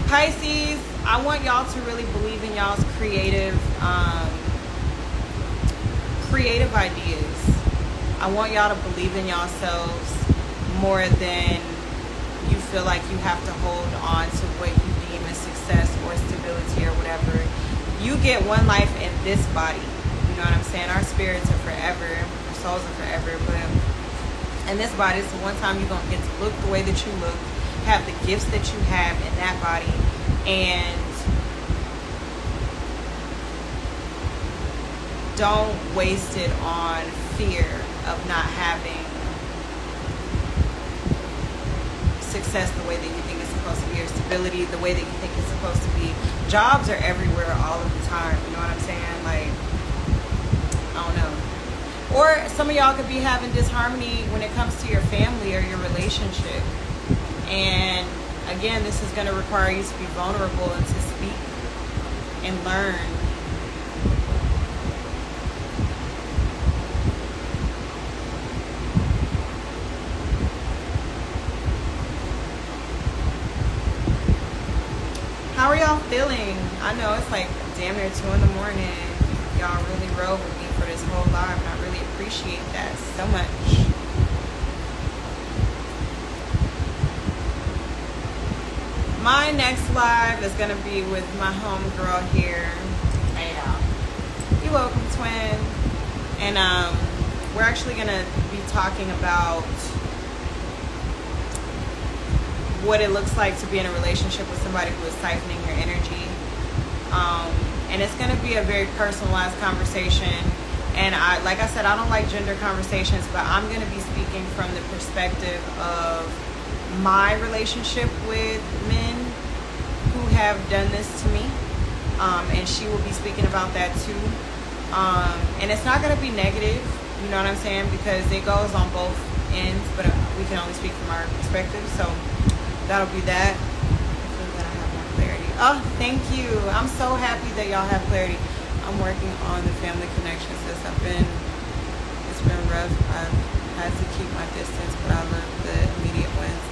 Pisces, I want y'all to really believe in y'all's creative ideas. I want y'all to believe in yourselves more than you feel like you have to hold on to what you deem as success or stability or whatever. You get one life in this body. You know what I'm saying? Our spirits are forever. Our souls are forever. But in this body, it's the one time you're going to get to look the way that you look, have the gifts that you have in that body, and don't waste it on fear of not having success the way that you think it's supposed to be, or stability the way that you think it's supposed to be. Jobs are everywhere all of the time. You know what I'm saying? Like, I don't know. Or some of y'all could be having disharmony when it comes to your family or your relationship. And again, this is going to require you to be vulnerable and to speak and learn. How are y'all feeling? I know it's like damn near 2 in the morning. Y'all really rode with me for this whole live, and I really appreciate that so much. My next live is gonna be with my homegirl here. Hey y'all. You're welcome, twin. And we're actually gonna be talking about what it looks like to be in a relationship with somebody who is siphoning your energy. And it's going to be a very personalized conversation. And like I said, I don't like gender conversations, but I'm going to be speaking from the perspective of my relationship with men who have done this to me. And she will be speaking about that too. And it's not going to be negative, you know what I'm saying? Because it goes on both ends, but we can only speak from our perspective. So that'll be that. I feel that I have more clarity. Oh, thank you. I'm so happy that y'all have clarity. I'm working on the family connection since I've been been rough. I've had to keep my distance, but I love the immediate ones.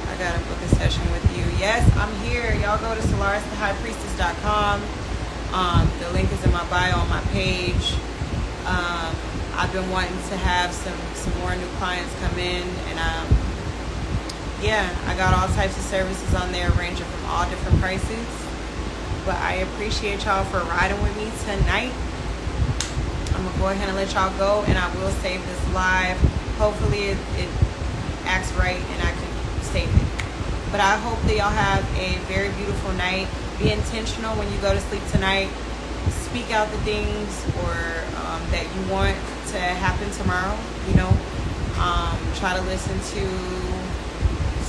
I gotta book a session with you. Yes, I'm here. Y'all go to SolarisTheHighPriestess.com. The link is in my bio on my page. I've been wanting to have some more new clients come in, and yeah, I got all types of services on there ranging from all different prices. But I appreciate y'all for riding with me tonight. I'm gonna go ahead and let y'all go, and I will save this live. Hopefully it acts right and I can save it. But I hope that y'all have a very beautiful night. Be intentional when you go to sleep tonight. Speak out the things that you want to happen tomorrow. You know, try to listen to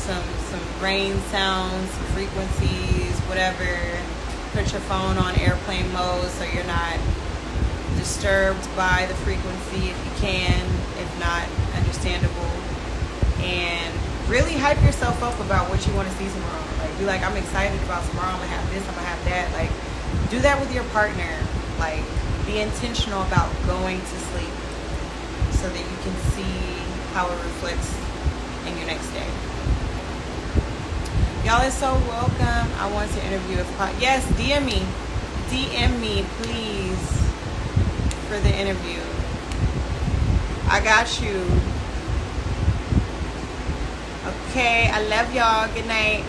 some rain sounds, frequencies, whatever. Put your phone on airplane mode so you're not disturbed by the frequency if you can. If not, understandable. And really hype yourself up about what you want to see tomorrow. Like, be like, I'm excited about tomorrow. I'm gonna have this. I'm gonna have that. Like, do that with your partner. Like, be intentional about going to sleep so that you can see how it reflects in your next day. Y'all are so welcome. I want to interview yes, DM me please for the interview. I got you. Okay, I love y'all. Good night.